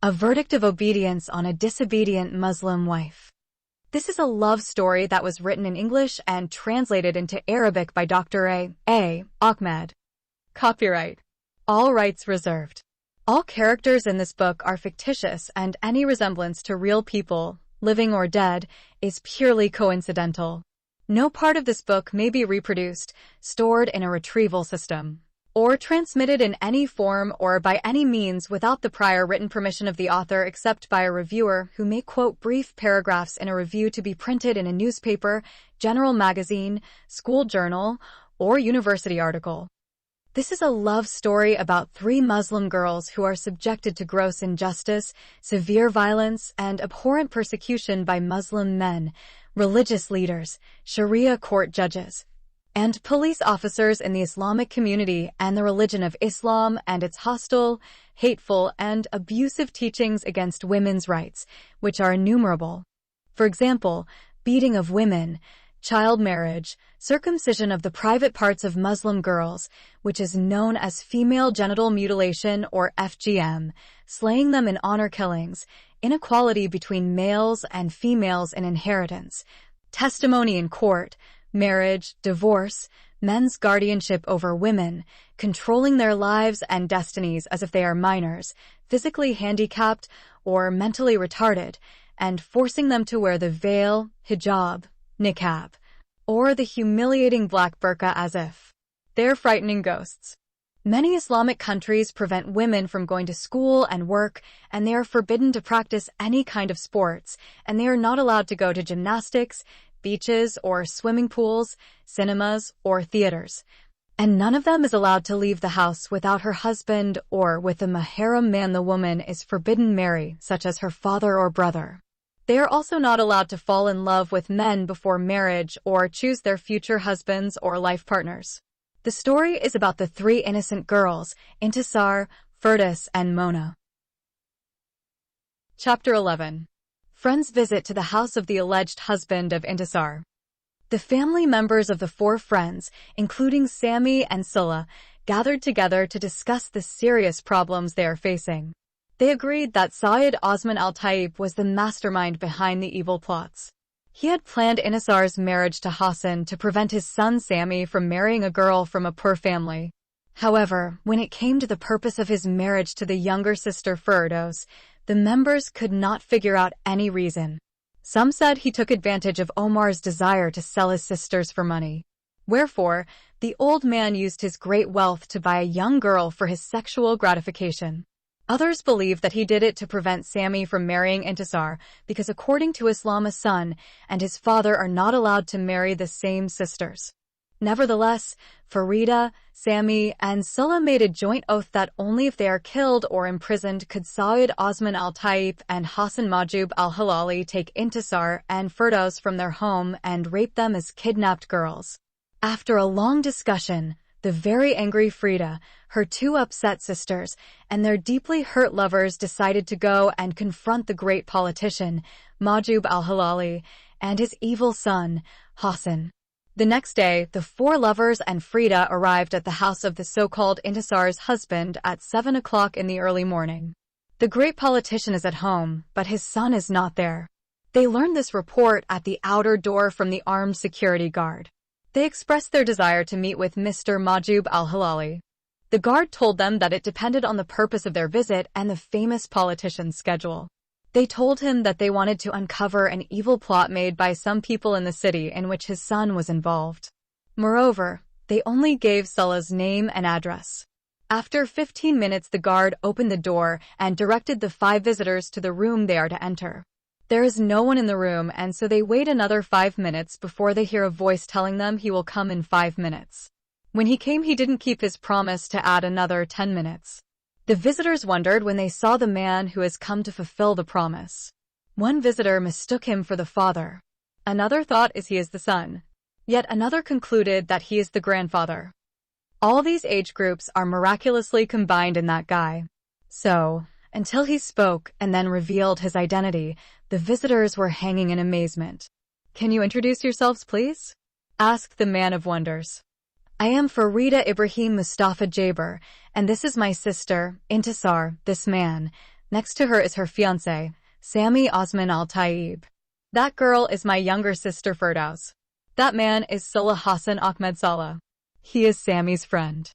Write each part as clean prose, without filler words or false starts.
A verdict of obedience on a disobedient Muslim wife. This is a love story that was written in English and translated into Arabic by Dr. A. Ahmed. Copyright. All rights reserved. All characters in this book are fictitious, and any resemblance to real people, living or dead, is purely coincidental. No part of this book may be reproduced, stored in a retrieval system, or transmitted in any form or by any means without the prior written permission of the author except by a reviewer who may quote brief paragraphs in a review to be printed in a newspaper, general magazine, school journal, or university article. This is a love story about three Muslim girls who are subjected to gross injustice, severe violence, and abhorrent persecution by Muslim men, religious leaders, Sharia court judges, and police officers in the Islamic community and the religion of Islam and its hostile, hateful, and abusive teachings against women's rights, which are innumerable. For example, beating of women, child marriage, circumcision of the private parts of Muslim girls, which is known as female genital mutilation or FGM, slaying them in honor killings, inequality between males and females in inheritance, testimony in court, marriage, divorce, men's guardianship over women, controlling their lives and destinies as if they are minors, physically handicapped or mentally retarded, and forcing them to wear the veil, hijab, niqab, or the humiliating black burqa as if they're frightening ghosts. Many Islamic countries prevent women from going to school and work, and they are forbidden to practice any kind of sports, and they are not allowed to go to gymnastics, beaches or swimming pools, cinemas or theaters. And none of them is allowed to leave the house without her husband or with a mahram man the woman is forbidden marry, such as her father or brother. They are also not allowed to fall in love with men before marriage or choose their future husbands or life partners. The story is about the three innocent girls, Intisar, Firdaus, and Mona. Chapter 11. Friends visit to the house of the alleged husband of Intisar. The family members of the four friends, including Sammy and Scylla, gathered together to discuss the serious problems they are facing. They agreed that Sayyid Osman al-Taib was the mastermind behind the evil plots. He had planned Intisar's marriage to Hassan to prevent his son Sammy from marrying a girl from a poor family. However, when it came to the purpose of his marriage to the younger sister Firdaus, the members could not figure out any reason. Some said he took advantage of Omar's desire to sell his sisters for money. Wherefore, the old man used his great wealth to buy a young girl for his sexual gratification. Others believe that he did it to prevent Sammy from marrying Intisar because according to Islam a son and his father are not allowed to marry the same sisters. Nevertheless, Farida, Sammy, and Scylla made a joint oath that only if they are killed or imprisoned could Sayyid Osman al-Taib and Hassan Majub al-Halali take Intisar and Firdaus from their home and rape them as kidnapped girls. After a long discussion, the very angry Frida, her two upset sisters, and their deeply hurt lovers decided to go and confront the great politician, Majub al-Halali, and his evil son, Hassan. The next day, the four lovers and Frida arrived at the house of the so-called Intisar's husband at 7 o'clock in the early morning. The great politician is at home, but his son is not there. They learned this report at the outer door from the armed security guard. They expressed their desire to meet with Mr. Majub al-Halali. The guard told them that it depended on the purpose of their visit and the famous politician's schedule. They told him that they wanted to uncover an evil plot made by some people in the city in which his son was involved. Moreover, they only gave Scylla's name and address. After 15 minutes, the guard opened the door and directed the 5 visitors to the room they are to enter. There is no one in the room, and so they wait another 5 minutes before they hear a voice telling them he will come in 5 minutes. When he came, he didn't keep his promise to add another 10 minutes. The visitors wondered when they saw the man who has come to fulfill the promise. One visitor mistook him for the father. Another thought he is the son. Yet another concluded that he is the grandfather. All these age groups are miraculously combined in that guy. So, until he spoke and then revealed his identity, the visitors were hanging in amazement. "Can you introduce yourselves, please?" asked the man of wonders. "I am Farida Ibrahim Mustafa Jaber, and this is my sister, Intisar, this man," Next to her is her fiancé, Sami Osman Al-Taib. That girl is my younger sister Firdaus. That man is Salah Hassan Ahmed Salah. He is Sami's friend.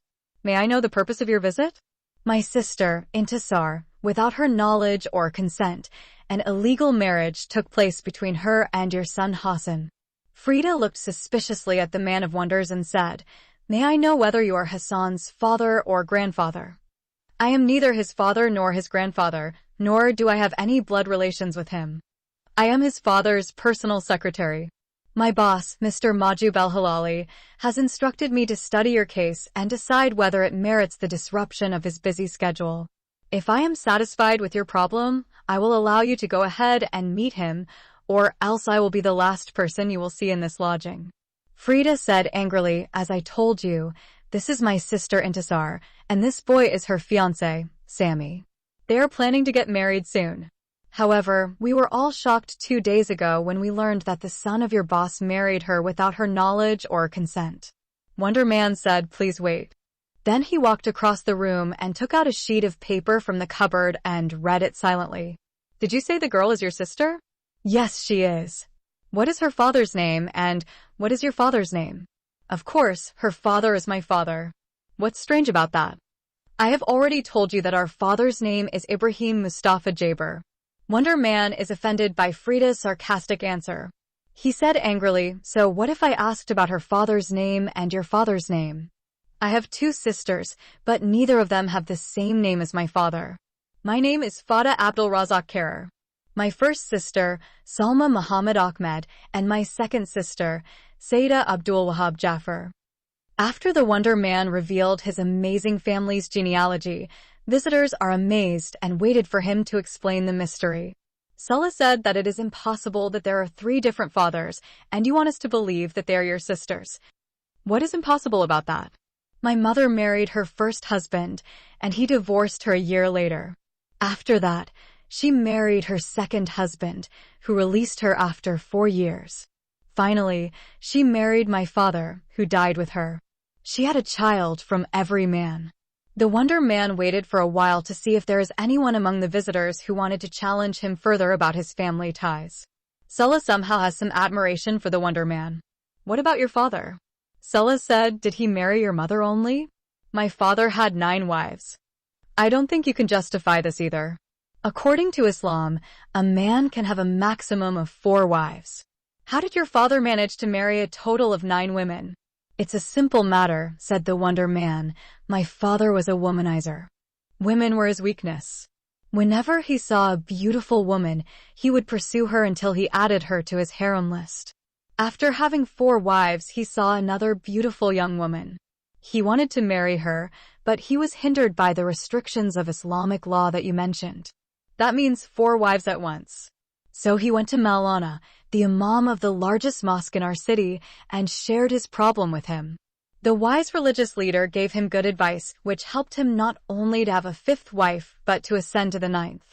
May I know the purpose of your visit? My sister, Intisar, without her knowledge or consent, an illegal marriage took place between her and your son Hassan. Frida looked suspiciously at the man of wonders and said, May I know whether you are Hassan's father or grandfather? I am neither his father nor his grandfather, nor do I have any blood relations with him. I am his father's personal secretary. My boss, Mr. Majub El-Hilali, has instructed me to study your case and decide whether it merits the disruption of his busy schedule. If I am satisfied with your problem, I will allow you to go ahead and meet him, or else I will be the last person you will see in this lodging. Frida said angrily, As I told you, this is my sister Intisar, and this boy is her fiancé, Sami. They are planning to get married soon. However, we were all shocked 2 days ago when we learned that the son of your boss married her without her knowledge or consent. Wonder Man said, Please wait. Then he walked across the room and took out a sheet of paper from the cupboard and read it silently. Did you say the girl is your sister? Yes, she is. What is her father's name, and what is your father's name? Of course, her father is my father. What's strange about that? I have already told you that our father's name is Ibrahim Mustafa Jaber. Wonder Man is offended by Frida's sarcastic answer. He said angrily, So what if I asked about her father's name and your father's name? I have 2 sisters, but neither of them have the same name as my father. My name is Fada Abdul Razak Karar. My first sister, Salma Muhammad Ahmed, and my second sister, Saida Abdul Wahab Jaffer. After the Wonder Man revealed his amazing family's genealogy, visitors are amazed and waited for him to explain the mystery. Salah said that it is impossible that there are 3 different fathers, and you want us to believe that they are your sisters. What is impossible about that? My mother married her first husband, and he divorced her a year later. After that, she married her second husband, who released her after 4 years. Finally, she married my father, who died with her. She had a child from every man. The Wonder Man waited for a while to see if there is anyone among the visitors who wanted to challenge him further about his family ties. Salah somehow has some admiration for the Wonder Man. What about your father? Salah said, Did he marry your mother only? My father had 9 wives. I don't think you can justify this either. According to Islam, a man can have a maximum of 4 wives. How did your father manage to marry a total of 9 women? It's a simple matter, said the Wonder Man. My father was a womanizer. Women were his weakness. Whenever he saw a beautiful woman, he would pursue her until he added her to his harem list. After having 4 wives, he saw another beautiful young woman. He wanted to marry her, but he was hindered by the restrictions of Islamic law that you mentioned. That means 4 wives at once. So he went to Maulana, the imam of the largest mosque in our city, and shared his problem with him. The wise religious leader gave him good advice, which helped him not only to have a 5th wife, but to ascend to the 9th.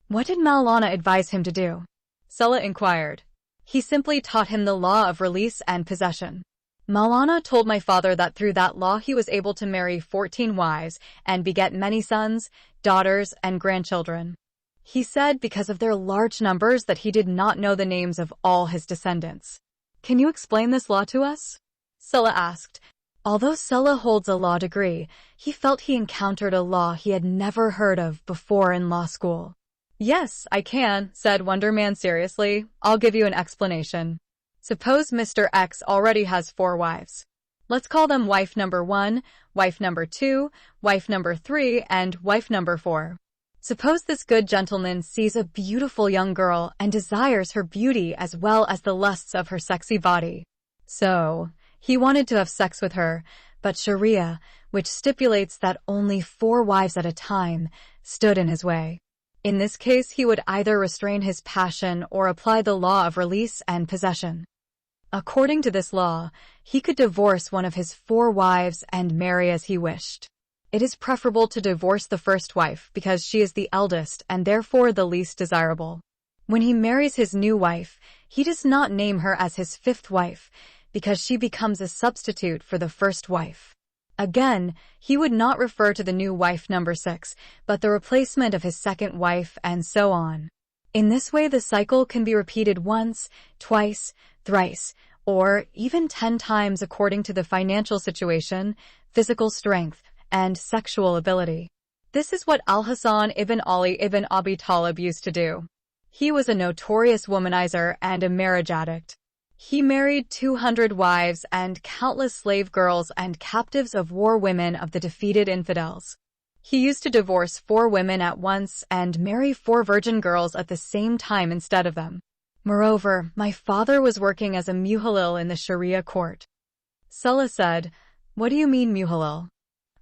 What did Maulana advise him to do? Salah inquired. He simply taught him the law of release and possession. Maulana told my father that through that law he was able to marry 14 wives and beget many sons, daughters, and grandchildren. He said because of their large numbers that he did not know the names of all his descendants. Can you explain this law to us? Salah asked. Although Salah holds a law degree, he felt he encountered a law he had never heard of before in law school. Yes, I can, said Wonder Man seriously. I'll give you an explanation. Suppose Mr. X already has 4 wives. Let's call them wife number 1, wife number 2, wife number 3, and wife number 4. Suppose this good gentleman sees a beautiful young girl and desires her beauty as well as the lusts of her sexy body. So, he wanted to have sex with her, but Sharia, which stipulates that only 4 wives at a time, stood in his way. In this case, he would either restrain his passion or apply the law of release and possession. According to this law, he could divorce one of his 4 wives and marry as he wished. It is preferable to divorce the first wife because she is the eldest and therefore the least desirable. When he marries his new wife, he does not name her as his 5th wife because she becomes a substitute for the first wife. Again, he would not refer to the new wife number 6, but the replacement of his second wife, and so on. In this way, the cycle can be repeated once, twice, thrice, or even 10 times according to the financial situation, physical strength, and sexual ability. This is what Al-Hasan ibn Ali ibn Abi Talib used to do. He was a notorious womanizer and a marriage addict. He married 200 wives and countless slave girls and captives of war women of the defeated infidels. He used to divorce 4 women at once and marry 4 virgin girls at the same time instead of them. Moreover, my father was working as a muhalil in the Sharia court. Sulla said, "What do you mean, muhalil?"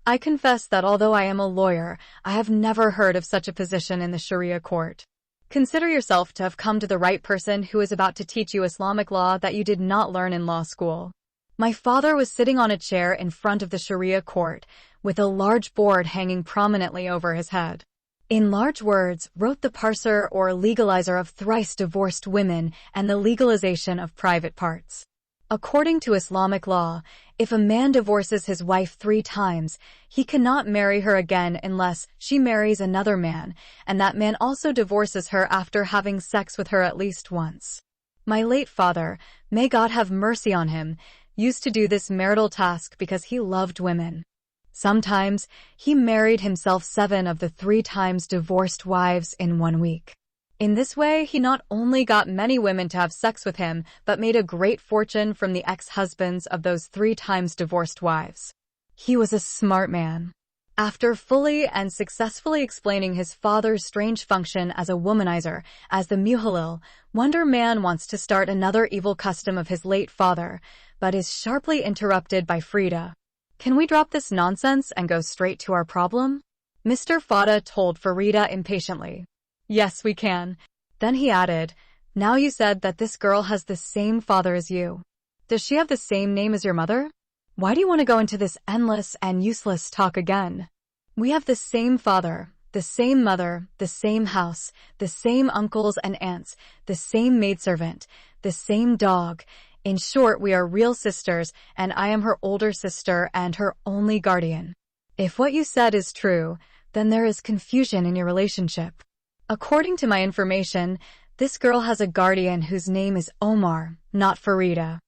I confess that although I am a lawyer, I have never heard of such a position in the Sharia court. Consider yourself to have come to the right person who is about to teach you Islamic law that you did not learn in law school. My father was sitting on a chair in front of the Sharia court, with a large board hanging prominently over his head. In large words, wrote the parser or legalizer of thrice divorced women and the legalization of private parts. According to Islamic law, if a man divorces his wife 3 times, he cannot marry her again unless she marries another man, and that man also divorces her after having sex with her at least once. My late father, may God have mercy on him, used to do this marital task because he loved women. Sometimes, he married himself 7 of the 3 times divorced wives in 1 week. In this way, he not only got many women to have sex with him, but made a great fortune from the ex-husbands of those 3 times divorced wives. He was a smart man. After fully and successfully explaining his father's strange function as a womanizer, as the muhalil, Wonder Man wants to start another evil custom of his late father, but is sharply interrupted by Frida. Can we drop this nonsense and go straight to our problem? Mr. Fada told Farida impatiently. Yes, we can. Then he added, now you said that this girl has the same father as you. Does she have the same name as your mother? Why do you want to go into this endless and useless talk again? We have the same father, the same mother, the same house, the same uncles and aunts, the same maidservant, the same dog. In short, we are real sisters, and I am her older sister and her only guardian. If what you said is true, then there is confusion in your relationship. According to my information, this girl has a guardian whose name is Omar, not Farida.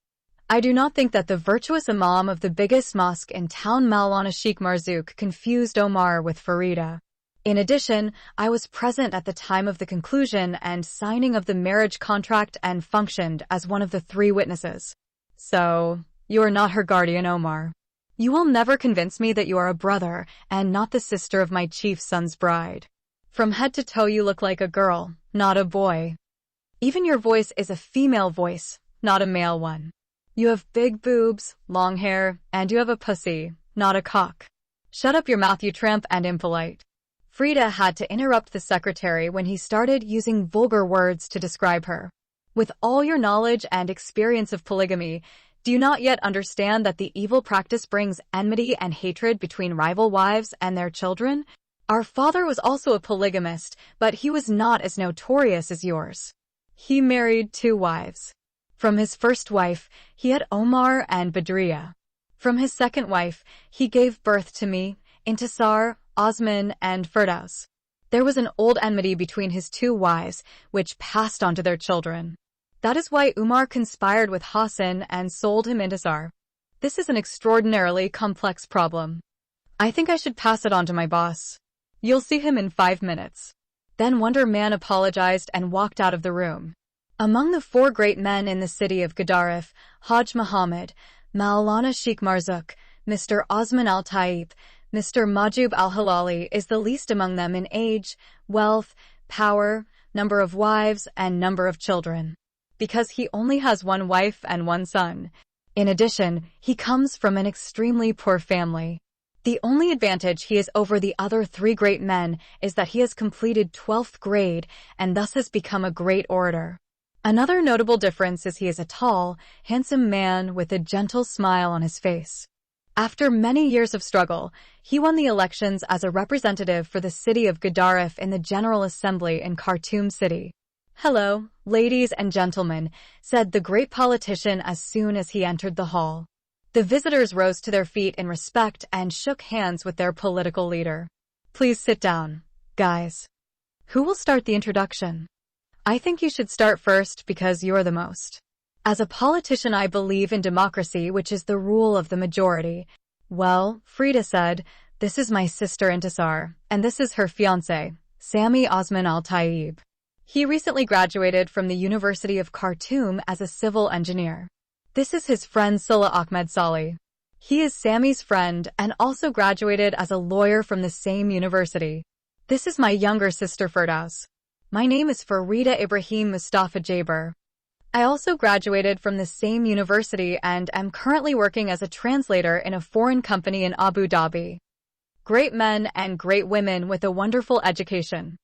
I do not think that the virtuous imam of the biggest mosque in town Maulana Sheikh Marzouk confused Omar with Farida. In addition, I was present at the time of the conclusion and signing of the marriage contract and functioned as one of the 3 witnesses. So, you are not her guardian, Omar. You will never convince me that you are a brother and not the sister of my chief's son's bride. From head to toe you look like a girl, not a boy. Even your voice is a female voice, not a male one. You have big boobs, long hair, and you have a pussy, not a cock. Shut up your mouth, you tramp and impolite. Frida had to interrupt the secretary when he started using vulgar words to describe her. With all your knowledge and experience of polygamy, do you not yet understand that the evil practice brings enmity and hatred between rival wives and their children? Our father was also a polygamist, but he was not as notorious as yours. He married 2 wives. From his first wife, he had Omar and Badriya. From his second wife, he gave birth to me, Intisar, Osman, and Firdaus. There was an old enmity between his 2 wives, which passed on to their children. That is why Umar conspired with Hassan and sold him Intisar. This is an extraordinarily complex problem. I think I should pass it on to my boss. You'll see him in 5 minutes. Then Wonder Man apologized and walked out of the room. Among the 4 great men in the city of Gedaref, Hajj Muhammad, Maulana Sheikh Marzouk, Mr. Osman Al-Taib, Mr. Majub Al-Halali is the least among them in age, wealth, power, number of wives, and number of children. Because he only has 1 wife and 1 son. In addition, he comes from an extremely poor family. The only advantage he has over the other 3 great men is that he has completed 12th grade and thus has become a great orator. Another notable difference is he is a tall, handsome man with a gentle smile on his face. After many years of struggle, he won the elections as a representative for the city of Gedaref in the General Assembly in Khartoum City. Hello, ladies and gentlemen, said the great politician as soon as he entered the hall. The visitors rose to their feet in respect and shook hands with their political leader. Please sit down, guys. Who will start the introduction? I think you should start first because you're the most. As a politician, I believe in democracy, which is the rule of the majority. Well, Frida said, this is my sister Intisar, and this is her fiancé, Sami Osman Al-Tayyib. He recently graduated from the University of Khartoum as a civil engineer. This is his friend Sila Ahmed Salih. He is Sami's friend and also graduated as a lawyer from the same university. This is my younger sister Firdaus. My name is Farida Ibrahim Mustafa Jaber. I also graduated from the same university and am currently working as a translator in a foreign company in Abu Dhabi. Great men and great women with a wonderful education.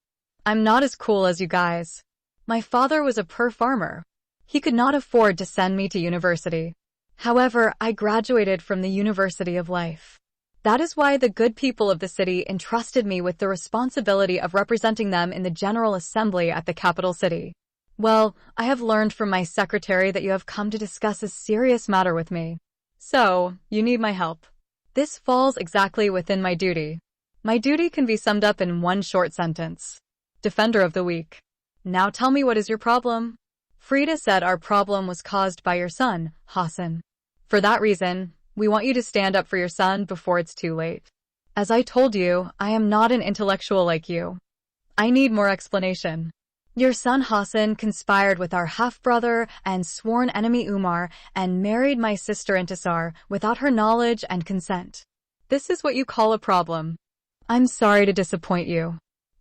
I'm not as cool as you guys. My father was a poor farmer. He could not afford to send me to university. However, I graduated from the University of Life. That is why the good people of the city entrusted me with the responsibility of representing them in the General Assembly at the capital city. Well, I have learned from my secretary that you have come to discuss a serious matter with me. So, you need my help. This falls exactly within my duty. My duty can be summed up in one short sentence. Defender of the weak. Now tell me, what is your problem? Frida said, our problem was caused by your son, Hassan. For that reason, we want you to stand up for your son before it's too late. As I told you, I am not an intellectual like you. I need more explanation. Your son Hassan conspired with our half-brother and sworn enemy Umar and married my sister Intisar without her knowledge and consent. This is what you call a problem. I'm sorry to disappoint you.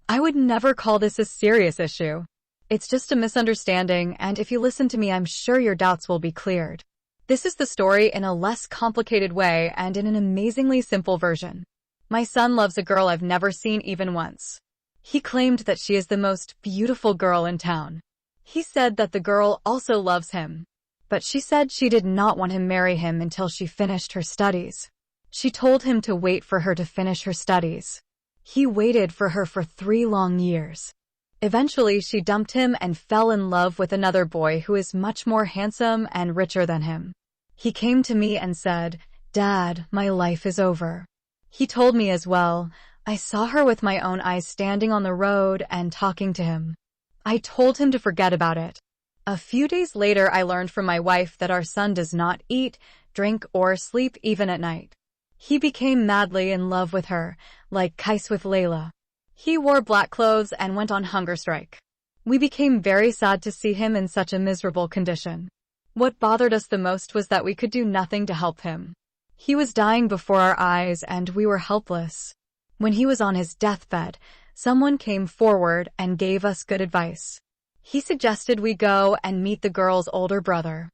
I would never call this a serious issue. It's just a misunderstanding, and if you listen to me, I'm sure your doubts will be cleared. This is the story in a less complicated way and in an amazingly simple version. My son loves a girl I've never seen even once. He claimed that she is the most beautiful girl in town. He said that the girl also loves him. But she said she did not want him marry him until she finished her studies. She told him to wait for her to finish her studies. He waited for her for 3 long years. Eventually, she dumped him and fell in love with another boy who is much more handsome and richer than him. He came to me and said, Dad, my life is over. He told me as well, I saw her with my own eyes standing on the road and talking to him. I told him to forget about it. A few days later, I learned from my wife that our son does not eat, drink, or sleep even at night. He became madly in love with her, like Kais with Layla. He wore black clothes and went on hunger strike. We became very sad to see him in such a miserable condition. What bothered us the most was that we could do nothing to help him. He was dying before our eyes and we were helpless. When he was on his deathbed, someone came forward and gave us good advice. He suggested we go and meet the girl's older brother.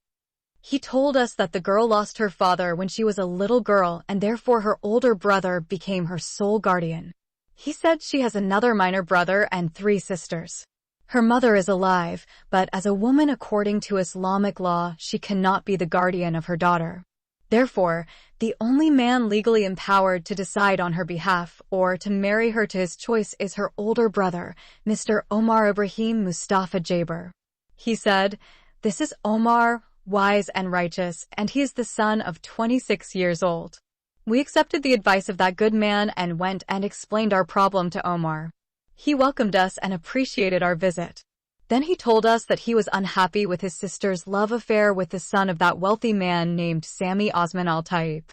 He told us that the girl lost her father when she was a little girl and therefore her older brother became her sole guardian. He said she has another minor brother and 3 sisters. Her mother is alive, but as a woman according to Islamic law, she cannot be the guardian of her daughter. Therefore, the only man legally empowered to decide on her behalf or to marry her to his choice is her older brother, Mr. Omar Ibrahim Mustafa Jaber. He said, this is Omar, wise and righteous, and he is the son of 26 years old. We accepted the advice of that good man and went and explained our problem to Omar. He welcomed us and appreciated our visit. Then he told us that he was unhappy with his sister's love affair with the son of that wealthy man named Sami Osman Al-Tayyib.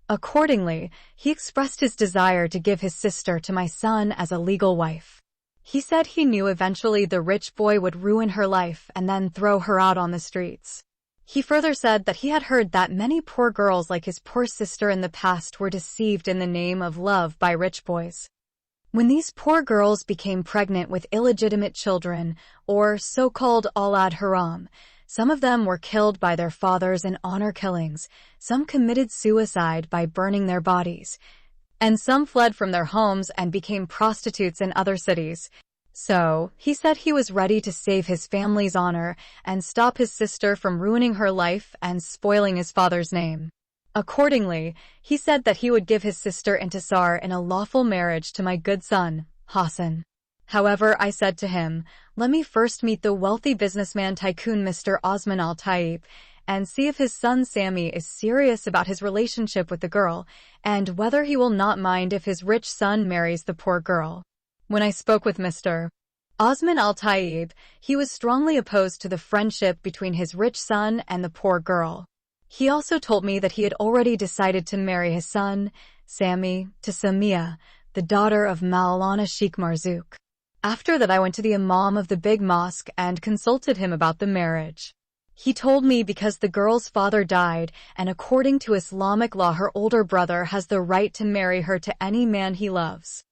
Accordingly, he expressed his desire to give his sister to my son as a legal wife. He said he knew eventually the rich boy would ruin her life and then throw her out on the streets. He further said that he had heard that many poor girls like his poor sister in the past were deceived in the name of love by rich boys. When these poor girls became pregnant with illegitimate children, or so-called Aulad Haram, some of them were killed by their fathers in honor killings, some committed suicide by burning their bodies, and some fled from their homes and became prostitutes in other cities. So, he said he was ready to save his family's honor and stop his sister from ruining her life and spoiling his father's name. Accordingly, he said that he would give his sister Intisar in a lawful marriage to my good son, Hassan. However, I said to him, let me first meet the wealthy businessman tycoon Mr. Osman Al-Tayyib, and see if his son Sammy is serious about his relationship with the girl, and whether he will not mind if his rich son marries the poor girl. When I spoke with Mr. Osman Al-Tayyib, he was strongly opposed to the friendship between his rich son and the poor girl. He also told me that he had already decided to marry his son, Sammy, to Samia, the daughter of Maulana Sheikh Marzouk. After that, I went to the imam of the big mosque and consulted him about the marriage. He told me because the girl's father died, and according to Islamic law her older brother has the right to marry her to any man he loves.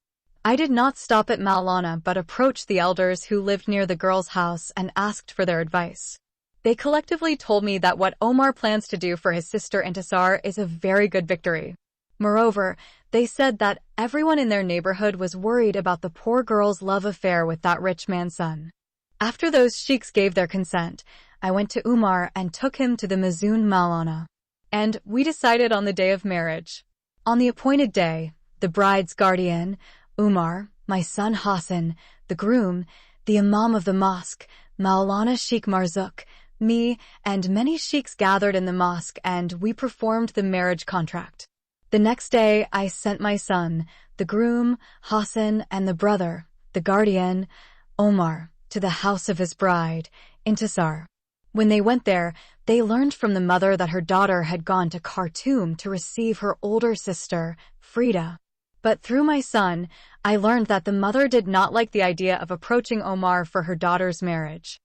I did not stop at Maulana but approached the elders who lived near the girl's house and asked for their advice. They collectively told me that what Omar plans to do for his sister Intisar is a very good victory. Moreover, they said that everyone in their neighborhood was worried about the poor girl's love affair with that rich man's son. After those sheiks gave their consent, I went to Umar and took him to the Mazun Maulana. And we decided on the day of marriage. On the appointed day, the bride's guardian, Umar, my son Hassan, the groom, the imam of the mosque, Maulana Sheikh Marzouk, me, and many sheiks gathered in the mosque and we performed the marriage contract. The next day, I sent my son, the groom, Hassan, and the brother, the guardian, Omar, to the house of his bride, Intisar. When they went there, they learned from the mother that her daughter had gone to Khartoum to receive her older sister, Frida. But through my son, I learned that the mother did not like the idea of approaching Omar for her daughter's marriage.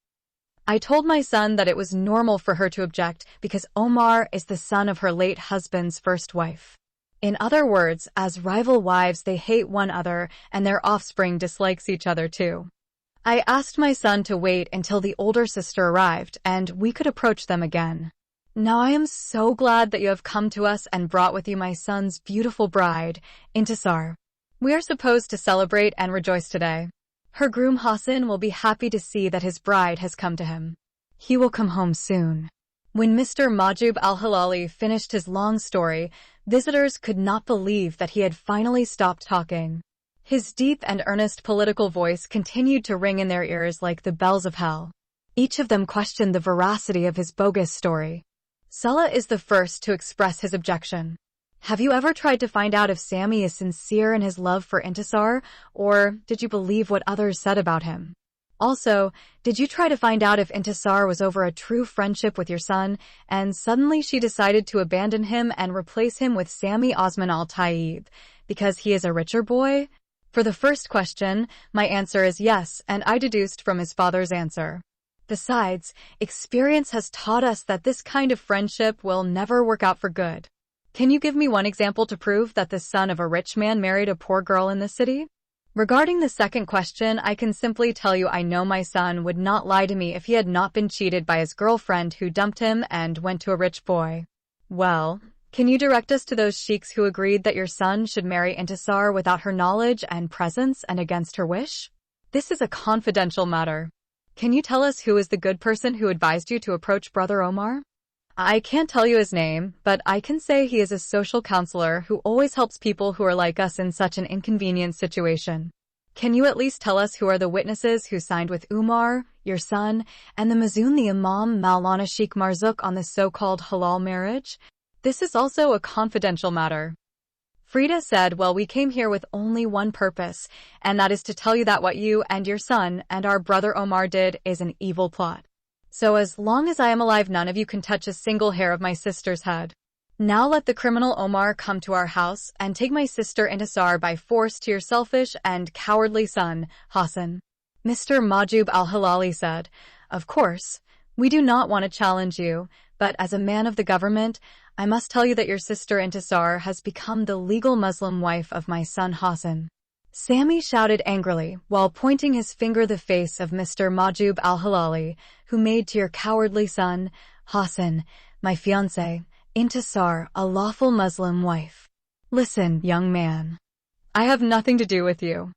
I told my son that it was normal for her to object because Omar is the son of her late husband's first wife. In other words, as rival wives they hate one another and their offspring dislikes each other too. I asked my son to wait until the older sister arrived and we could approach them again. Now I am so glad that you have come to us and brought with you my son's beautiful bride, Intisar. We are supposed to celebrate and rejoice today. Her groom Hassan will be happy to see that his bride has come to him. He will come home soon. When Mr. Majub al-Hilali finished his long story, visitors could not believe that he had finally stopped talking. His deep and earnest political voice continued to ring in their ears like the bells of hell. Each of them questioned the veracity of his bogus story. Salah is the first to express his objection. Have you ever tried to find out if Sammy is sincere in his love for Intisar, or did you believe what others said about him? Also, did you try to find out if Intisar was over a true friendship with your son, and suddenly she decided to abandon him and replace him with Sammy Osman Al-Tayyib, because he is a richer boy? For the first question, my answer is yes, and I deduced from his father's answer. Besides, experience has taught us that this kind of friendship will never work out for good. Can you give me one example to prove that the son of a rich man married a poor girl in the city? Regarding the second question, I can simply tell you I know my son would not lie to me if he had not been cheated by his girlfriend who dumped him and went to a rich boy. Well, can you direct us to those sheiks who agreed that your son should marry Intisar without her knowledge and presence and against her wish? This is a confidential matter. Can you tell us who is the good person who advised you to approach Brother Omar? I can't tell you his name, but I can say he is a social counselor who always helps people who are like us in such an inconvenient situation. Can you at least tell us who are the witnesses who signed with Umar, your son, and the Mazun the Imam Maulana Sheikh Marzouk on the so-called halal marriage? This is also a confidential matter. Frida said, well, we came here with only one purpose, and that is to tell you that what you and your son and our brother Omar did is an evil plot. So as long as I am alive, none of you can touch a single hair of my sister's head. Now let the criminal Omar come to our house and take my sister Intisar by force to your selfish and cowardly son, Hassan. Mr. Majub al-Hilali said, of course, we do not want to challenge you, but as a man of the government, I must tell you that your sister Intisar has become the legal Muslim wife of my son Hassan. Sammy shouted angrily, while pointing his finger the face of Mr. Majub al-Hilali, who made to your cowardly son, Hassan, my fiancé, Intisar, a lawful Muslim wife. Listen, young man. I have nothing to do with you.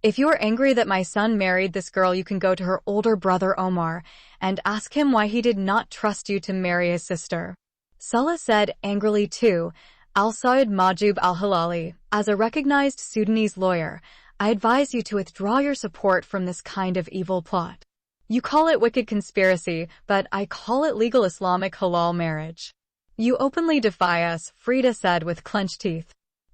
If you are angry that my son married this girl, you can go to her older brother Omar and ask him why he did not trust you to marry his sister. Salah said angrily too, Al-Saud Majub al-Hilali, as a recognized Sudanese lawyer, I advise you to withdraw your support from this kind of evil plot. You call it wicked conspiracy, but I call it legal Islamic halal marriage. You openly defy us, Frida said with clenched teeth.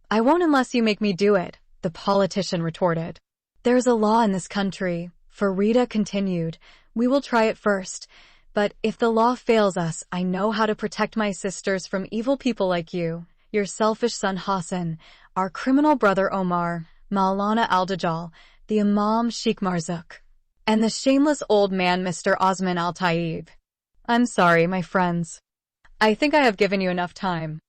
I won't unless you make me do it, the politician retorted. There's a law in this country, Frida continued. We will try it first. But if the law fails us, I know how to protect my sisters from evil people like you, your selfish son Hassan, our criminal brother Omar, Maulana al-Dajjal, the Imam Sheikh Marzouk, and the shameless old man Mr. Osman al-Tayyib. I'm sorry, my friends. I think I have given you enough time.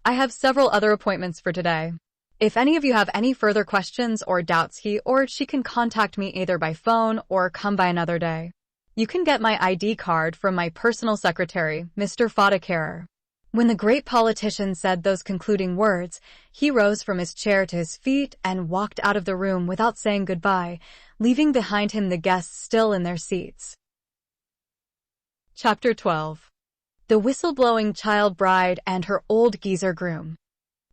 I have several other appointments for today. If any of you have any further questions or doubts, he or she can contact me either by phone or come by another day. You can get my ID card from my personal secretary, Mr. Fadakarer. When the great politician said those concluding words, he rose from his chair to his feet and walked out of the room without saying goodbye, leaving behind him the guests still in their seats. Chapter 12. The whistleblowing child bride and her old geezer groom.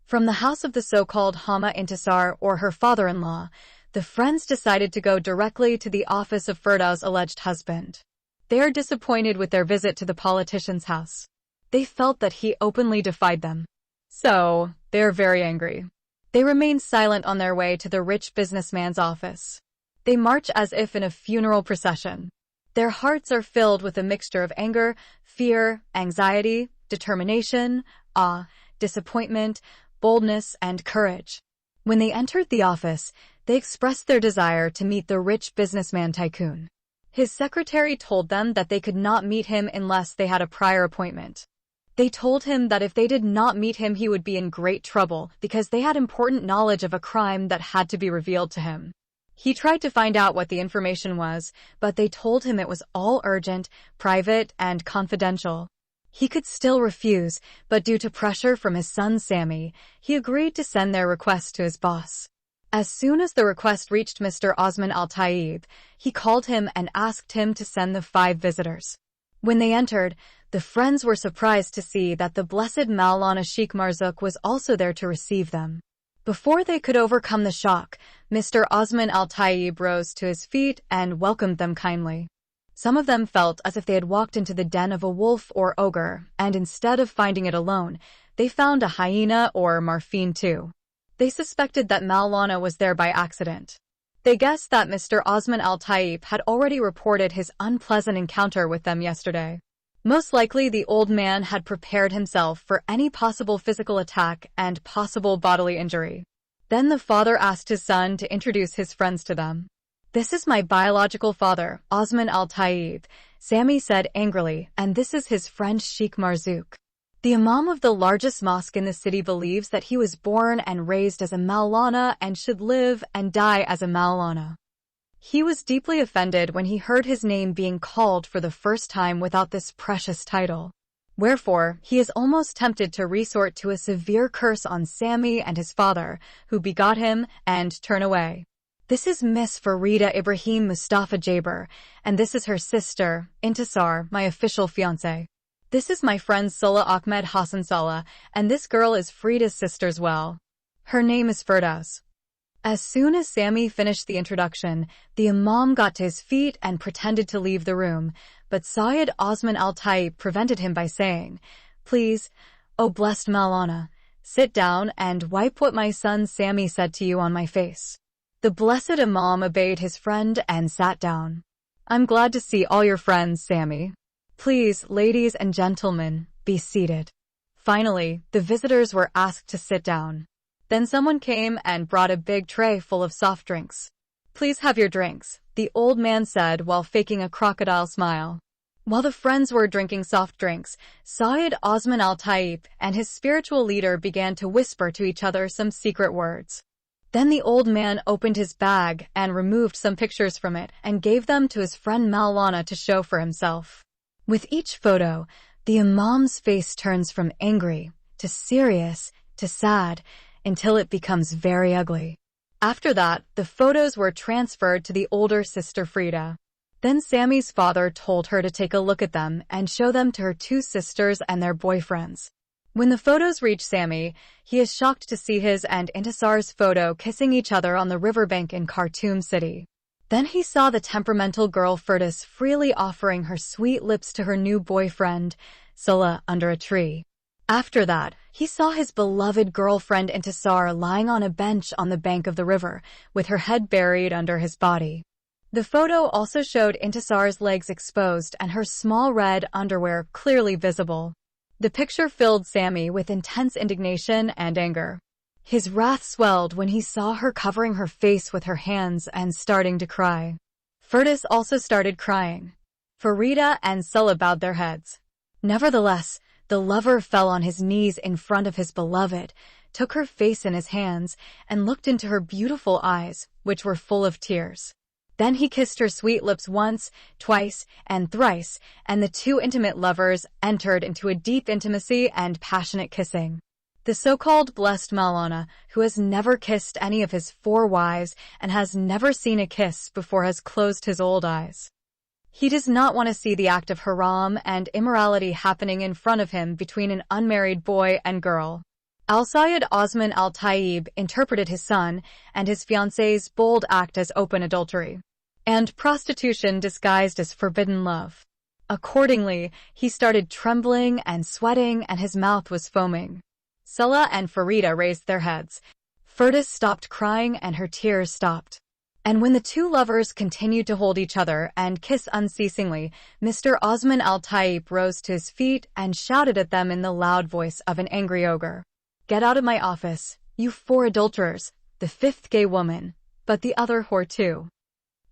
From the house of the so-called Hama Intisar, or her father-in-law, the friends decided to go directly to the office of Firdau's alleged husband. They are disappointed with their visit to the politician's house. They felt that he openly defied them. So, they are very angry. They remain silent on their way to the rich businessman's office. They march as if in a funeral procession. Their hearts are filled with a mixture of anger, fear, anxiety, determination, awe, disappointment, boldness, and courage. When they entered the office, they expressed their desire to meet the rich businessman tycoon. His secretary told them that they could not meet him unless they had a prior appointment. They told him that if they did not meet him, he would be in great trouble because they had important knowledge of a crime that had to be revealed to him. He tried to find out what the information was, but they told him it was all urgent, private, and confidential. He could still refuse, but due to pressure from his son Sammy, he agreed to send their request to his boss. As soon as the request reached Mr. Osman al-Tayyib, he called him and asked him to send the 5 visitors. When they entered, the friends were surprised to see that the blessed Maulana Sheikh Marzouk was also there to receive them. Before they could overcome the shock, Mr. Osman al-Tayyib rose to his feet and welcomed them kindly. Some of them felt as if they had walked into the den of a wolf or ogre, and instead of finding it alone, they found a hyena or morphine too. They suspected that Maulana was there by accident. They guessed that Mr. Osman al-Tayyib had already reported his unpleasant encounter with them yesterday. Most likely the old man had prepared himself for any possible physical attack and possible bodily injury. Then the father asked his son to introduce his friends to them. This is my biological father, Osman al-Tayyib, Sammy said angrily, and this is his friend Sheikh Marzouk. The imam of the largest mosque in the city believes that he was born and raised as a Maulana and should live and die as a Maulana. He was deeply offended when he heard his name being called for the first time without this precious title. Wherefore, he is almost tempted to resort to a severe curse on Sammy and his father, who begot him, and turn away. This is Miss Farida Ibrahim Mustafa Jaber, and this is her sister, Intisar, my official fiancée. This is my friend Salah Ahmed Hassan Salah, and this girl is Frida's sister as well. Her name is Firdaus. As soon as Sammy finished the introduction, the imam got to his feet and pretended to leave the room, but Syed Osman al-Tayyib prevented him by saying, Please, O blessed Maulana, sit down and wipe what my son Sammy said to you on my face. The blessed imam obeyed his friend and sat down. I'm glad to see all your friends, Sammy. Please, ladies and gentlemen, be seated. Finally, the visitors were asked to sit down. Then someone came and brought a big tray full of soft drinks. Please have your drinks, the old man said while faking a crocodile smile. While the friends were drinking soft drinks, Syed Osman al-Tayyib and his spiritual leader began to whisper to each other some secret words. Then the old man opened his bag and removed some pictures from it and gave them to his friend Maulana to show for himself. With each photo, the imam's face turns from angry to serious to sad until it becomes very ugly. After that, the photos were transferred to the older sister Frida. Then Sammy's father told her to take a look at them and show them to her 2 sisters and their boyfriends. When the photos reach Sammy, he is shocked to see his and Intisar's photo kissing each other on the riverbank in Khartoum City. Then he saw the temperamental girl Firdaus freely offering her sweet lips to her new boyfriend, Scylla, under a tree. After that, he saw his beloved girlfriend Intisar lying on a bench on the bank of the river, with her head buried under his body. The photo also showed Intisar's legs exposed and her small red underwear clearly visible. The picture filled Sammy with intense indignation and anger. His wrath swelled when he saw her covering her face with her hands and starting to cry. Firdaus also started crying. Farida and Scylla bowed their heads. Nevertheless, the lover fell on his knees in front of his beloved, took her face in his hands, and looked into her beautiful eyes, which were full of tears. Then he kissed her sweet lips once, twice, and thrice, and the two intimate lovers entered into a deep intimacy and passionate kissing. The so-called blessed Maulana, who has never kissed any of his 4 wives and has never seen a kiss before, has closed his old eyes. He does not want to see the act of haram and immorality happening in front of him between an unmarried boy and girl. Al-Sayyid Osman al-Tayyib interpreted his son and his fiancée's bold act as open adultery, and prostitution disguised as forbidden love. Accordingly, he started trembling and sweating and his mouth was foaming. Scylla and Farida raised their heads. Firdaus stopped crying and her tears stopped. And when the two lovers continued to hold each other and kiss unceasingly, Mr. Osman al-Tayyib rose to his feet and shouted at them in the loud voice of an angry ogre. "Get out of my office, you 4 adulterers, the 5th gay woman, but the other whore too."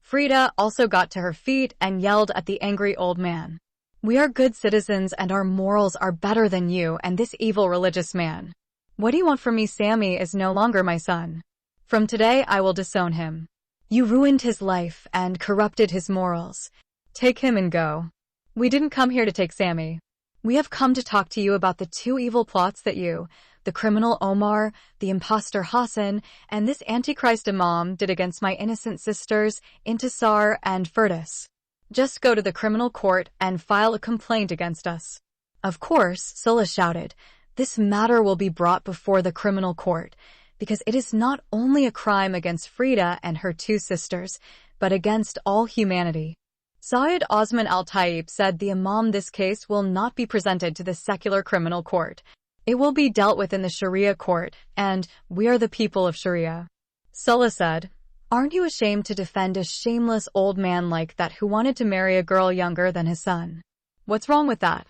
Frida also got to her feet and yelled at the angry old man. "We are good citizens and our morals are better than you and this evil religious man. What do you want from me? Sammy is no longer my son. From today I will disown him. You ruined his life and corrupted his morals. Take him and go. We didn't come here to take Sammy. We have come to talk to you about the 2 evil plots that you, the criminal Omar, the impostor Hassan, and this Antichrist Imam did against my innocent sisters, Intisar and Firdaus. Just go to the criminal court and file a complaint against us." Of course, Scylla shouted, "This matter will be brought before the criminal court, because it is not only a crime against Frida and her 2 sisters, but against all humanity." Sayyid Osman al-Tayyib said the Imam, "This case will not be presented to the secular criminal court. It will be dealt with in the Sharia court, and we are the people of Sharia." Scylla said, "Aren't you ashamed to defend a shameless old man like that who wanted to marry a girl younger than his son? What's wrong with that?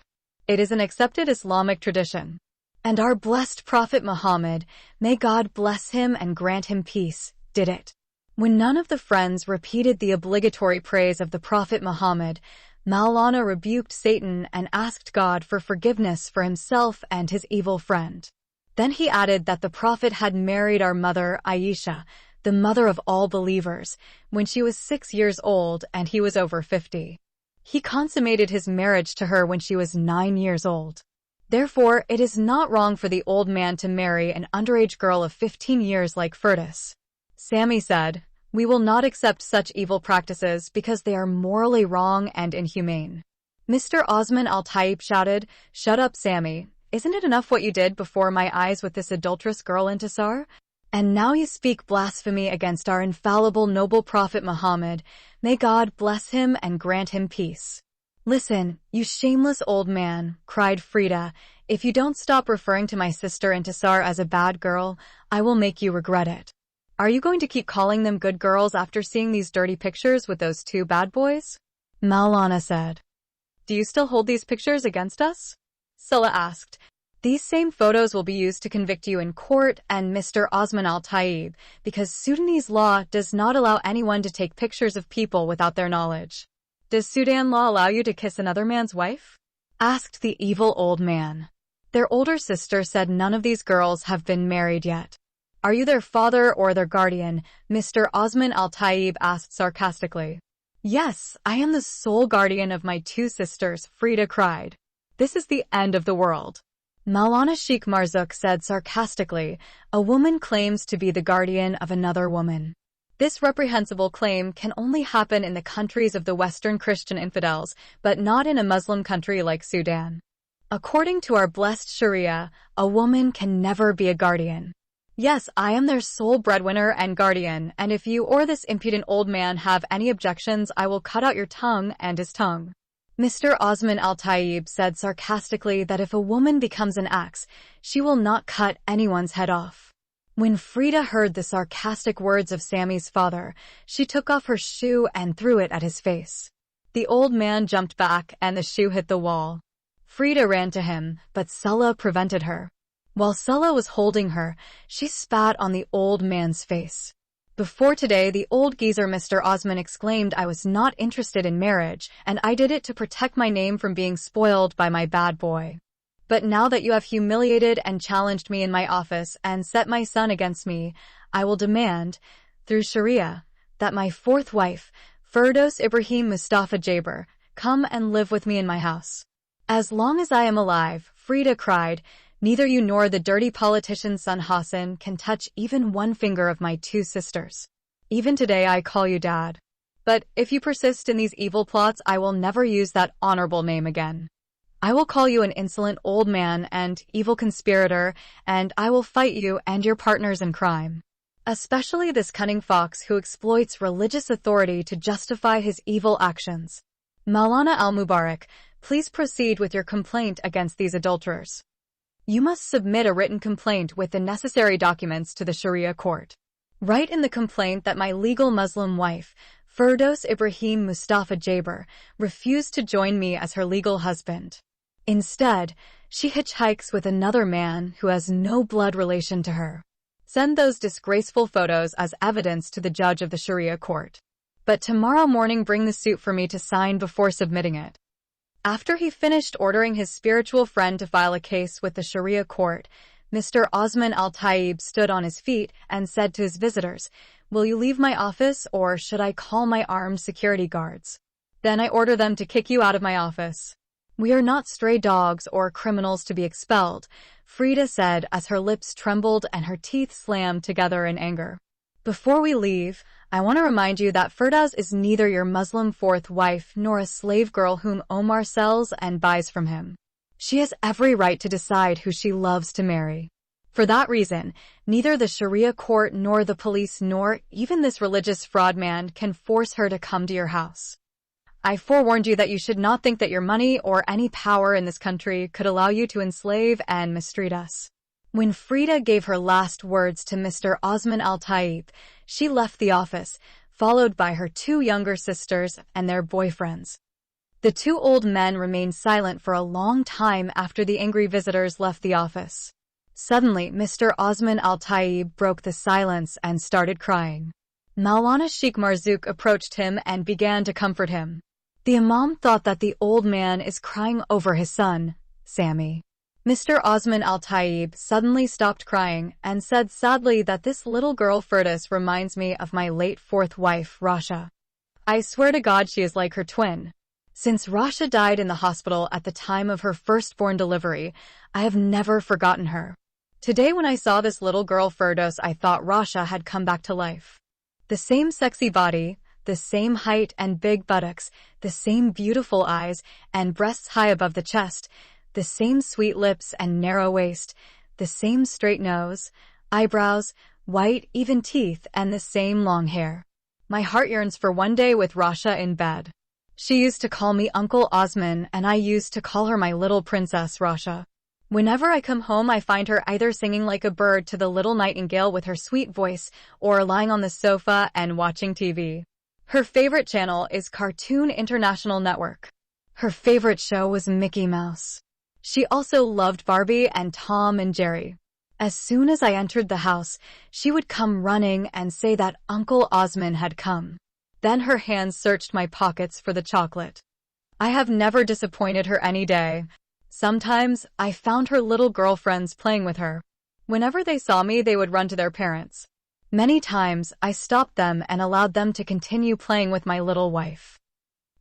It is an accepted Islamic tradition. And our blessed Prophet Muhammad, may God bless him and grant him peace, did it." When none of the friends repeated the obligatory praise of the Prophet Muhammad, Maulana rebuked Satan and asked God for forgiveness for himself and his evil friend. Then he added that the Prophet had married our mother Aisha, the mother of all believers, when she was 6 years old and he was over 50. He consummated his marriage to her when she was 9 years old. Therefore, it is not wrong for the old man to marry an underage girl of 15 years like Firdaus. Sammy said, "We will not accept such evil practices because they are morally wrong and inhumane." Mr. Osman al-Tayyib shouted, "Shut up, Sammy. Isn't it enough what you did before my eyes with this adulterous girl Intisar? And now you speak blasphemy against our infallible noble Prophet Muhammad. May God bless him and grant him peace." "Listen, you shameless old man," cried Frida, "if you don't stop referring to my sister Intisar as a bad girl, I will make you regret it. Are you going to keep calling them good girls after seeing these dirty pictures with those 2 bad boys?" Maulana said. "Do you still hold these pictures against us?" Scylla asked. "These same photos will be used to convict you in court and Mr. Osman al-Tayyib, because Sudanese law does not allow anyone to take pictures of people without their knowledge." "Does Sudan law allow you to kiss another man's wife?" asked the evil old man. Their older sister said none of these girls have been married yet. "Are you their father or their guardian?" Mr. Osman al-Tayyib asked sarcastically. "Yes, I am the sole guardian of my 2 sisters," Frida cried. "This is the end of the world." Maulana Sheikh Marzouk said sarcastically, "A woman claims to be the guardian of another woman. This reprehensible claim can only happen in the countries of the Western Christian infidels, but not in a Muslim country like Sudan. According to our blessed Sharia, a woman can never be a guardian. Yes, I am their sole breadwinner and guardian, and if you or this impudent old man have any objections, I will cut out your tongue and his tongue. Mr. Osman Al-Tayyib said sarcastically that if a woman becomes an axe, she will not cut anyone's head off. When Frida heard the sarcastic words of Sammy's father, she took off her shoe and threw it at his face. The old man jumped back and the shoe hit the wall. Frida ran to him, but Sulla prevented her. While Sulla was holding her, she spat on the old man's face. Before today, the old geezer Mr. Osman exclaimed I was not interested in marriage, and I did it to protect my name from being spoiled by my bad boy. But now that you have humiliated and challenged me in my office and set my son against me, I will demand, through Sharia, that my fourth wife, Firdos Ibrahim Mustafa Jaber, come and live with me in my house. As long as I am alive, Frida cried, neither you nor the dirty politician's son Hassan can touch even one finger of my two sisters. Even today I call you Dad. But if you persist in these evil plots, I will never use that honorable name again. I will call you an insolent old man and evil conspirator, and I will fight you and your partners in crime. Especially this cunning fox who exploits religious authority to justify his evil actions. Maulana al-Mubarak, please proceed with your complaint against these adulterers. You must submit a written complaint with the necessary documents to the Sharia court. Write in the complaint that my legal Muslim wife, Firdos Ibrahim Mustafa Jaber, refused to join me as her legal husband. Instead, she hitchhikes with another man who has no blood relation to her. Send those disgraceful photos as evidence to the judge of the Sharia court. But tomorrow morning bring the suit for me to sign before submitting it. After he finished ordering his spiritual friend to file a case with the Sharia court, Mr. Osman Al-Tayyib stood on his feet and said to his visitors, "Will you leave my office or should I call my armed security guards? Then I order them to kick you out of my office." "We are not stray dogs or criminals to be expelled," Frida said as her lips trembled and her teeth slammed together in anger. "Before we leave, I want to remind you that Firdaus is neither your Muslim fourth wife nor a slave girl whom Omar sells and buys from him. She has every right to decide who she loves to marry. For that reason, neither the Sharia court nor the police nor even this religious fraud man can force her to come to your house. I forewarned you that you should not think that your money or any power in this country could allow you to enslave and mistreat us." When Frida gave her last words to Mr. Osman Al-Tayyib, she left the office, followed by her two younger sisters and their boyfriends. The two old men remained silent for a long time after the angry visitors left the office. Suddenly, Mr. Osman Al-Tayyib broke the silence and started crying. Maulana Sheikh Marzouk approached him and began to comfort him. The Imam thought that the old man is crying over his son, Sammy. Mr. Osman Al-Tayyib suddenly stopped crying and said sadly that this little girl Firdaus reminds me of my late fourth wife, Rasha. I swear to God she is like her twin. Since Rasha died in the hospital at the time of her firstborn delivery, I have never forgotten her. Today when I saw this little girl Firdaus, I thought Rasha had come back to life. The same sexy body, the same height and big buttocks, the same beautiful eyes and breasts high above the chest, the same sweet lips and narrow waist, the same straight nose, eyebrows, white, even teeth, and the same long hair. My heart yearns for one day with Rasha in bed. She used to call me Uncle Osman, and I used to call her my little princess Rasha. Whenever I come home, I find her either singing like a bird to the little nightingale with her sweet voice, or lying on the sofa and watching TV. Her favorite channel is Cartoon International Network. Her favorite show was Mickey Mouse. She also loved Barbie and Tom and Jerry. As soon as I entered the house, she would come running and say that Uncle Osman had come. Then her hands searched my pockets for the chocolate. I have never disappointed her any day. Sometimes, I found her little girlfriends playing with her. Whenever they saw me, they would run to their parents. Many times, I stopped them and allowed them to continue playing with my little wife.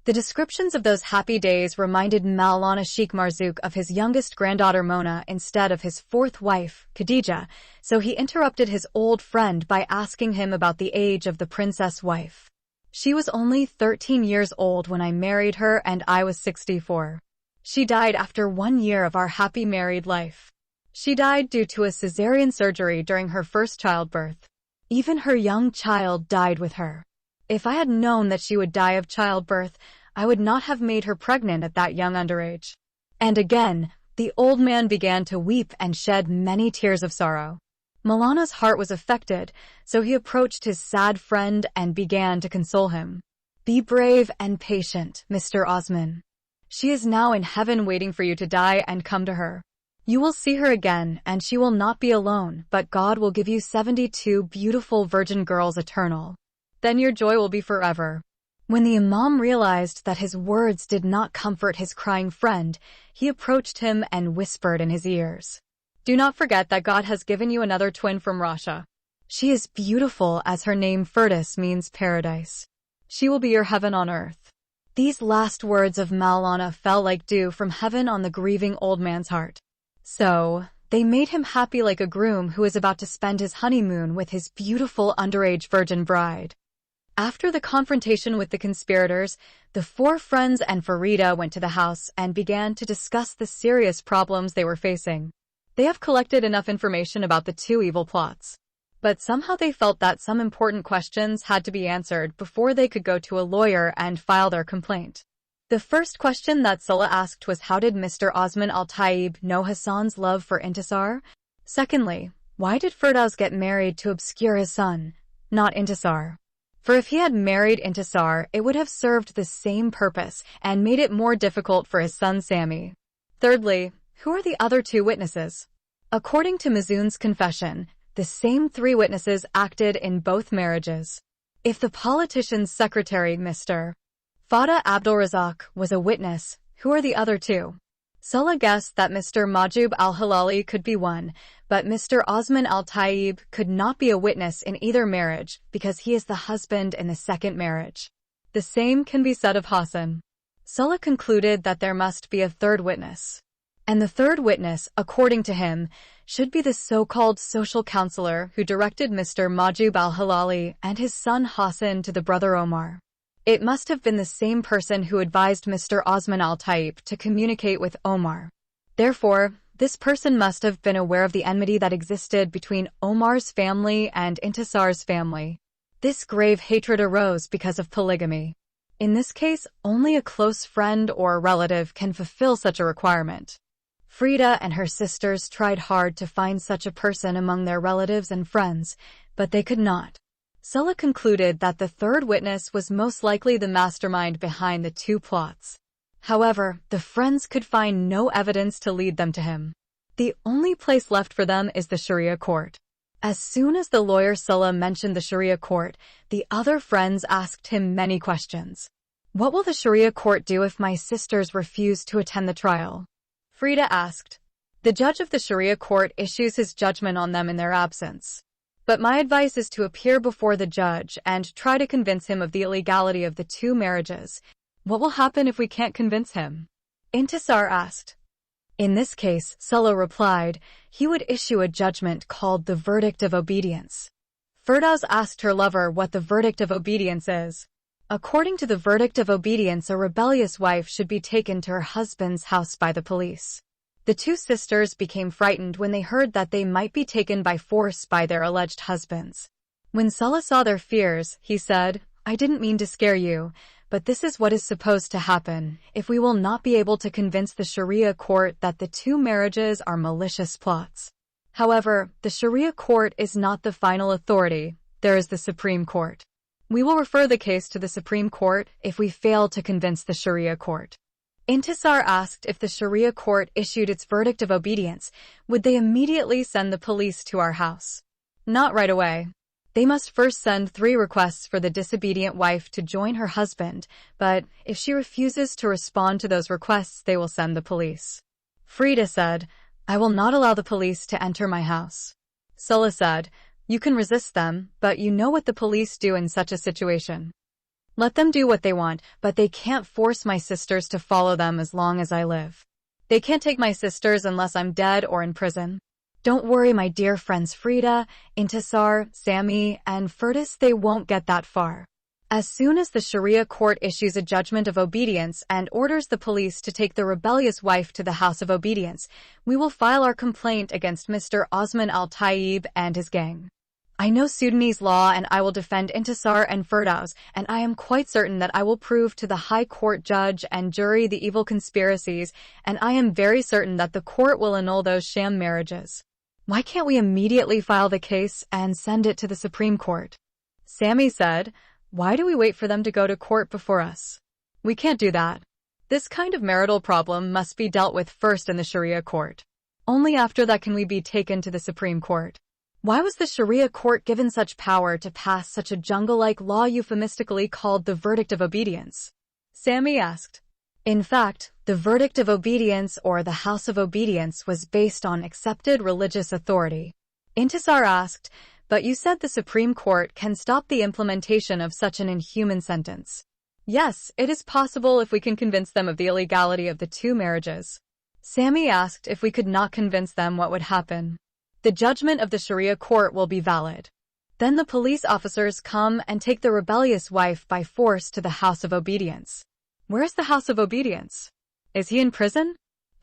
The descriptions of those happy days reminded Maulana Sheikh Marzouk of his youngest granddaughter Mona instead of his fourth wife, Khadija, so he interrupted his old friend by asking him about the age of the princess wife. She was only 13 years old when I married her and I was 64. She died after 1 year of our happy married life. She died due to a cesarean surgery during her first childbirth. Even her young child died with her. If I had known that she would die of childbirth, I would not have made her pregnant at that young underage. And again, the old man began to weep and shed many tears of sorrow. Milano's heart was affected, so he approached his sad friend and began to console him. Be brave and patient, Mr. Osman. She is now in heaven waiting for you to die and come to her. You will see her again, and she will not be alone, but God will give you 72 beautiful virgin girls eternal. Then your joy will be forever. When the Imam realized that his words did not comfort his crying friend, he approached him and whispered in his ears. Do not forget that God has given you another twin from Russia. She is beautiful as her name Firdaus means paradise. She will be your heaven on earth. These last words of Maulana fell like dew from heaven on the grieving old man's heart. So, they made him happy like a groom who is about to spend his honeymoon with his beautiful underage virgin bride. After the confrontation with the conspirators, the four friends and Farida went to the house and began to discuss the serious problems they were facing. They have collected enough information about the two evil plots. But somehow they felt that some important questions had to be answered before they could go to a lawyer and file their complaint. The first question that Sulla asked was, how did Mr. Osman Al-Taib know Hassan's love for Intisar? Secondly, why did Firdaus get married to obscure his son, not Intisar? For if he had married Intisar, it would have served the same purpose and made it more difficult for his son Sami. Thirdly, who are the other two witnesses? According to Mazoon's confession, the same three witnesses acted in both marriages. If the politician's secretary, Mr. Fada Abdulrazak, was a witness, who are the other two? Sulla guessed that Mr. Majub al-Hilali could be one, but Mr. Osman al-Taib could not be a witness in either marriage because he is the husband in the second marriage. The same can be said of Hassan. Sulla concluded that there must be a third witness. And the third witness, according to him, should be the so-called social counselor who directed Mr. Majub al-Hilali and his son Hassan to the brother Omar. It must have been the same person who advised Mr. Osman al-Taib to communicate with Omar. Therefore, this person must have been aware of the enmity that existed between Omar's family and Intisar's family. This grave hatred arose because of polygamy. In this case, only a close friend or relative can fulfill such a requirement. Frida and her sisters tried hard to find such a person among their relatives and friends, but they could not. Sulla concluded that the third witness was most likely the mastermind behind the two plots. However, the friends could find no evidence to lead them to him. The only place left for them is the Sharia court. As soon as the lawyer Sulla mentioned the Sharia court, the other friends asked him many questions. What will the Sharia court do if my sisters refuse to attend the trial? Frida asked. The judge of the Sharia court issues his judgment on them in their absence. But my advice is to appear before the judge and try to convince him of the illegality of the two marriages. What will happen if we can't convince him? Intisar asked. In this case, Sulla replied, he would issue a judgment called the verdict of obedience. Firdaus asked her lover what the verdict of obedience is. According to the verdict of obedience, a rebellious wife should be taken to her husband's house by the police. The two sisters became frightened when they heard that they might be taken by force by their alleged husbands. When Sulla saw their fears, he said, I didn't mean to scare you, but this is what is supposed to happen if we will not be able to convince the Sharia court that the two marriages are malicious plots. However, the Sharia court is not the final authority. There is the Supreme Court. We will refer the case to the Supreme Court if we fail to convince the Sharia court. Intisar asked if the Sharia court issued its verdict of obedience, would they immediately send the police to our house? Not right away. They must first send 3 requests for the disobedient wife to join her husband, but if she refuses to respond to those requests, they will send the police. Frida said, I will not allow the police to enter my house. Sulla said, you can resist them, but you know what the police do in such a situation. Let them do what they want, but they can't force my sisters to follow them as long as I live. They can't take my sisters unless I'm dead or in prison. Don't worry, my dear friends Frida, Intisar, Sami, and Firdaus, they won't get that far. As soon as the Sharia court issues a judgment of obedience and orders the police to take the rebellious wife to the house of obedience, we will file our complaint against Mr. Osman al-Tayyib and his gang. I know Sudanese law and I will defend Intisar and Firdaus, and I am quite certain that I will prove to the High Court judge and jury the evil conspiracies, and I am very certain that the court will annul those sham marriages. Why can't we immediately file the case and send it to the Supreme Court? Sammy said, why do we wait for them to go to court before us? We can't do that. This kind of marital problem must be dealt with first in the Sharia court. Only after that can we be taken to the Supreme Court. Why was the Sharia court given such power to pass such a jungle-like law euphemistically called the Verdict of Obedience? Sammy asked. In fact, the Verdict of Obedience or the House of Obedience was based on accepted religious authority. Intisar asked, but you said the Supreme Court can stop the implementation of such an inhuman sentence. Yes, it is possible if we can convince them of the illegality of the two marriages. Sammy asked if we could not convince them what would happen. The judgment of the Sharia court will be valid. Then the police officers come and take the rebellious wife by force to the House of Obedience. Where is the House of Obedience? Is he in prison?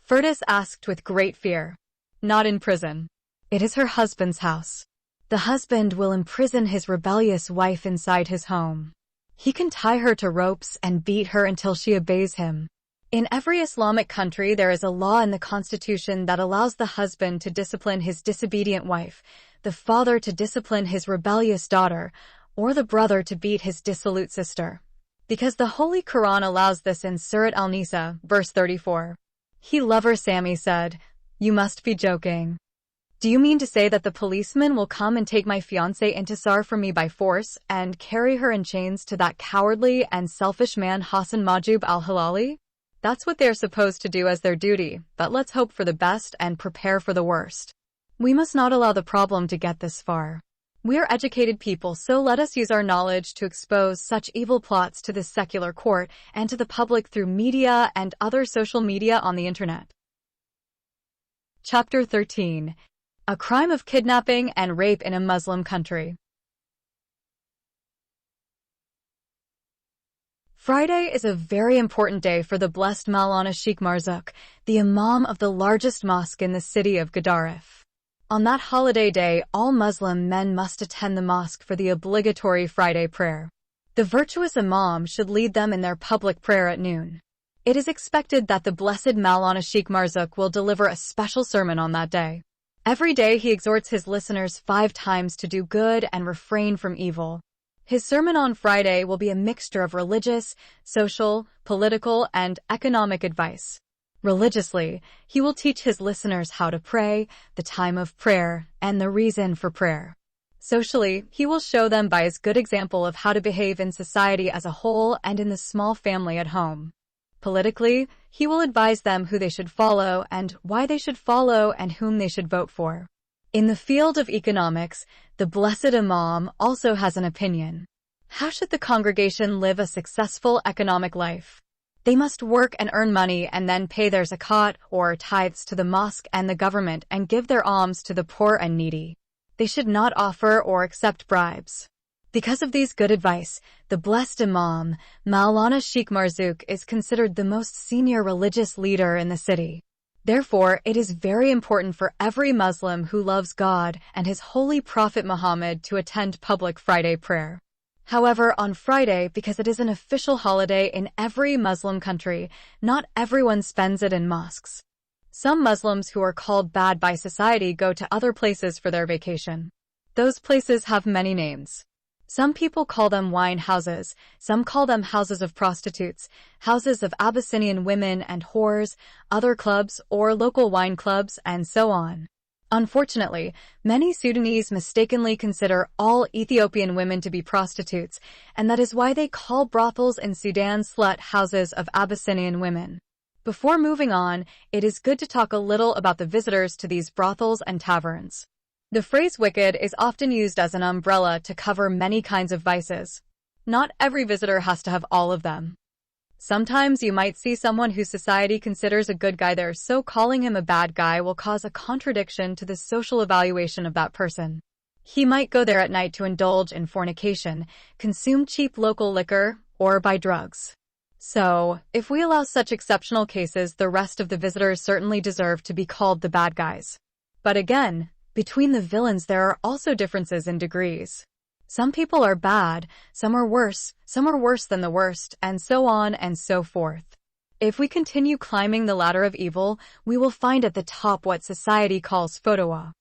Firdaus asked with great fear. Not in prison. It is her husband's house. The husband will imprison his rebellious wife inside his home. He can tie her to ropes and beat her until she obeys him. In every Islamic country, there is a law in the constitution that allows the husband to discipline his disobedient wife, the father to discipline his rebellious daughter, or the brother to beat his dissolute sister. Because the Holy Quran allows this in Surat Al-Nisa, verse 34. He lover Sammy said, you must be joking. Do you mean to say that the policeman will come and take my fiancée Intisar from me by force and carry her in chains to that cowardly and selfish man Hassan Majub al-Hilali? That's what they're supposed to do as their duty, but let's hope for the best and prepare for the worst. We must not allow the problem to get this far. We are educated people, so let us use our knowledge to expose such evil plots to this secular court and to the public through media and other social media on the internet. Chapter 13. A crime of kidnapping and rape in a Muslim country. Friday is a very important day for the blessed Maulana Sheikh Marzouk, the Imam of the largest mosque in the city of Gadaref. On that holiday day, all Muslim men must attend the mosque for the obligatory Friday prayer. The virtuous Imam should lead them in their public prayer at noon. It is expected that the blessed Maulana Sheikh Marzouk will deliver a special sermon on that day. Every day he exhorts his listeners 5 times to do good and refrain from evil. His sermon on Friday will be a mixture of religious, social, political, and economic advice. Religiously, he will teach his listeners how to pray, the time of prayer, and the reason for prayer. Socially, he will show them by his good example of how to behave in society as a whole and in the small family at home. Politically, he will advise them who they should follow and why they should follow and whom they should vote for. In the field of economics, the blessed Imam also has an opinion. How should the congregation live a successful economic life? They must work and earn money and then pay their zakat or tithes to the mosque and the government and give their alms to the poor and needy. They should not offer or accept bribes. Because of these good advice, the blessed Imam, Maulana Sheikh Marzouk, is considered the most senior religious leader in the city. Therefore, it is very important for every Muslim who loves God and his holy Prophet Muhammad to attend public Friday prayer. However, on Friday, because it is an official holiday in every Muslim country, not everyone spends it in mosques. Some Muslims who are called bad by society go to other places for their vacation. Those places have many names. Some people call them wine houses, some call them houses of prostitutes, houses of Abyssinian women and whores, other clubs or local wine clubs, and so on. Unfortunately, many Sudanese mistakenly consider all Ethiopian women to be prostitutes, and that is why they call brothels in Sudan slut houses of Abyssinian women. Before moving on, it is good to talk a little about the visitors to these brothels and taverns. The phrase wicked is often used as an umbrella to cover many kinds of vices. Not every visitor has to have all of them. Sometimes you might see someone who society considers a good guy there, so calling him a bad guy will cause a contradiction to the social evaluation of that person. He might go there at night to indulge in fornication, consume cheap local liquor, or buy drugs. So, if we allow such exceptional cases, the rest of the visitors certainly deserve to be called the bad guys. But again, between the villains there are also differences in degrees. Some people are bad, some are worse than the worst, and so on and so forth. If we continue climbing the ladder of evil, we will find at the top what society calls fotowa.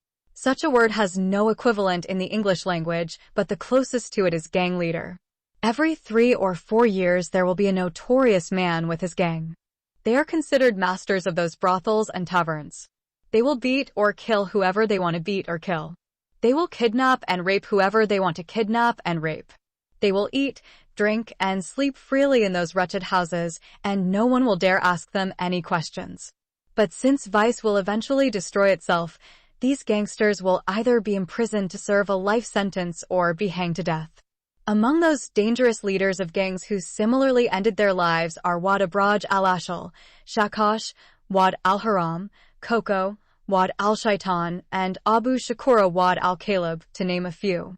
Such a word has no equivalent in the English language, but the closest to it is gang leader. Every 3 or 4 years there will be a notorious man with his gang. They are considered masters of those brothels and taverns. They will beat or kill whoever they want to beat or kill. They will kidnap and rape whoever they want to kidnap and rape. They will eat, drink, and sleep freely in those wretched houses, and no one will dare ask them any questions. But since vice will eventually destroy itself, these gangsters will either be imprisoned to serve a life sentence or be hanged to death. Among those dangerous leaders of gangs who similarly ended their lives are Wad Abraj al-Ashal, Shakash, Wad al-Haram, Koko, Wad al-Shaitan, and Abu Shakura Wad al-Kalib, to name a few.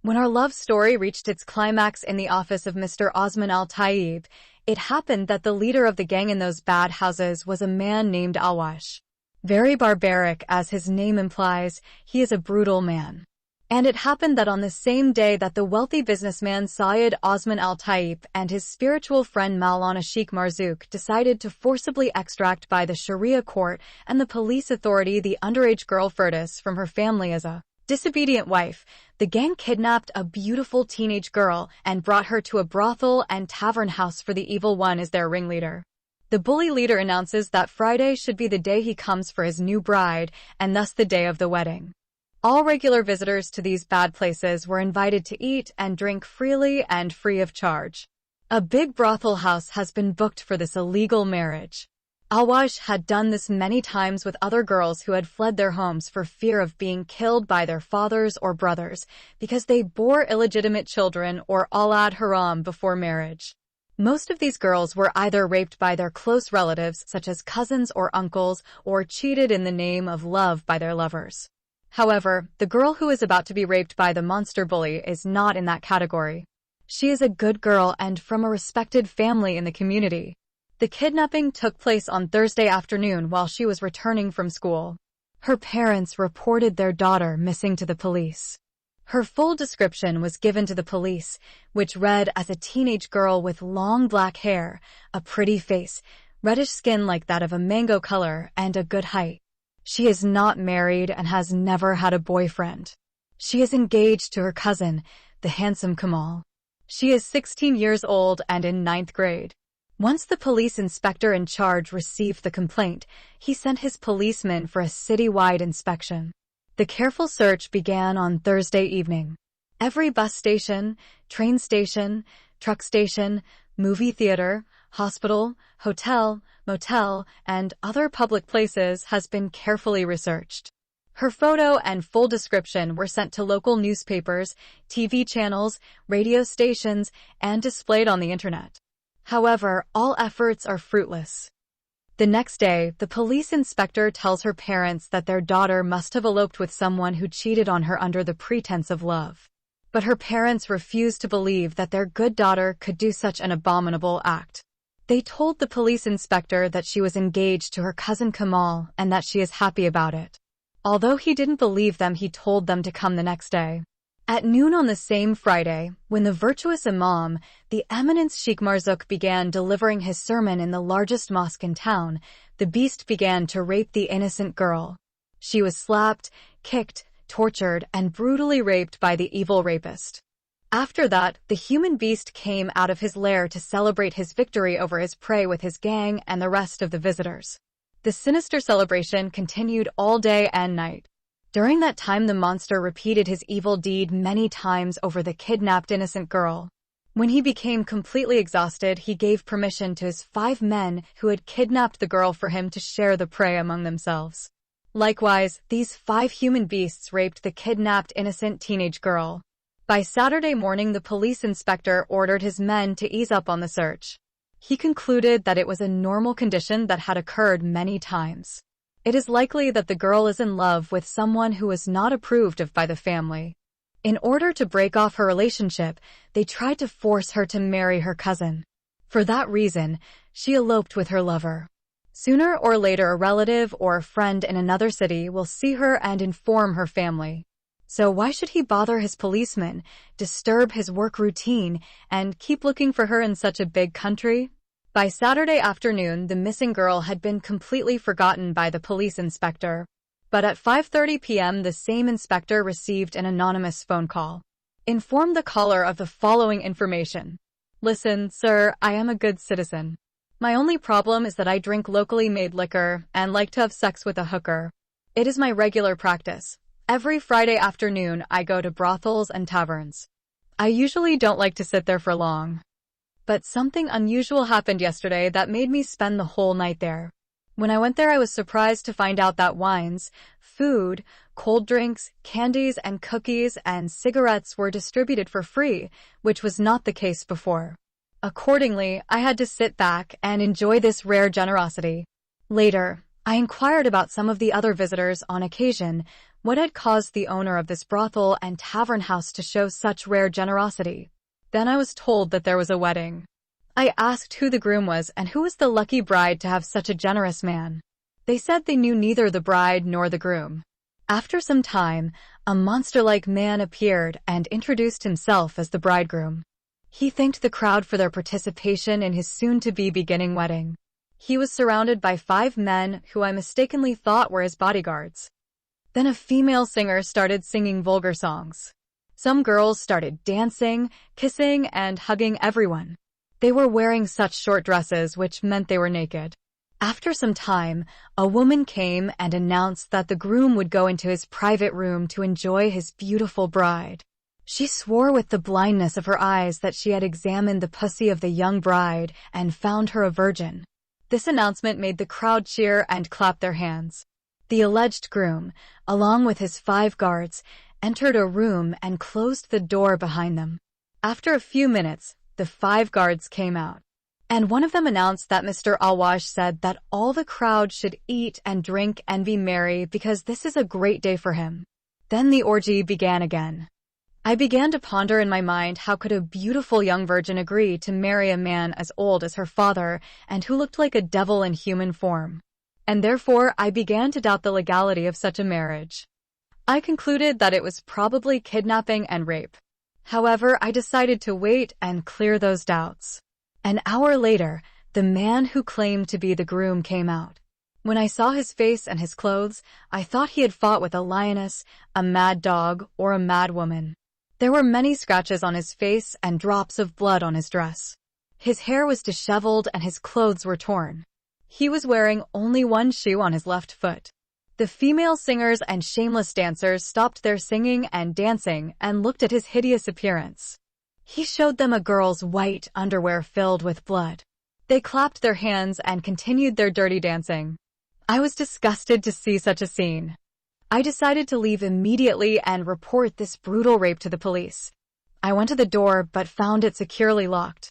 When our love story reached its climax in the office of Mr. Osman al-Tayyib, it happened that the leader of the gang in those bad houses was a man named Alwash. Very barbaric, as his name implies, he is a brutal man. And it happened that on the same day that the wealthy businessman Syed Osman al-Tayyib and his spiritual friend Maulana Sheikh Marzouk decided to forcibly extract by the Sharia court and the police authority the underage girl Firdaus from her family as a disobedient wife, the gang kidnapped a beautiful teenage girl and brought her to a brothel and tavern house for the evil one as their ringleader. The bully leader announces that Friday should be the day he comes for his new bride, and thus the day of the wedding. All regular visitors to these bad places were invited to eat and drink freely and free of charge. A big brothel house has been booked for this illegal marriage. Alwash had done this many times with other girls who had fled their homes for fear of being killed by their fathers or brothers because they bore illegitimate children or alad haram before marriage. Most of these girls were either raped by their close relatives, such as cousins or uncles, or cheated in the name of love by their lovers. However, the girl who is about to be raped by the monster bully is not in that category. She is a good girl and from a respected family in the community. The kidnapping took place on Thursday afternoon while she was returning from school. Her parents reported their daughter missing to the police. Her full description was given to the police, which read as a teenage girl with long black hair, a pretty face, reddish skin like that of a mango color, and a good height. She is not married and has never had a boyfriend. She is engaged to her cousin, the handsome Kamal. She is 16 years old and in 9th grade. Once the police inspector in charge received the complaint, he sent his policemen for a city-wide inspection. The careful search began on Thursday evening. Every bus station, train station, truck station, movie theater, hospital, hotel, motel, and other public places has been carefully researched. Her photo and full description were sent to local newspapers, TV channels, radio stations, and displayed on the internet. However, all efforts are fruitless. The next day, the police inspector tells her parents that their daughter must have eloped with someone who cheated on her under the pretense of love. But her parents refuse to believe that their good daughter could do such an abominable act. They told the police inspector that she was engaged to her cousin Kamal and that she is happy about it. Although he didn't believe them, he told them to come the next day. At noon on the same Friday, when the virtuous Imam, the eminent Sheikh Marzouk, began delivering his sermon in the largest mosque in town, the beast began to rape the innocent girl. She was slapped, kicked, tortured, and brutally raped by the evil rapist. After that, the human beast came out of his lair to celebrate his victory over his prey with his gang and the rest of the visitors. The sinister celebration continued all day and night. During that time, the monster repeated his evil deed many times over the kidnapped innocent girl. When he became completely exhausted, he gave permission to his 5 men who had kidnapped the girl for him to share the prey among themselves. Likewise, these 5 human beasts raped the kidnapped innocent teenage girl. By Saturday morning, the police inspector ordered his men to ease up on the search. He concluded that it was a normal condition that had occurred many times. It is likely that the girl is in love with someone who was not approved of by the family. In order to break off her relationship, they tried to force her to marry her cousin. For that reason, she eloped with her lover. Sooner or later, a relative or a friend in another city will see her and inform her family. So why should he bother his policeman, disturb his work routine, and keep looking for her in such a big country? By Saturday afternoon, the missing girl had been completely forgotten by the police inspector. But at 5:30 p.m., the same inspector received an anonymous phone call. Inform the caller of the following information. Listen, sir, I am a good citizen. My only problem is that I drink locally made liquor and like to have sex with a hooker. It is my regular practice. Every Friday afternoon, I go to brothels and taverns. I usually don't like to sit there for long. But something unusual happened yesterday that made me spend the whole night there. When I went there, I was surprised to find out that wines, food, cold drinks, candies, and cookies and cigarettes were distributed for free, which was not the case before. Accordingly, I had to sit back and enjoy this rare generosity. Later, I inquired about some of the other visitors on occasion what had caused the owner of this brothel and tavern house to show such rare generosity. Then I was told that there was a wedding. I asked who the groom was and who was the lucky bride to have such a generous man. They said they knew neither the bride nor the groom. After some time, a monster-like man appeared and introduced himself as the bridegroom. He thanked the crowd for their participation in his soon-to-be beginning wedding. He was surrounded by 5 men who I mistakenly thought were his bodyguards. Then a female singer started singing vulgar songs. Some girls started dancing, kissing, and hugging everyone. They were wearing such short dresses, which meant they were naked. After some time, a woman came and announced that the groom would go into his private room to enjoy his beautiful bride. She swore with the blindness of her eyes that she had examined the pussy of the young bride and found her a virgin. This announcement made the crowd cheer and clap their hands. The alleged groom, along with his 5 guards, entered a room and closed the door behind them. After a few minutes, the 5 guards came out, and one of them announced that Mr. Alwash said that all the crowd should eat and drink and be merry because this is a great day for him. Then the orgy began again. I began to ponder in my mind how could a beautiful young virgin agree to marry a man as old as her father and who looked like a devil in human form. And therefore I began to doubt the legality of such a marriage. I concluded that it was probably kidnapping and rape. However, I decided to wait and clear those doubts. An hour later, the man who claimed to be the groom came out. When I saw his face and his clothes, I thought he had fought with a lioness, a mad dog, or a mad woman. There were many scratches on his face and drops of blood on his dress. His hair was disheveled and his clothes were torn. He was wearing only one shoe on his left foot. The female singers and shameless dancers stopped their singing and dancing and looked at his hideous appearance. He showed them a girl's white underwear filled with blood. They clapped their hands and continued their dirty dancing. I was disgusted to see such a scene. I decided to leave immediately and report this brutal rape to the police. I went to the door but found it securely locked.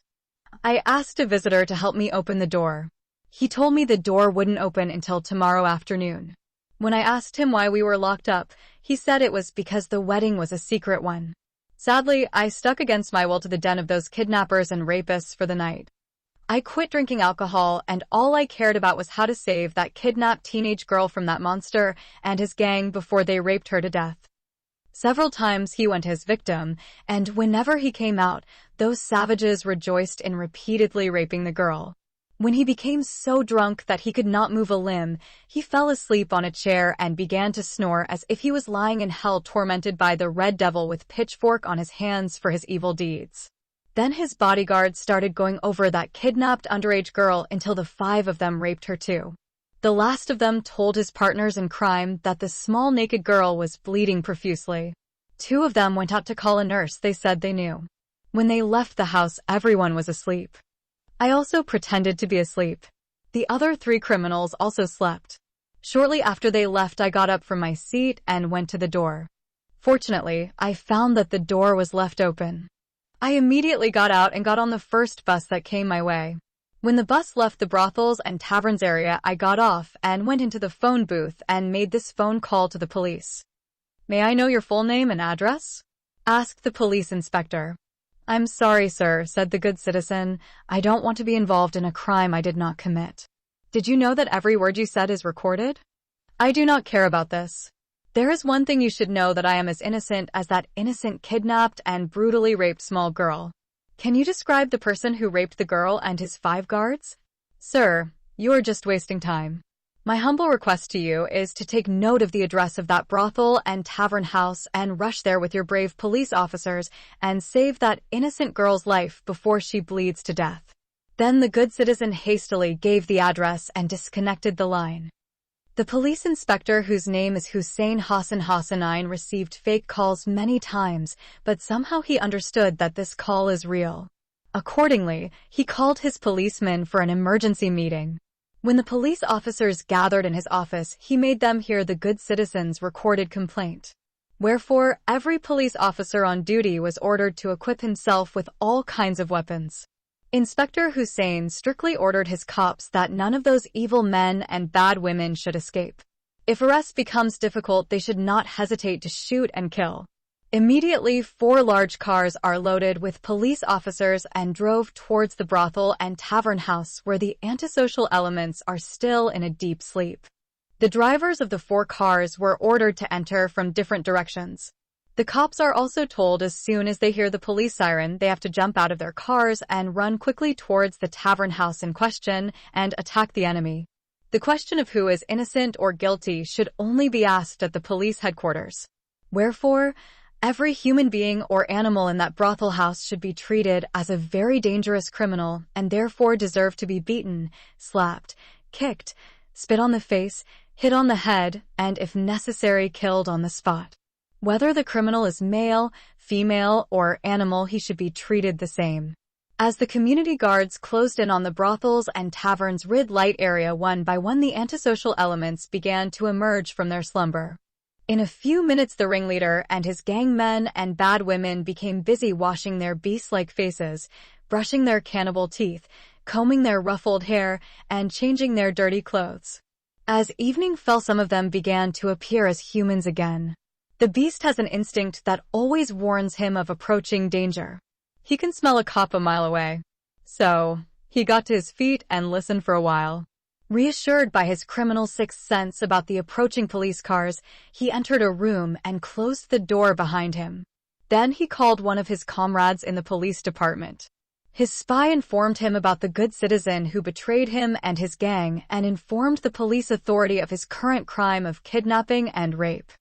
I asked a visitor to help me open the door. He told me the door wouldn't open until tomorrow afternoon. When I asked him why we were locked up, he said it was because the wedding was a secret one. Sadly, I stuck against my will to the den of those kidnappers and rapists for the night. I quit drinking alcohol, and all I cared about was how to save that kidnapped teenage girl from that monster and his gang before they raped her to death. Several times he went to his victim, and whenever he came out, those savages rejoiced in repeatedly raping the girl. When he became so drunk that he could not move a limb, he fell asleep on a chair and began to snore as if he was lying in hell tormented by the red devil with pitchfork on his hands for his evil deeds. Then his bodyguards started going over that kidnapped underage girl until the 5 of them raped her too. The last of them told his partners in crime that the small naked girl was bleeding profusely. 2 of them went out to call a nurse they said they knew. When they left the house, everyone was asleep. I also pretended to be asleep. The other 3 criminals also slept. Shortly after they left, I got up from my seat and went to the door. Fortunately, I found that the door was left open. I immediately got out and got on the first bus that came my way. When the bus left the brothels and taverns area, I got off and went into the phone booth and made this phone call to the police. May I know your full name and address? asked the police inspector. "I'm sorry, sir," said the good citizen. "I don't want to be involved in a crime I did not commit." "Did you know that every word you said is recorded?" "I do not care about this. There is one thing you should know, that I am as innocent as that innocent kidnapped and brutally raped small girl." "Can you describe the person who raped the girl and his 5 guards?" "Sir, you are just wasting time. My humble request to you is to take note of the address of that brothel and tavern house and rush there with your brave police officers and save that innocent girl's life before she bleeds to death." Then the good citizen hastily gave the address and disconnected the line. The police inspector, whose name is Hussein Hassan Hassanein, received fake calls many times, but somehow he understood that this call is real. Accordingly, he called his policemen for an emergency meeting. When the police officers gathered in his office, he made them hear the good citizen's recorded complaint. Wherefore, every police officer on duty was ordered to equip himself with all kinds of weapons. Inspector Hussein strictly ordered his cops that none of those evil men and bad women should escape. If arrest becomes difficult, they should not hesitate to shoot and kill. Immediately, 4 large cars are loaded with police officers and drove towards the brothel and tavern house, where the antisocial elements are still in a deep sleep. The drivers of the 4 cars were ordered to enter from different directions. The cops are also told as soon as they hear the police siren, they have to jump out of their cars and run quickly towards the tavern house in question and attack the enemy. The question of who is innocent or guilty should only be asked at the police headquarters. Wherefore, every human being or animal in that brothel house should be treated as a very dangerous criminal and therefore deserve to be beaten, slapped, kicked, spit on the face, hit on the head, and if necessary, killed on the spot. Whether the criminal is male, female, or animal, he should be treated the same. As the community guards closed in on the brothels and taverns' red light area, one by one the antisocial elements began to emerge from their slumber. In a few minutes, the ringleader and his gang men and bad women became busy washing their beast-like faces, brushing their cannibal teeth, combing their ruffled hair, and changing their dirty clothes. As evening fell, some of them began to appear as humans again. The beast has an instinct that always warns him of approaching danger. He can smell a cop a mile away. So, he got to his feet and listened for a while. Reassured by his criminal sixth sense about the approaching police cars, he entered a room and closed the door behind him. Then he called one of his comrades in the police department. His spy informed him about the good citizen who betrayed him and his gang and informed the police authority of his current crime of kidnapping and rape.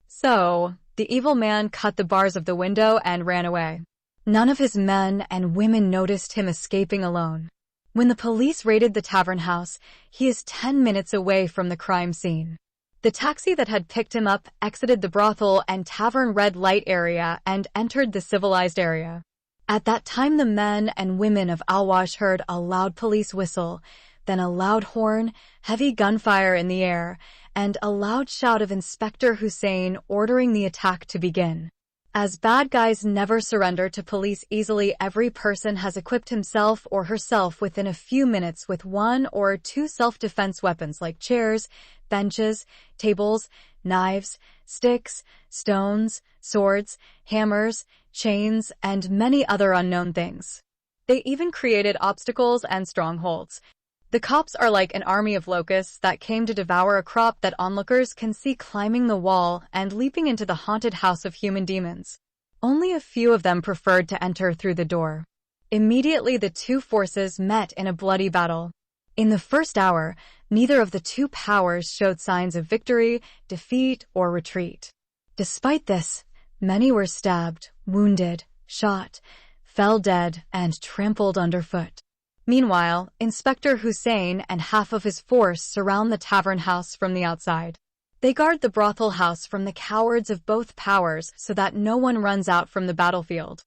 So, the evil man cut the bars of the window and ran away. None of his men and women noticed him escaping alone. When the police raided the tavern house, he is 10 minutes away from the crime scene. The taxi that had picked him up exited the brothel and tavern red light area and entered the civilized area. At that time, the men and women of Alwash heard a loud police whistle, then a loud horn, heavy gunfire in the air, and a loud shout of Inspector Hussein ordering the attack to begin. As bad guys never surrender to police easily, every person has equipped himself or herself within a few minutes with 1 or 2 self-defense weapons like chairs, benches, tables, knives, sticks, stones, swords, hammers, chains, and many other unknown things. They even created obstacles and strongholds. The cops are like an army of locusts that came to devour a crop that onlookers can see climbing the wall and leaping into the haunted house of human demons. Only a few of them preferred to enter through the door. Immediately, the 2 forces met in a bloody battle. In the first hour, neither of the 2 powers showed signs of victory, defeat, or retreat. Despite this, many were stabbed, wounded, shot, fell dead, and trampled underfoot. Meanwhile, Inspector Hussein and half of his force surround the tavern house from the outside. They guard the brothel house from the cowards of both powers so that no one runs out from the battlefield.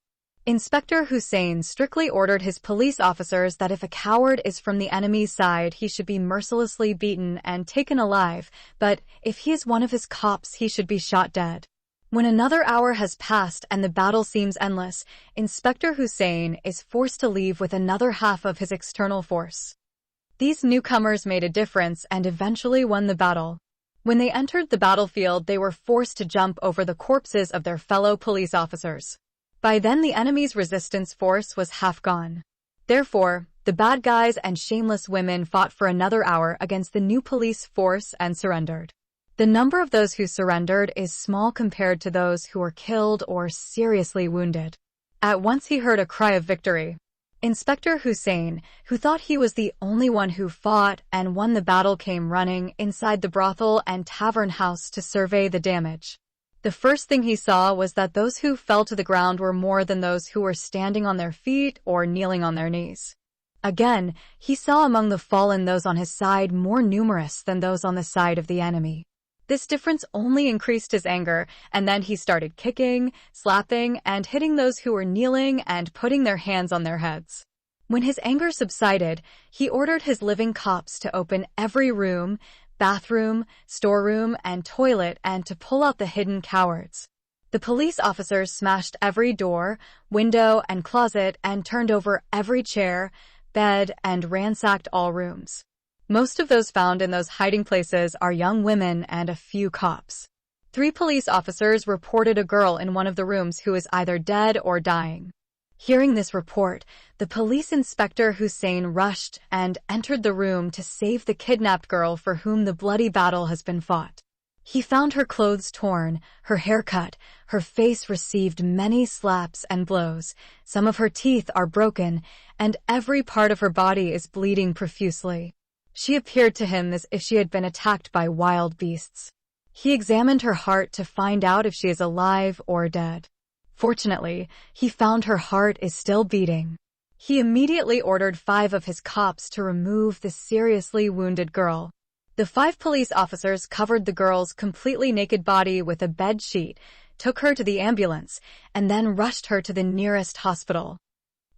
Inspector Hussein strictly ordered his police officers that if a coward is from the enemy's side, he should be mercilessly beaten and taken alive, but if he is one of his cops, he should be shot dead. When another hour has passed and the battle seems endless, Inspector Hussein is forced to leave with another half of his external force. These newcomers made a difference and eventually won the battle. When they entered the battlefield, they were forced to jump over the corpses of their fellow police officers. By then, the enemy's resistance force was half gone. Therefore, the bad guys and shameless women fought for another hour against the new police force and surrendered. The number of those who surrendered is small compared to those who were killed or seriously wounded. At once he heard a cry of victory. Inspector Hussein, who thought he was the only one who fought and won the battle, came running inside the brothel and tavern house to survey the damage. The first thing he saw was that those who fell to the ground were more than those who were standing on their feet or kneeling on their knees. Again, he saw among the fallen those on his side more numerous than those on the side of the enemy. This difference only increased his anger, and then he started kicking, slapping, and hitting those who were kneeling and putting their hands on their heads. When his anger subsided, he ordered his living cops to open every room, bathroom, storeroom, and toilet and to pull out the hidden cowards. The police officers smashed every door, window, and closet and turned over every chair, bed, and ransacked all rooms. Most of those found in those hiding places are young women and a few cops. 3 police officers reported a girl in one of the rooms who is either dead or dying. Hearing this report, the police inspector Hussein rushed and entered the room to save the kidnapped girl for whom the bloody battle has been fought. He found her clothes torn, her hair cut, her face received many slaps and blows, some of her teeth are broken, and every part of her body is bleeding profusely. She appeared to him as if she had been attacked by wild beasts. He examined her heart to find out if she is alive or dead. Fortunately, he found her heart is still beating. He immediately ordered 5 of his cops to remove the seriously wounded girl. The 5 police officers covered the girl's completely naked body with a bed sheet, took her to the ambulance, and then rushed her to the nearest hospital.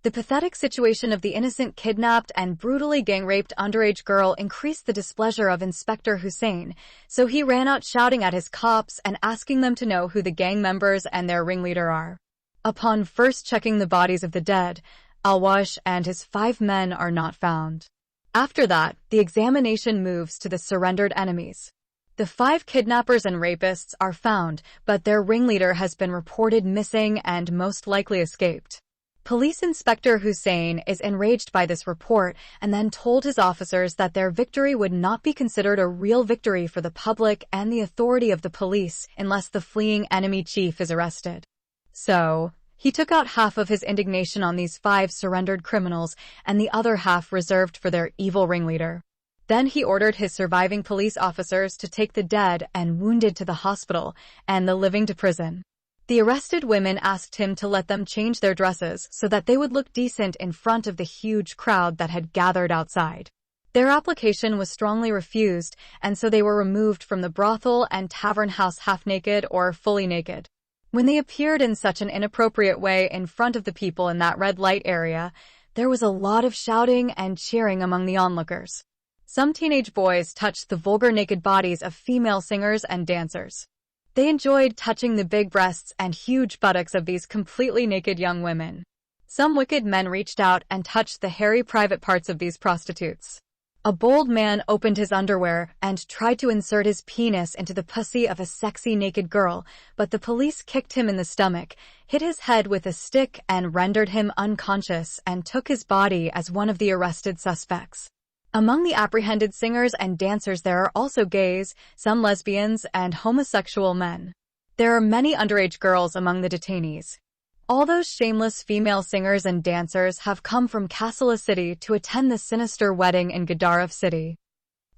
The pathetic situation of the innocent kidnapped and brutally gang-raped underage girl increased the displeasure of Inspector Hussein, so he ran out shouting at his cops and asking them to know who the gang members and their ringleader are. Upon first checking the bodies of the dead, Alwash and his 5 men are not found. After that, the examination moves to the surrendered enemies. The 5 kidnappers and rapists are found, but their ringleader has been reported missing and most likely escaped. Police Inspector Hussein is enraged by this report and then told his officers that their victory would not be considered a real victory for the public and the authority of the police unless the fleeing enemy chief is arrested. So, he took out half of his indignation on these 5 surrendered criminals and the other half reserved for their evil ringleader. Then he ordered his surviving police officers to take the dead and wounded to the hospital and the living to prison. The arrested women asked him to let them change their dresses so that they would look decent in front of the huge crowd that had gathered outside. Their application was strongly refused, and so they were removed from the brothel and tavern house half-naked or fully naked. When they appeared in such an inappropriate way in front of the people in that red light area, there was a lot of shouting and cheering among the onlookers. Some teenage boys touched the vulgar naked bodies of female singers and dancers. They enjoyed touching the big breasts and huge buttocks of these completely naked young women. Some wicked men reached out and touched the hairy private parts of these prostitutes. A bold man opened his underwear and tried to insert his penis into the pussy of a sexy naked girl, but the police kicked him in the stomach, hit his head with a stick and rendered him unconscious and took his body as one of the arrested suspects. Among the apprehended singers and dancers there are also gays, some lesbians, and homosexual men. There are many underage girls among the detainees. All those shameless female singers and dancers have come from Kassala City to attend the sinister wedding in Gadaref City.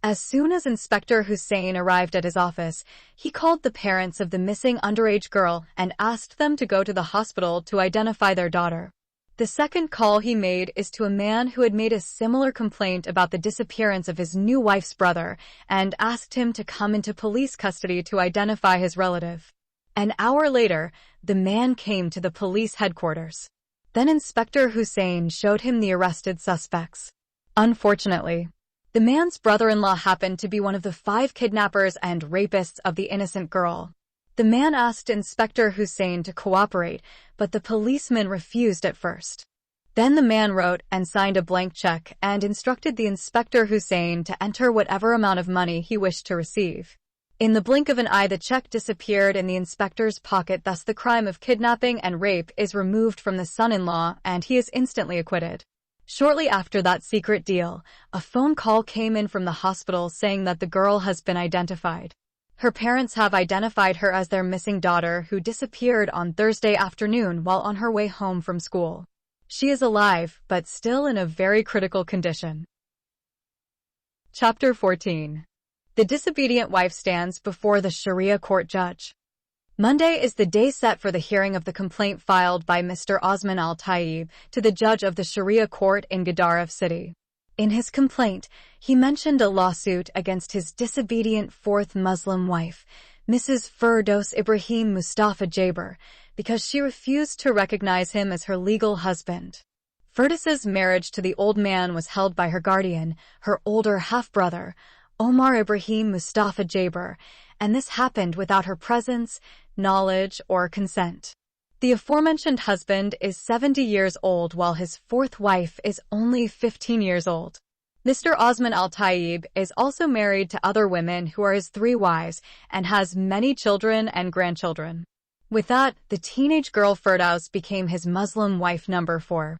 As soon as Inspector Hussein arrived at his office, he called the parents of the missing underage girl and asked them to go to the hospital to identify their daughter. The second call he made is to a man who had made a similar complaint about the disappearance of his new wife's brother and asked him to come into police custody to identify his relative. An hour later, the man came to the police headquarters. Then Inspector Hussein showed him the arrested suspects. Unfortunately, the man's brother-in-law happened to be one of the 5 kidnappers and rapists of the innocent girl. The man asked Inspector Hussein to cooperate, but the policeman refused at first. Then the man wrote and signed a blank check and instructed the Inspector Hussein to enter whatever amount of money he wished to receive. In the blink of an eye, the check disappeared in the inspector's pocket, thus the crime of kidnapping and rape is removed from the son-in-law, and he is instantly acquitted. Shortly after that secret deal, a phone call came in from the hospital saying that the girl has been identified. Her parents have identified her as their missing daughter who disappeared on Thursday afternoon while on her way home from school. She is alive, but still in a very critical condition. Chapter 14. The disobedient wife stands before the Sharia court judge. Monday is the day set for the hearing of the complaint filed by Mr. Osman Al-Tayyib to the judge of the Sharia court in Gedaref City. In his complaint, he mentioned a lawsuit against his disobedient fourth Muslim wife, Mrs. Firdos Ibrahim Mustafa Jaber, because she refused to recognize him as her legal husband. Firdos's marriage to the old man was held by her guardian, her older half-brother, Omar Ibrahim Mustafa Jaber, and this happened without her presence, knowledge, or consent. The aforementioned husband is 70 years old while his fourth wife is only 15 years old. Mr. Osman Al-Tayyib is also married to other women who are his 3 wives and has many children and grandchildren. With that, the teenage girl Firdaus became his Muslim wife number 4.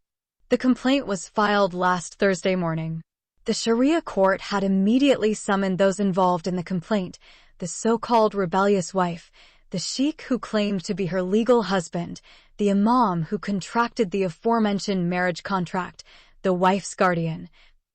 The complaint was filed last Thursday morning. The Sharia court had immediately summoned those involved in the complaint, the so-called rebellious wife, the sheikh who claimed to be her legal husband, the imam who contracted the aforementioned marriage contract, the wife's guardian,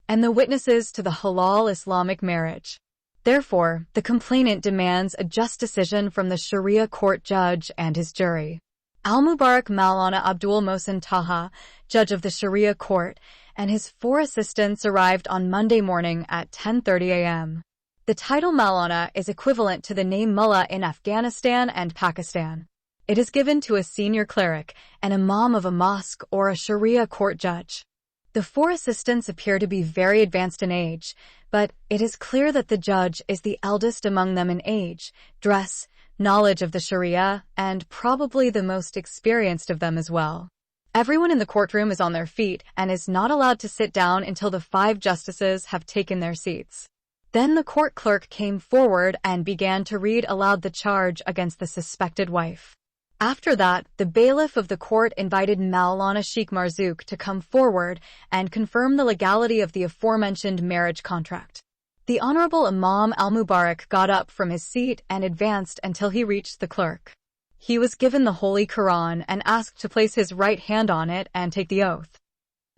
and the witnesses to the halal Islamic marriage. Therefore, the complainant demands a just decision from the Sharia court judge and his jury. Al-Mubarak Maulana Abdul Mohsen Taha, judge of the Sharia court, and his 4 assistants arrived on Monday morning at 10:30 a.m. The title Maulana is equivalent to the name Mullah in Afghanistan and Pakistan. It is given to a senior cleric, an imam of a mosque, or a Sharia court judge. The 4 assistants appear to be very advanced in age, but it is clear that the judge is the eldest among them in age, dress, knowledge of the Sharia, and probably the most experienced of them as well. Everyone in the courtroom is on their feet and is not allowed to sit down until the 5 justices have taken their seats. Then the court clerk came forward and began to read aloud the charge against the suspected wife. After that, the bailiff of the court invited Maulana Sheikh Marzouk to come forward and confirm the legality of the aforementioned marriage contract. The Honorable Imam Al-Mubarak got up from his seat and advanced until he reached the clerk. He was given the Holy Quran and asked to place his right hand on it and take the oath.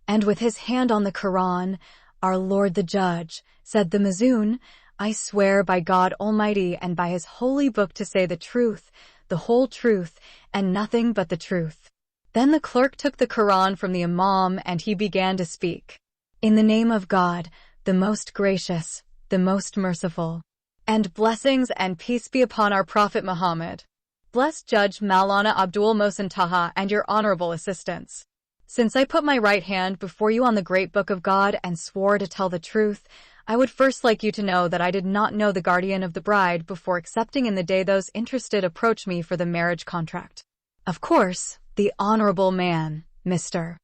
And with his hand on the Quran, "Our Lord the Judge," said the Mazoon, "I swear by God Almighty and by His holy book to say the truth, the whole truth, and nothing but the truth." Then the clerk took the Quran from the Imam and he began to speak. "In the name of God, the most gracious, the most merciful, and blessings and peace be upon our Prophet Muhammad. Blessed Judge Maulana Abdul Mohsen Taha and your honorable assistants. Since I put my right hand before you on the great book of God and swore to tell the truth, I would first like you to know that I did not know the guardian of the bride before accepting in the day those interested approached me for the marriage contract. Of course, the honorable man, Mr.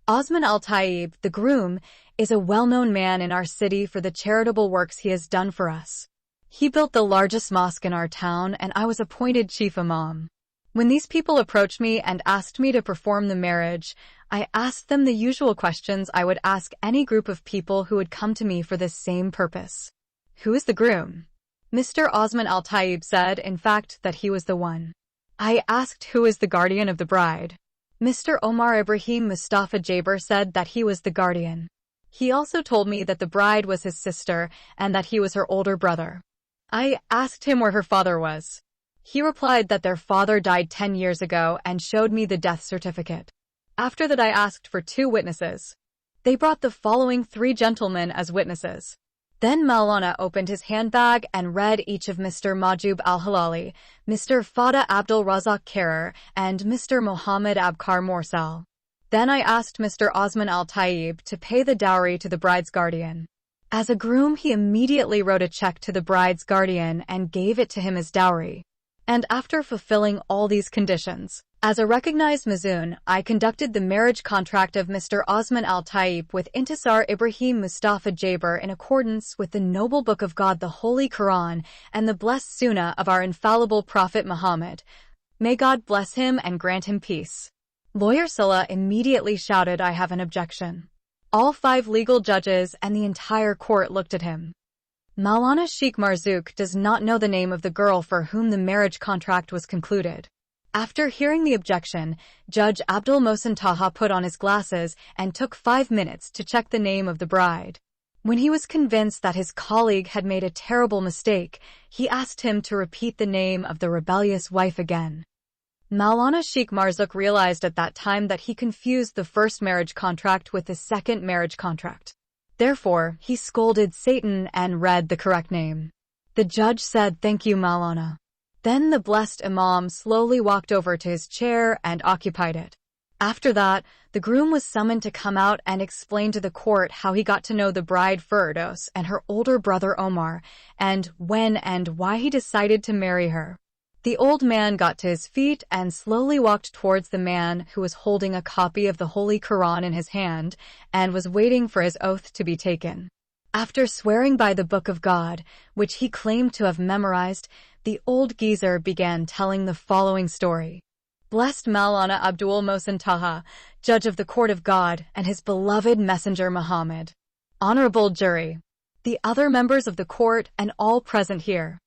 Osman Al-Tayyib, the groom, is a well-known man in our city for the charitable works he has done for us. He built the largest mosque in our town and I was appointed chief imam. When these people approached me and asked me to perform the marriage, I asked them the usual questions I would ask any group of people who would come to me for this same purpose. Who is the groom? Mr. Osman Al-Tayyib said, in fact, that he was the one. I asked who is the guardian of the bride. Mr. Omar Ibrahim Mustafa Jaber said that he was the guardian. He also told me that the bride was his sister and that he was her older brother. I asked him where her father was. He replied that their father died 10 years ago and showed me the death certificate. After that I asked for 2 witnesses. They brought the following 3 gentlemen as witnesses. Then Maulana opened his handbag and read each of Mr. Majub Al-Halali, Mr. Fada Abdul Razak Karar, and Mr. Mohammed Abkar Morsal. Then I asked Mr. Osman Al-Tayyib to pay the dowry to the bride's guardian. As a groom, he immediately wrote a check to the bride's guardian and gave it to him as dowry. And after fulfilling all these conditions, As a recognized Mazoon, I conducted the marriage contract of Mr. Osman Al-Taib with Intisar Ibrahim Mustafa Jaber in accordance with the noble book of God, the Holy Quran, and the blessed Sunnah of our infallible Prophet Muhammad. May God bless him and grant him peace. Lawyer Silla immediately shouted, "I have an objection." All 5 legal judges and the entire court looked at him. Maulana Sheikh Marzouk does not know the name of the girl for whom the marriage contract was concluded. After hearing the objection, Judge Abdul Mohsen Taha put on his glasses and took 5 minutes to check the name of the bride. When he was convinced that his colleague had made a terrible mistake, he asked him to repeat the name of the rebellious wife again. Maulana Sheikh Marzouk realized at that time that he confused the first marriage contract with the second marriage contract. Therefore, he scolded Satan and read the correct name. The judge said, "Thank you, Maulana." Then the blessed Imam slowly walked over to his chair and occupied it. After that, the groom was summoned to come out and explain to the court how he got to know the bride Firdos and her older brother Omar, and when and why he decided to marry her. The old man got to his feet and slowly walked towards the man who was holding a copy of the Holy Quran in his hand and was waiting for his oath to be taken. After swearing by the Book of God, which he claimed to have memorized, the old geezer began telling the following story. Blessed Maulana Abdul Mohsen Taha, judge of the court of God, and his beloved messenger Muhammad. Honorable jury, the other members of the court, and all present here.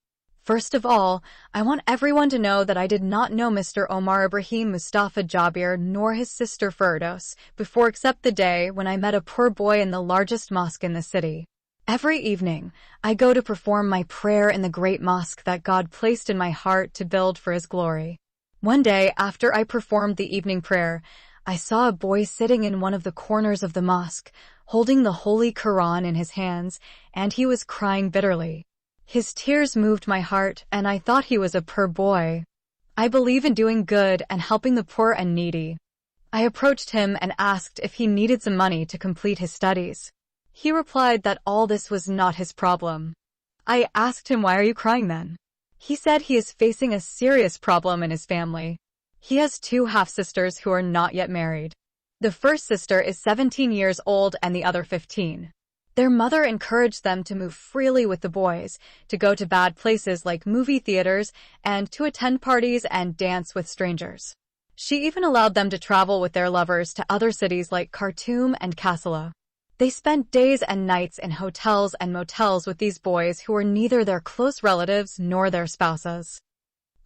First of all, I want everyone to know that I did not know Mr. Omar Ibrahim Mustafa Jabir nor his sister Firdos before except the day when I met a poor boy in the largest mosque in the city. Every evening, I go to perform my prayer in the great mosque that God placed in my heart to build for His glory. One day, after I performed the evening prayer, I saw a boy sitting in one of the corners of the mosque, holding the Holy Quran in his hands, and he was crying bitterly. His tears moved my heart, and I thought he was a poor boy. I believe in doing good and helping the poor and needy. I approached him and asked if he needed some money to complete his studies. He replied that all this was not his problem. I asked him, "Why are you crying then?" He said he is facing a serious problem in his family. He has 2 half-sisters who are not yet married. The first sister is 17 years old and the other 15. Their mother encouraged them to move freely with the boys, to go to bad places like movie theaters, and to attend parties and dance with strangers. She even allowed them to travel with their lovers to other cities like Khartoum and Kassala. They spent days and nights in hotels and motels with these boys who were neither their close relatives nor their spouses.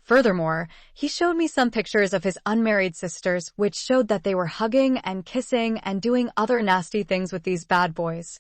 Furthermore, he showed me some pictures of his unmarried sisters, which showed that they were hugging and kissing and doing other nasty things with these bad boys.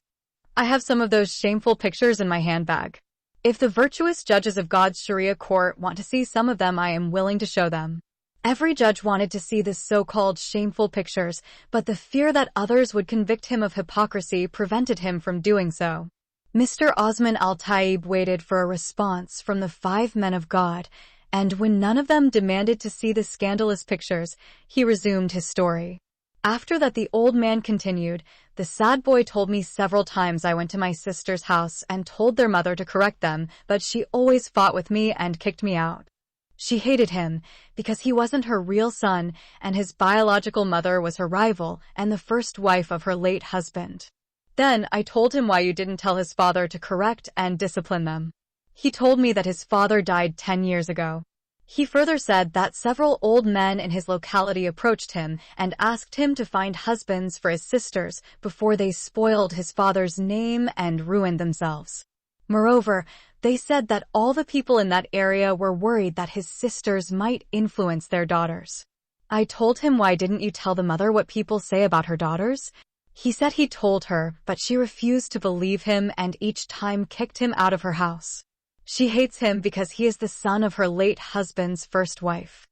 I have some of those shameful pictures in my handbag. If the virtuous judges of God's Sharia court want to see some of them, I am willing to show them. Every judge wanted to see the so-called shameful pictures, but the fear that others would convict him of hypocrisy prevented him from doing so. Mr. Osman Al-Taib waited for a response from the 5 men of God, and when none of them demanded to see the scandalous pictures, he resumed his story. After that, the old man continued, "The sad boy told me several times I went to my sister's house and told their mother to correct them, but she always fought with me and kicked me out. She hated him because he wasn't her real son, and his biological mother was her rival and the first wife of her late husband. Then I told him, why you didn't tell his father to correct and discipline them. He told me that his father died 10 years ago. He further said that several old men in his locality approached him and asked him to find husbands for his sisters before they spoiled his father's name and ruined themselves. Moreover, they said that all the people in that area were worried that his sisters might influence their daughters. I told him, why didn't you tell the mother what people say about her daughters? He said he told her, but she refused to believe him and each time kicked him out of her house. She hates him because he is the son of her late husband's first wife.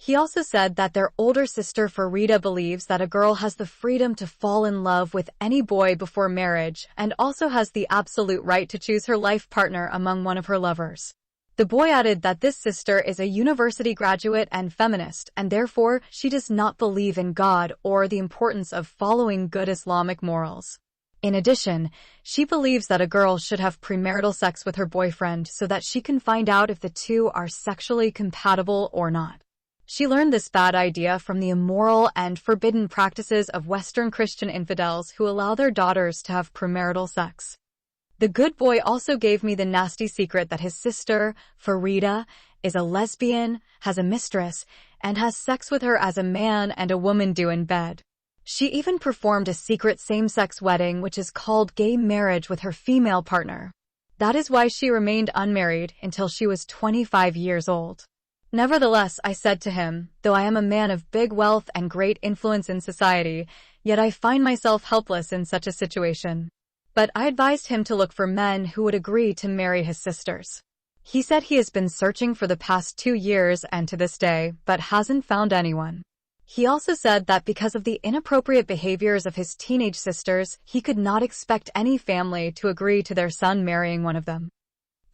He also said that their older sister Farida believes that a girl has the freedom to fall in love with any boy before marriage and also has the absolute right to choose her life partner among one of her lovers. The boy added that this sister is a university graduate and feminist, and therefore she does not believe in God or the importance of following good Islamic morals. In addition, she believes that a girl should have premarital sex with her boyfriend so that she can find out if the two are sexually compatible or not. She learned this bad idea from the immoral and forbidden practices of Western Christian infidels who allow their daughters to have premarital sex. The good boy also gave me the nasty secret that his sister, Farida, is a lesbian, has a mistress, and has sex with her as a man and a woman do in bed. She even performed a secret same-sex wedding, which is called gay marriage, with her female partner. That is why she remained unmarried until she was 25 years old. Nevertheless, I said to him, though I am a man of big wealth and great influence in society, yet I find myself helpless in such a situation. But I advised him to look for men who would agree to marry his sisters. He said he has been searching for the past 2 years and to this day, but hasn't found anyone. He also said that because of the inappropriate behaviors of his teenage sisters, he could not expect any family to agree to their son marrying one of them.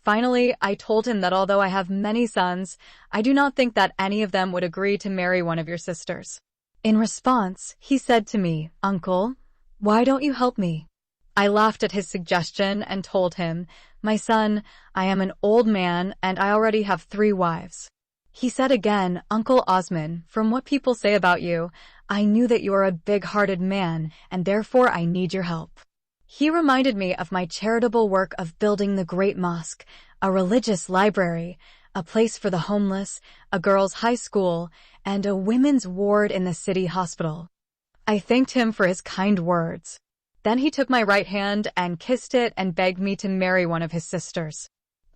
Finally, I told him that although I have many sons, I do not think that any of them would agree to marry one of your sisters. In response, he said to me, "Uncle, why don't you help me?" I laughed at his suggestion and told him, "My son, I am an old man and I already have 3 wives. He said again, "Uncle Osman, from what people say about you, I knew that you are a big-hearted man and therefore I need your help." He reminded me of my charitable work of building the Great Mosque, a religious library, a place for the homeless, a girls' high school, and a women's ward in the city hospital. I thanked him for his kind words. Then he took my right hand and kissed it and begged me to marry one of his sisters.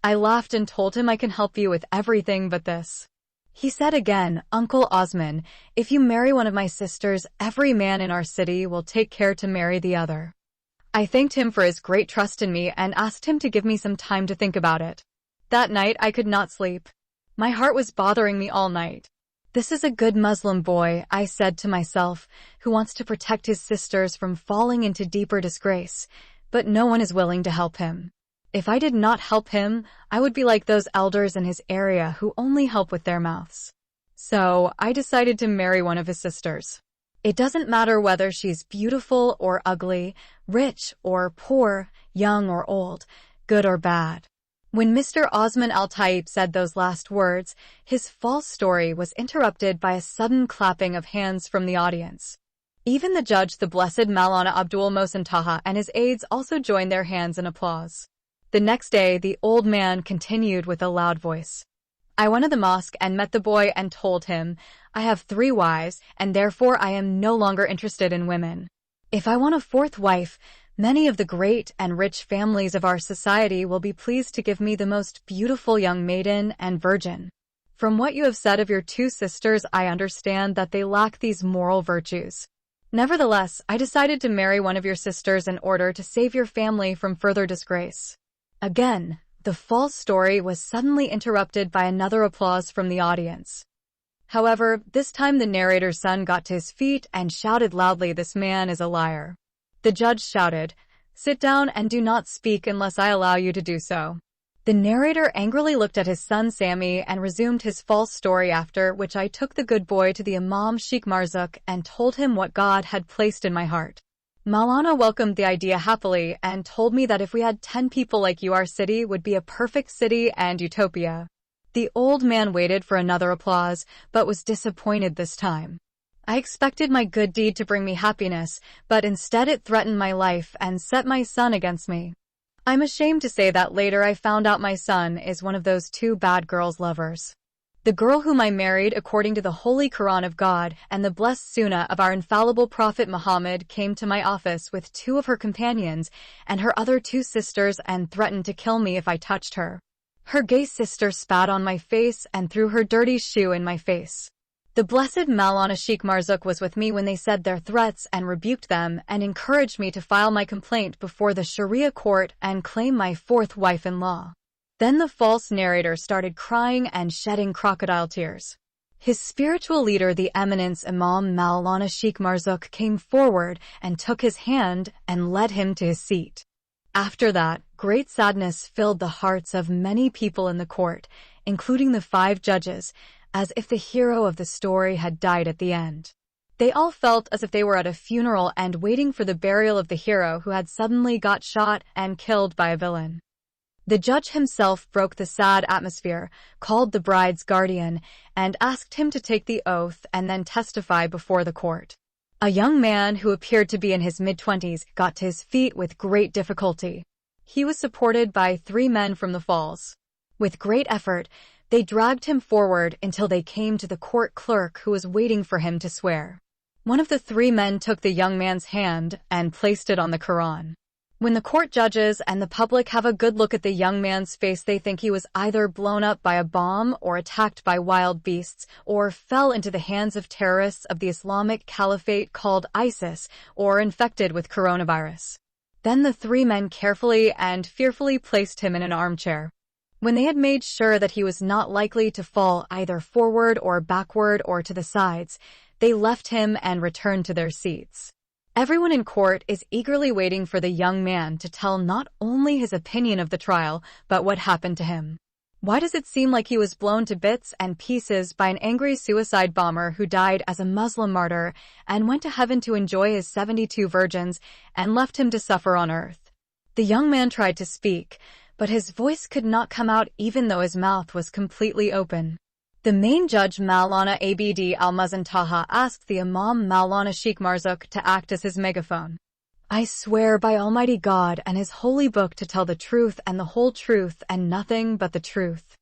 I laughed and told him, "I can help you with everything but this." He said again, "Uncle Osman, if you marry one of my sisters, every man in our city will take care to marry the other." I thanked him for his great trust in me and asked him to give me some time to think about it. That night I could not sleep. My heart was bothering me all night. This is a good Muslim boy, I said to myself, who wants to protect his sisters from falling into deeper disgrace, but no one is willing to help him. If I did not help him, I would be like those elders in his area who only help with their mouths. So I decided to marry one of his sisters. It doesn't matter whether she's beautiful or ugly, rich or poor, young or old, good or bad. When Mr. Osman Al-Taib said those last words, his false story was interrupted by a sudden clapping of hands from the audience. Even the judge, the Blessed Maulana Abdul Mohsen Taha, and his aides also joined their hands in applause. The next day, the old man continued with a loud voice. I went to the mosque and met the boy and told him, "I have 3 wives, and therefore I am no longer interested in women. If I want a 4th wife, many of the great and rich families of our society will be pleased to give me the most beautiful young maiden and virgin. From what you have said of your 2 sisters, I understand that they lack these moral virtues. Nevertheless, I decided to marry one of your sisters in order to save your family from further disgrace." Again, the false story was suddenly interrupted by another applause from the audience. However, this time the narrator's son got to his feet and shouted loudly, "This man is a liar." The judge shouted, "Sit down and do not speak unless I allow you to do so." The narrator angrily looked at his son Sammy and resumed his false story, after which I took the good boy to the Imam Sheikh Marzuk and told him what God had placed in my heart. Maulana welcomed the idea happily and told me that if we had 10 people like you, our city would be a perfect city and utopia. The old man waited for another applause, but was disappointed this time. I expected my good deed to bring me happiness, but instead it threatened my life and set my son against me. I'm ashamed to say that later I found out my son is one of those 2 bad girls' lovers. The girl whom I married according to the Holy Quran of God and the blessed Sunnah of our infallible Prophet Muhammad came to my office with 2 of her companions and her other 2 sisters and threatened to kill me if I touched her. Her gay sister spat on my face and threw her dirty shoe in my face. The Blessed Maulana Sheikh Marzuk was with me when they said their threats and rebuked them and encouraged me to file my complaint before the Sharia court and claim my 4th wife-in-law. Then the false narrator started crying and shedding crocodile tears. His spiritual leader, the Eminence Imam Maulana Sheikh Marzuk, came forward and took his hand and led him to his seat. After that, great sadness filled the hearts of many people in the court, including the 5 judges, as if the hero of the story had died at the end. They all felt as if they were at a funeral and waiting for the burial of the hero who had suddenly got shot and killed by a villain. The judge himself broke the sad atmosphere, called the bride's guardian, and asked him to take the oath and then testify before the court. A young man who appeared to be in his mid-20s got to his feet with great difficulty. He was supported by 3 men from the falls. With great effort, they dragged him forward until they came to the court clerk who was waiting for him to swear. One of the 3 men took the young man's hand and placed it on the Quran. When the court judges and the public have a good look at the young man's face, they think he was either blown up by a bomb or attacked by wild beasts or fell into the hands of terrorists of the Islamic Caliphate called ISIS or infected with coronavirus. Then the 3 men carefully and fearfully placed him in an armchair. When they had made sure that he was not likely to fall either forward or backward or to the sides, they left him and returned to their seats. Everyone in court is eagerly waiting for the young man to tell not only his opinion of the trial, but what happened to him. Why does it seem like he was blown to bits and pieces by an angry suicide bomber who died as a Muslim martyr and went to heaven to enjoy his 72 virgins and left him to suffer on earth? The young man tried to speak, but his voice could not come out even though his mouth was completely open. The main judge Maulana Abd Al-Muhsin Taha asked the Imam Maulana Sheikh Marzouk to act as his megaphone. I swear by Almighty God and His holy book to tell the truth and the whole truth and nothing but the truth.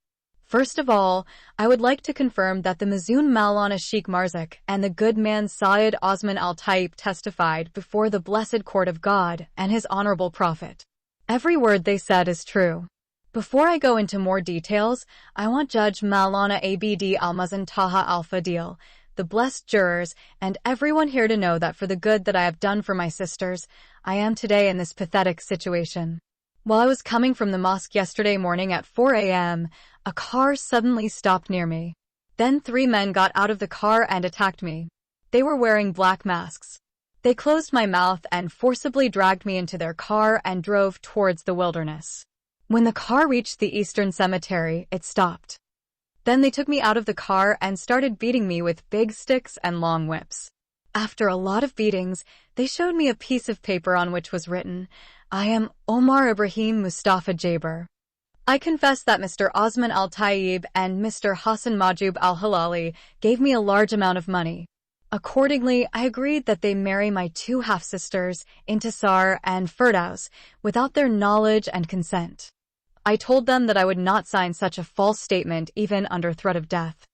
First of all, I would like to confirm that the Mazoon Maulana Sheikh Marzouk and the good man Sayyid Osman Al-Tayyib testified before the blessed court of God and His honorable Prophet. Every word they said is true. Before I go into more details, I want Judge Maulana Abd Al-Muhsin Taha Al-Fadil, the blessed jurors, and everyone here to know that for the good that I have done for my sisters, I am today in this pathetic situation. While I was coming from the mosque yesterday morning at 4 a.m., a car suddenly stopped near me. Then 3 men got out of the car and attacked me. They were wearing black masks. They closed my mouth and forcibly dragged me into their car and drove towards the wilderness. When the car reached the eastern cemetery, it stopped. Then they took me out of the car and started beating me with big sticks and long whips. After a lot of beatings, they showed me a piece of paper on which was written, I am Omar Ibrahim Mustafa Jaber. I confess that Mr. Osman Al-Tayyib and Mr. Hassan Majub Al-Halali gave me a large amount of money. Accordingly, I agreed that they marry my 2 half-sisters, Intisar and Firdaus, without their knowledge and consent. I told them that I would not sign such a false statement even under threat of death.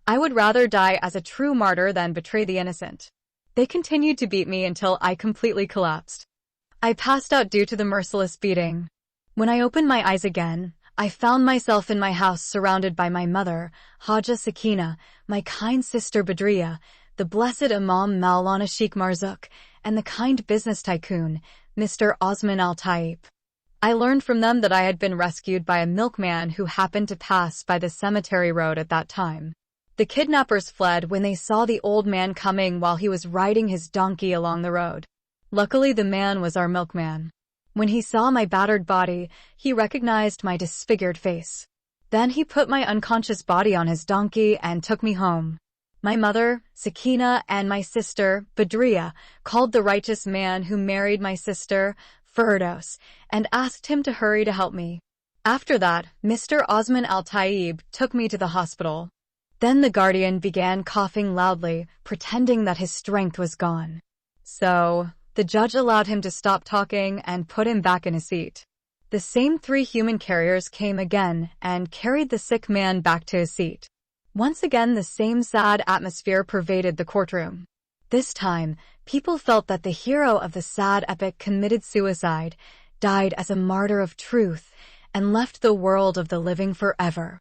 I would rather die as a true martyr than betray the innocent. They continued to beat me until I completely collapsed. I passed out due to the merciless beating. When I opened my eyes again, I found myself in my house surrounded by my mother, Haja Sakina, my kind sister Badriya, the blessed Imam Maulana Sheikh Marzouk, and the kind business tycoon, Mr. Osman Al-Tayyib. I learned from them that I had been rescued by a milkman who happened to pass by the cemetery road at that time. The kidnappers fled when they saw the old man coming while he was riding his donkey along the road. Luckily, the man was our milkman. When he saw my battered body, he recognized my disfigured face. Then he put my unconscious body on his donkey and took me home. My mother, Sakina, and my sister, Badriya, called the righteous man who married my sister, Firdaus, and asked him to hurry to help me. After that, Mr. Osman Al-Tayyib took me to the hospital. Then the guardian began coughing loudly, pretending that his strength was gone. So, the judge allowed him to stop talking and put him back in his seat. The same 3 human carriers came again and carried the sick man back to his seat. Once again, the same sad atmosphere pervaded the courtroom. This time, people felt that the hero of the sad epic committed suicide, died as a martyr of truth, and left the world of the living forever.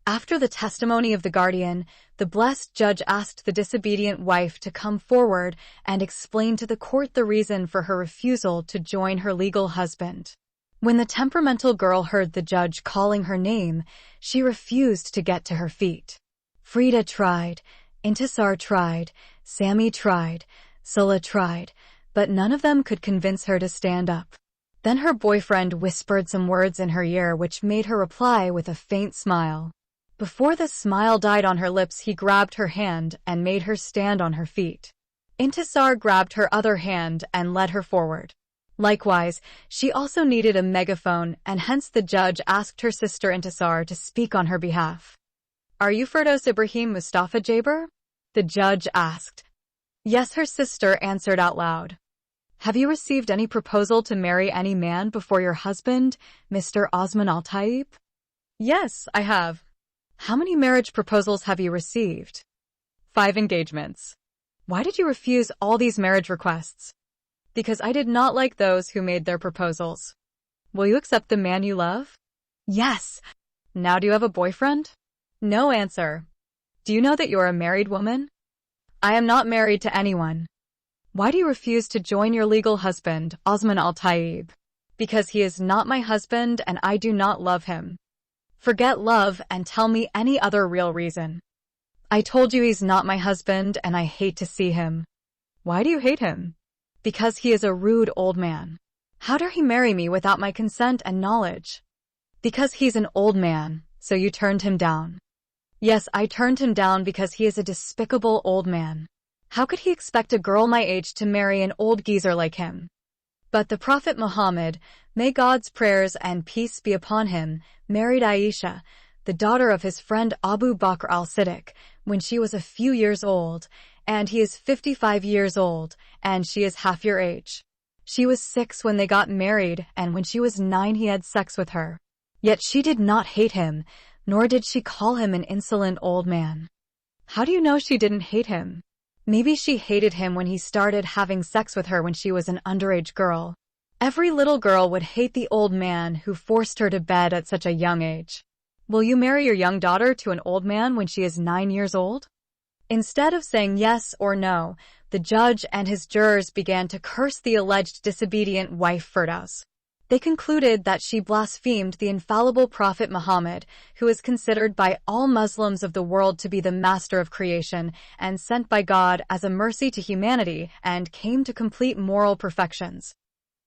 After the testimony of the guardian, the blessed judge asked the disobedient wife to come forward and explain to the court the reason for her refusal to join her legal husband. When the temperamental girl heard the judge calling her name, she refused to get to her feet. Frida tried, Intisar tried, Sammy tried, Sulla tried, but none of them could convince her to stand up. Then her boyfriend whispered some words in her ear which made her reply with a faint smile. Before the smile died on her lips, he grabbed her hand and made her stand on her feet. Intisar grabbed her other hand and led her forward. Likewise, she also needed a megaphone, and hence the judge asked her sister Intisar to speak on her behalf. "Are you Firdos Ibrahim Mustafa Jaber?" the judge asked. Yes, her sister answered out loud. "Have you received any proposal to marry any man before your husband, Mr. Osman Al-Taib?" "Yes, I have." "How many marriage proposals have you received?" 5 engagements. "Why did you refuse all these marriage requests?" "Because I did not like those who made their proposals." "Will you accept the man you love?" "Yes." "Now do you have a boyfriend?" "No." Answer. "Do you know that you are a married woman?" "I am not married to anyone." "Why do you refuse to join your legal husband, Osman Al-Taib?" "Because he is not my husband and I do not love him." "Forget love and tell me any other real reason." "I told you he's not my husband and I hate to see him." "Why do you hate him?" "Because he is a rude old man." "How dare he marry me without my consent and knowledge?" "Because he's an old man, so you turned him down." "Yes, I turned him down because he is a despicable old man. How could he expect a girl my age to marry an old geezer like him?" But the Prophet Muhammad, may God's prayers and peace be upon him, married Aisha, the daughter of his friend Abu Bakr al-Siddiq, when she was a few years old, and he is 55 years old, and she is half your age. She was 6 when they got married, and when she was 9 he had sex with her. Yet she did not hate him, nor did she call him an insolent old man. How do you know she didn't hate him? Maybe she hated him when he started having sex with her when she was an underage girl. Every little girl would hate the old man who forced her to bed at such a young age. Will you marry your young daughter to an old man when she is 9 years old? Instead of saying yes or no, the judge and his jurors began to curse the alleged disobedient wife Firdaus. They concluded that she blasphemed the infallible Prophet Muhammad, who is considered by all Muslims of the world to be the master of creation and sent by God as a mercy to humanity and came to complete moral perfections.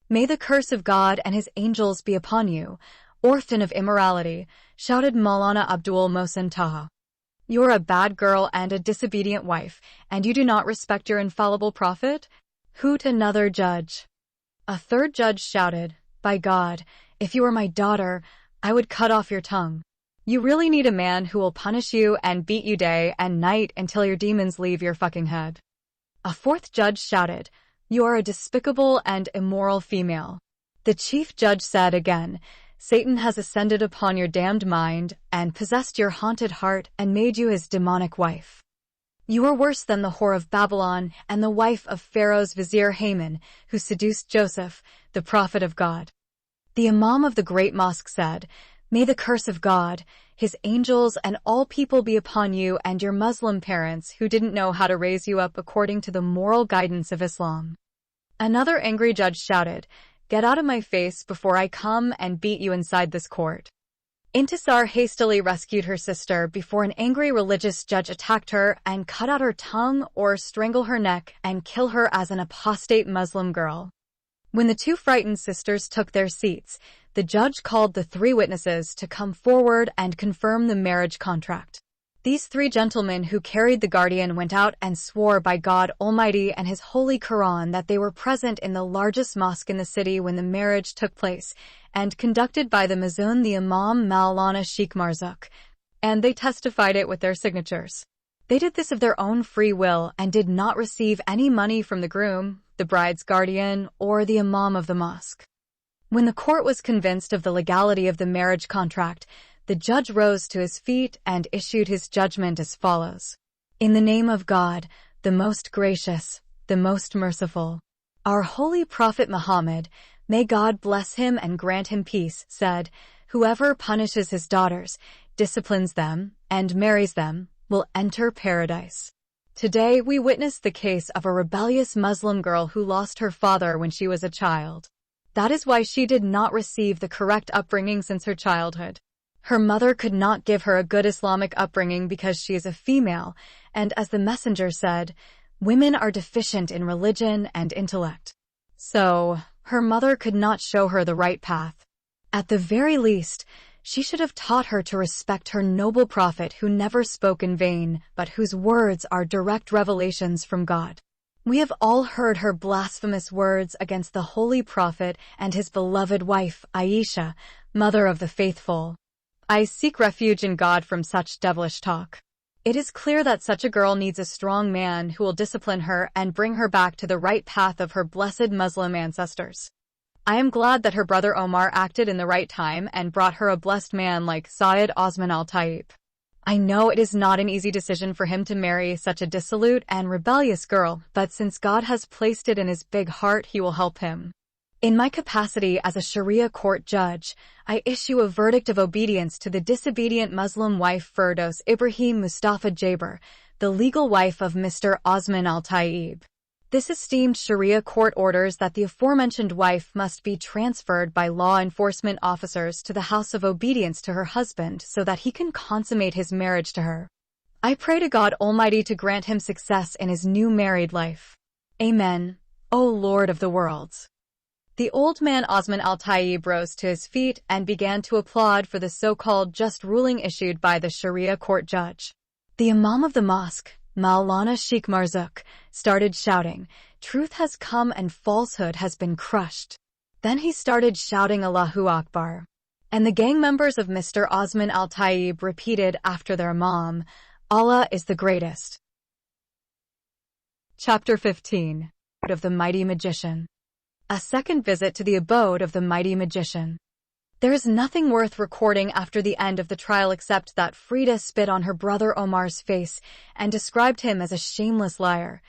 "May the curse of God and his angels be upon you, orphan of immorality," shouted Maulana Abdul Mohsen Taha. "You're a bad girl and a disobedient wife, and you do not respect your infallible prophet?" Hoot another judge. A third judge shouted, "By God, if you were my daughter, I would cut off your tongue. You really need a man who will punish you and beat you day and night until your demons leave your fucking head." A fourth judge shouted, "You are a despicable and immoral female." The chief judge said again, "Satan has ascended upon your damned mind and possessed your haunted heart and made you his demonic wife. You are worse than the whore of Babylon and the wife of Pharaoh's vizier Haman, who seduced Joseph, the prophet of God." The Imam of the great mosque said, "May the curse of God, his angels, and all people be upon you and your Muslim parents who didn't know how to raise you up according to the moral guidance of Islam." Another angry judge shouted, "Get out of my face before I come and beat you inside this court." Intisar hastily rescued her sister before an angry religious judge attacked her and cut out her tongue or strangle her neck and kill her as an apostate Muslim girl. When the 2 frightened sisters took their seats, the judge called the 3 witnesses to come forward and confirm the marriage contract. These 3 gentlemen who carried the guardian went out and swore by God Almighty and his holy Quran that they were present in the largest mosque in the city when the marriage took place, and conducted by the Mazun the Imam Maulana Sheikh Marzouk, and they testified it with their signatures. They did this of their own free will and did not receive any money from the groom, the bride's guardian, or the Imam of the mosque. When the court was convinced of the legality of the marriage contract, the judge rose to his feet and issued his judgment as follows. "In the name of God, the most gracious, the most merciful, our holy Prophet Muhammad, may God bless him and grant him peace, said, whoever punishes his daughters, disciplines them, and marries them, will enter paradise." Today, we witness the case of a rebellious Muslim girl who lost her father when she was a child. That is why she did not receive the correct upbringing since her childhood. Her mother could not give her a good Islamic upbringing because she is a female, and as the messenger said, women are deficient in religion and intellect. So, her mother could not show her the right path. At the very least, she should have taught her to respect her noble prophet who never spoke in vain, but whose words are direct revelations from God. We have all heard her blasphemous words against the Holy Prophet and his beloved wife, Aisha, mother of the faithful. I seek refuge in God from such devilish talk. It is clear that such a girl needs a strong man who will discipline her and bring her back to the right path of her blessed Muslim ancestors. I am glad that her brother Omar acted in the right time and brought her a blessed man like Sayyid Osman al-Tayyib. I know it is not an easy decision for him to marry such a dissolute and rebellious girl, but since God has placed it in his big heart, he will help him. In my capacity as a Sharia court judge, I issue a verdict of obedience to the disobedient Muslim wife Firdos Ibrahim Mustafa Jaber, the legal wife of Mr. Osman al-Tayyib. This esteemed Sharia court orders that the aforementioned wife must be transferred by law enforcement officers to the house of obedience to her husband so that he can consummate his marriage to her. I pray to God Almighty to grant him success in his new married life. Amen, O Lord of the worlds. The old man Osman al-Tayyib rose to his feet and began to applaud for the so-called just ruling issued by the Sharia court judge. The Imam of the mosque, Maulana Sheikh Marzouk, started shouting, "Truth has come and falsehood has been crushed." Then he started shouting Allahu Akbar. And the gang members of Mr. Osman al-Tayyib repeated after their Imam, "Allah is the greatest." Chapter 15. Of the Mighty Magician. A second visit to the abode of the mighty magician. There is nothing worth recording after the end of the trial except that Frida spit on her brother Omar's face and described him as a shameless liar,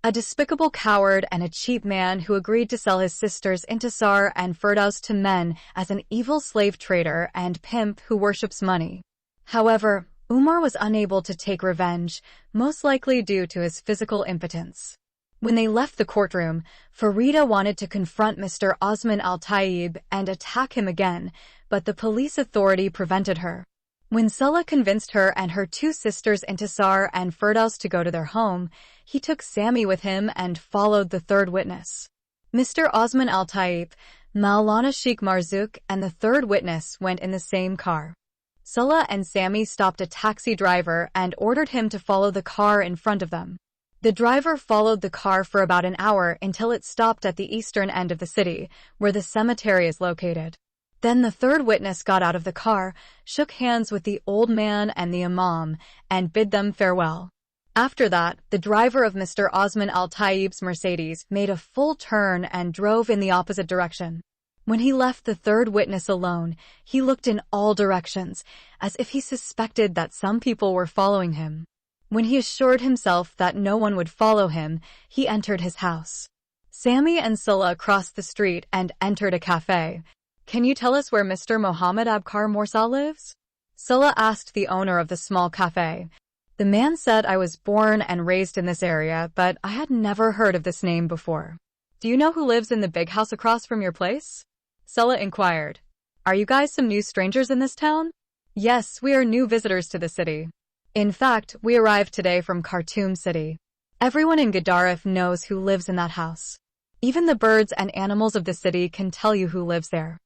a despicable coward and a cheap man who agreed to sell his sisters Intisar and Firdaus to men as an evil slave trader and pimp who worships money. However, Umar was unable to take revenge, most likely due to his physical impotence. When they left the courtroom, Farida wanted to confront Mr. Osman al-Tayyib and attack him again, but the police authority prevented her. When Sulla convinced her and her two sisters Intisar and Firdaus to go to their home, he took Sami with him and followed the third witness. Mr. Osman al-Tayyib, Maulana Sheikh Marzouk, and the third witness went in the same car. Sulla and Sami stopped a taxi driver and ordered him to follow the car in front of them. The driver followed the car for about an hour until it stopped at the eastern end of the city, where the cemetery is located. Then the third witness got out of the car, shook hands with the old man and the Imam, and bid them farewell. After that, the driver of Mr. Osman al-Tayyib's Mercedes made a full turn and drove in the opposite direction. When he left the third witness alone, he looked in all directions, as if he suspected that some people were following him. When he assured himself that no one would follow him, he entered his house. Sami and Sulla crossed the street and entered a cafe. "Can you tell us where Mr. Mohammed Abkar Morsa lives?" Sulla asked the owner of the small cafe. The man said, "I was born and raised in this area, but I had never heard of this name before." "Do you know who lives in the big house across from your place?" Sulla inquired. "Are you guys some new strangers in this town?" "Yes, we are new visitors to the city. In fact, we arrived today from Khartoum City. Everyone in Gadaref knows who lives in that house. Even the birds and animals of the city can tell you who lives there.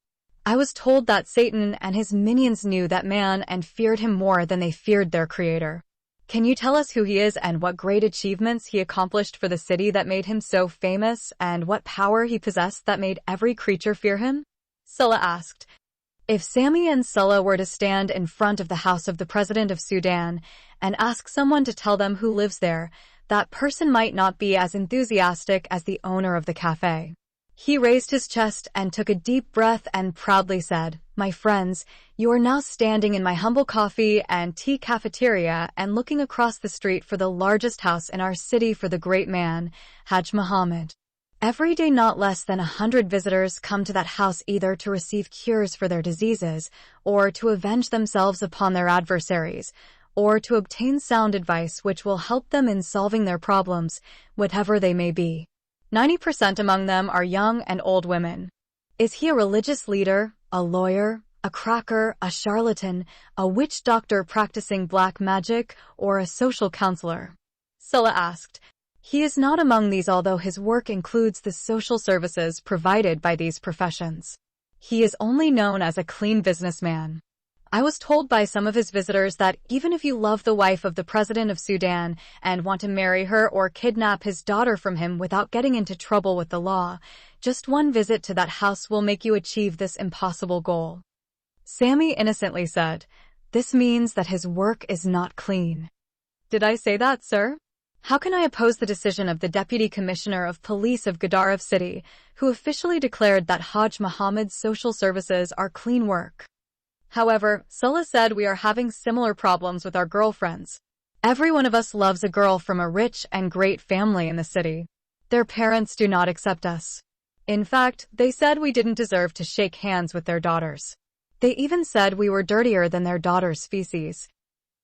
I was told that Satan and his minions knew that man and feared him more than they feared their creator. Can you tell us who he is and what great achievements he accomplished for the city that made him so famous, and what power he possessed that made every creature fear him?" Sulla asked. If Sami and Sulla were to stand in front of the house of the president of Sudan and ask someone to tell them who lives there, that person might not be as enthusiastic as the owner of the cafe. He raised his chest and took a deep breath and proudly said, "My friends, you are now standing in my humble coffee and tea cafeteria and looking across the street for the largest house in our city for the great man, Hajj Muhammad. Every day not less than 100 visitors come to that house either to receive cures for their diseases, or to avenge themselves upon their adversaries, or to obtain sound advice which will help them in solving their problems, whatever they may be. 90% among them are young and old women. Is he a religious leader, a lawyer, a cracker, a charlatan, a witch doctor practicing black magic, or a social counselor?" Sulla asked. "He is not among these, although his work includes the social services provided by these professions. He is only known as a clean businessman. I was told by some of his visitors that even if you love the wife of the president of Sudan and want to marry her or kidnap his daughter from him without getting into trouble with the law, just one visit to that house will make you achieve this impossible goal. Sammy innocently said, "This means that his work is not clean." Did I say that, sir? How can I oppose the decision of the Deputy Commissioner of Police of Gadaref City, who officially declared that Hajj Muhammad's social services are clean work? However, Sulla said we are having similar problems with our girlfriends. Every one of us loves a girl from a rich and great family in the city. Their parents do not accept us. In fact, they said we didn't deserve to shake hands with their daughters. They even said we were dirtier than their daughters' feces.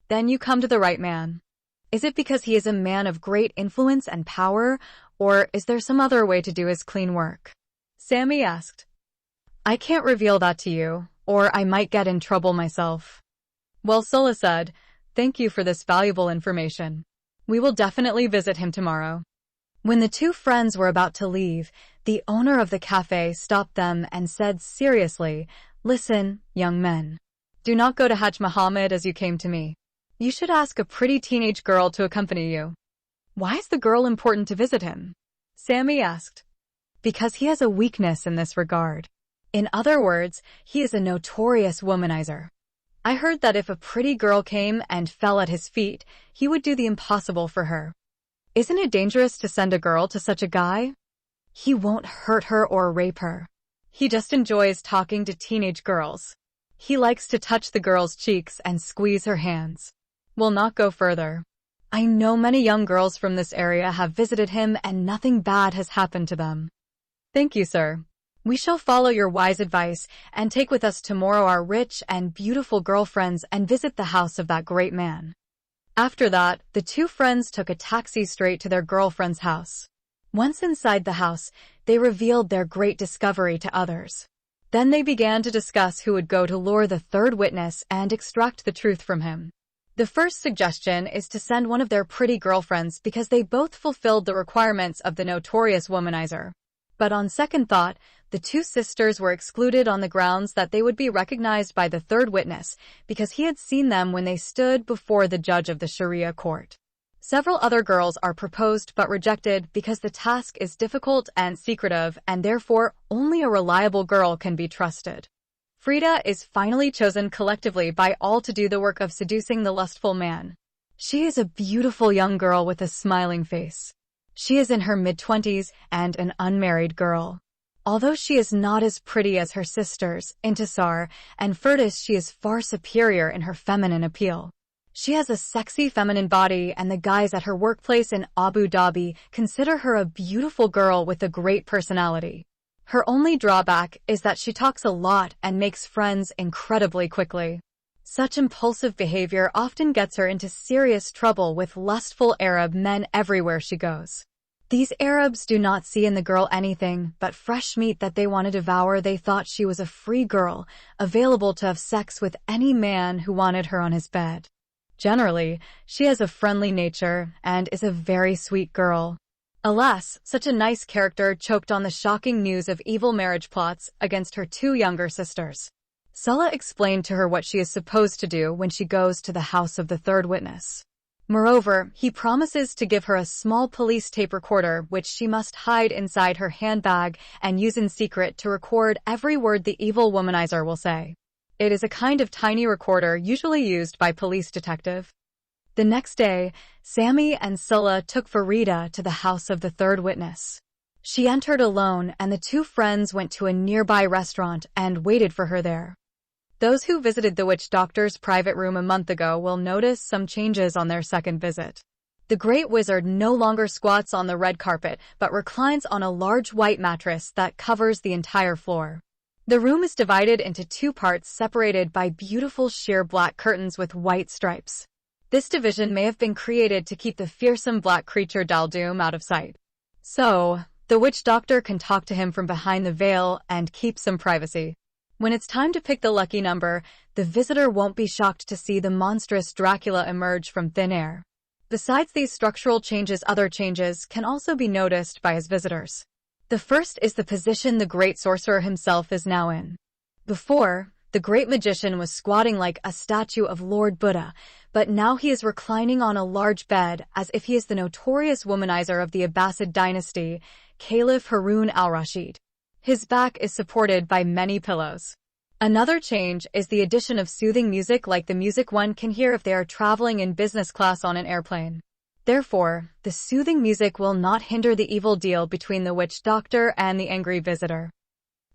Then you come to the right man. Is it because he is a man of great influence and power, or is there some other way to do his clean work? Sammy asked. I can't reveal that to you, or I might get in trouble myself. Well, Sulla said, thank you for this valuable information. We will definitely visit him tomorrow. When the two friends were about to leave, the owner of the cafe stopped them and said seriously, listen, young men. Do not go to Hajj Muhammad as you came to me. You should ask a pretty teenage girl to accompany you. Why is the girl important to visit him? Sammy asked. Because he has a weakness in this regard. In other words, he is a notorious womanizer. I heard that if a pretty girl came and fell at his feet, he would do the impossible for her. Isn't it dangerous to send a girl to such a guy? He won't hurt her or rape her. He just enjoys talking to teenage girls. He likes to touch the girl's cheeks and squeeze her hands. Will not go further. I know many young girls from this area have visited him and nothing bad has happened to them. Thank you, sir. We shall follow your wise advice and take with us tomorrow our rich and beautiful girlfriends and visit the house of that great man. After that, the two friends took a taxi straight to their girlfriend's house. Once inside the house, they revealed their great discovery to others. Then they began to discuss who would go to lure the third witness and extract the truth from him. The first suggestion is to send one of their pretty girlfriends because they both fulfilled the requirements of the notorious womanizer. But on second thought, the two sisters were excluded on the grounds that they would be recognized by the third witness because he had seen them when they stood before the judge of the Sharia court. Several other girls are proposed but rejected because the task is difficult and secretive and therefore only a reliable girl can be trusted. Frida is finally chosen collectively by all to do the work of seducing the lustful man. She is a beautiful young girl with a smiling face. She is in her mid-20s and an unmarried girl. Although she is not as pretty as her sisters, Intisar and Firdaus, she is far superior in her feminine appeal. She has a sexy feminine body and the guys at her workplace in Abu Dhabi consider her a beautiful girl with a great personality. Her only drawback is that she talks a lot and makes friends incredibly quickly. Such impulsive behavior often gets her into serious trouble with lustful Arab men everywhere she goes. These Arabs do not see in the girl anything but fresh meat that they want to devour. They thought she was a free girl, available to have sex with any man who wanted her on his bed. Generally, she has a friendly nature and is a very sweet girl. Alas, such a nice character choked on the shocking news of evil marriage plots against her two younger sisters. Sulla explained to her what she is supposed to do when she goes to the house of the third witness. Moreover, he promises to give her a small police tape recorder which she must hide inside her handbag and use in secret to record every word the evil womanizer will say. It is a kind of tiny recorder usually used by police detective. The next day, Sammy and Sulla took Farida to the house of the third witness. She entered alone and the two friends went to a nearby restaurant and waited for her there. Those who visited the witch doctor's private room a month ago will notice some changes on their second visit. The great wizard no longer squats on the red carpet but reclines on a large white mattress that covers the entire floor. The room is divided into two parts separated by beautiful sheer black curtains with white stripes. This division may have been created to keep the fearsome black creature Daldum out of sight. So, the witch doctor can talk to him from behind the veil and keep some privacy. When it's time to pick the lucky number, the visitor won't be shocked to see the monstrous Dracula emerge from thin air. Besides these structural changes, other changes can also be noticed by his visitors. The first is the position the great sorcerer himself is now in. Before, The great magician was squatting like a statue of Lord Buddha, but now he is reclining on a large bed as if he is the notorious womanizer of the Abbasid dynasty, Caliph Harun al-Rashid. His back is supported by many pillows. Another change is the addition of soothing music like the music one can hear if they are traveling in business class on an airplane. Therefore, the soothing music will not hinder the evil deal between the witch doctor and the angry visitor.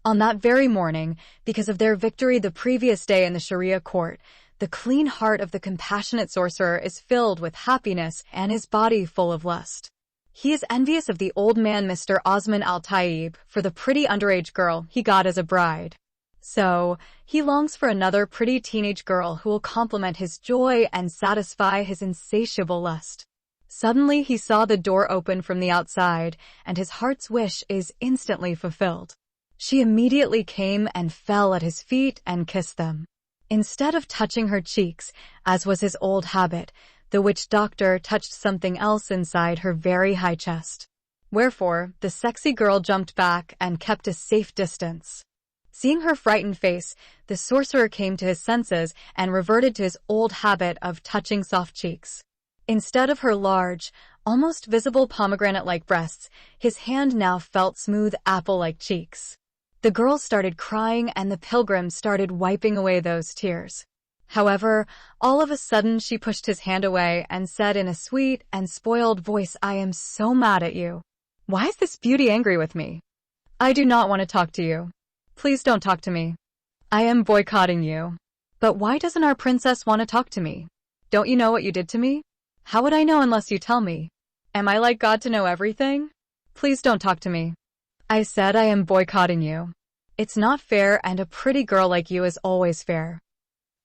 On that very morning, because of their victory the previous day in the Sharia court, the clean heart of the compassionate sorcerer is filled with happiness and his body full of lust. He is envious of the old man Mr. Osman al-Tayyib for the pretty underage girl he got as a bride. So, he longs for another pretty teenage girl who will complement his joy and satisfy his insatiable lust. Suddenly he saw the door open from the outside, and his heart's wish is instantly fulfilled. She immediately came and fell at his feet and kissed them. Instead of touching her cheeks, as was his old habit, the witch doctor touched something else inside her very high chest. Wherefore, the sexy girl jumped back and kept a safe distance. Seeing her frightened face, the sorcerer came to his senses and reverted to his old habit of touching soft cheeks. Instead of her large, almost visible pomegranate-like breasts, his hand now felt smooth apple-like cheeks. The girl started crying and the pilgrim started wiping away those tears. However, all of a sudden she pushed his hand away and said in a sweet and spoiled voice, "I am so mad at you. Why is this beauty angry with me? I do not want to talk to you. Please don't talk to me. I am boycotting you. But why doesn't our princess want to talk to me? Don't you know what you did to me? How would I know unless you tell me? Am I like God to know everything? Please don't talk to me. I said I am boycotting you. It's not fair, and a pretty girl like you is always fair.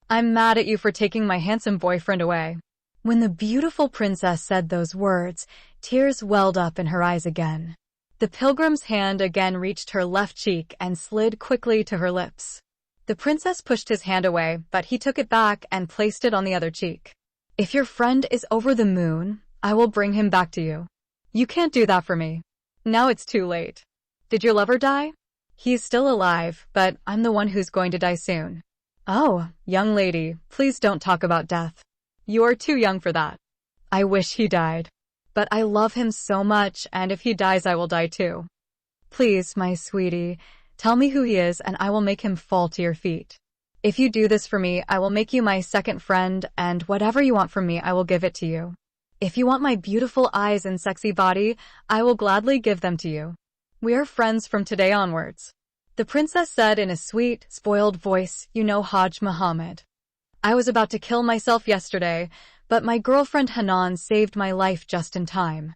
I'm mad at you for taking my handsome boyfriend away." When the beautiful princess said those words, tears welled up in her eyes again. The pilgrim's hand again reached her left cheek and slid quickly to her lips. The princess pushed his hand away, but he took it back and placed it on the other cheek. "If your friend is over the moon, I will bring him back to you. You can't do that for me. Now it's too late. Did your lover die? He's still alive, but I'm the one who's going to die soon." "Oh, young lady, please don't talk about death. You are too young for that. I wish he died. But I love him so much, and if he dies I will die too. Please, my sweetie, tell me who he is and I will make him fall to your feet. If you do this for me, I will make you my second friend, and whatever you want from me, I will give it to you. If you want my beautiful eyes and sexy body, I will gladly give them to you. We are friends from today onwards." The princess said in a sweet, spoiled voice, "You know Hajj Muhammad. I was about to kill myself yesterday, but my girlfriend Hanan saved my life just in time.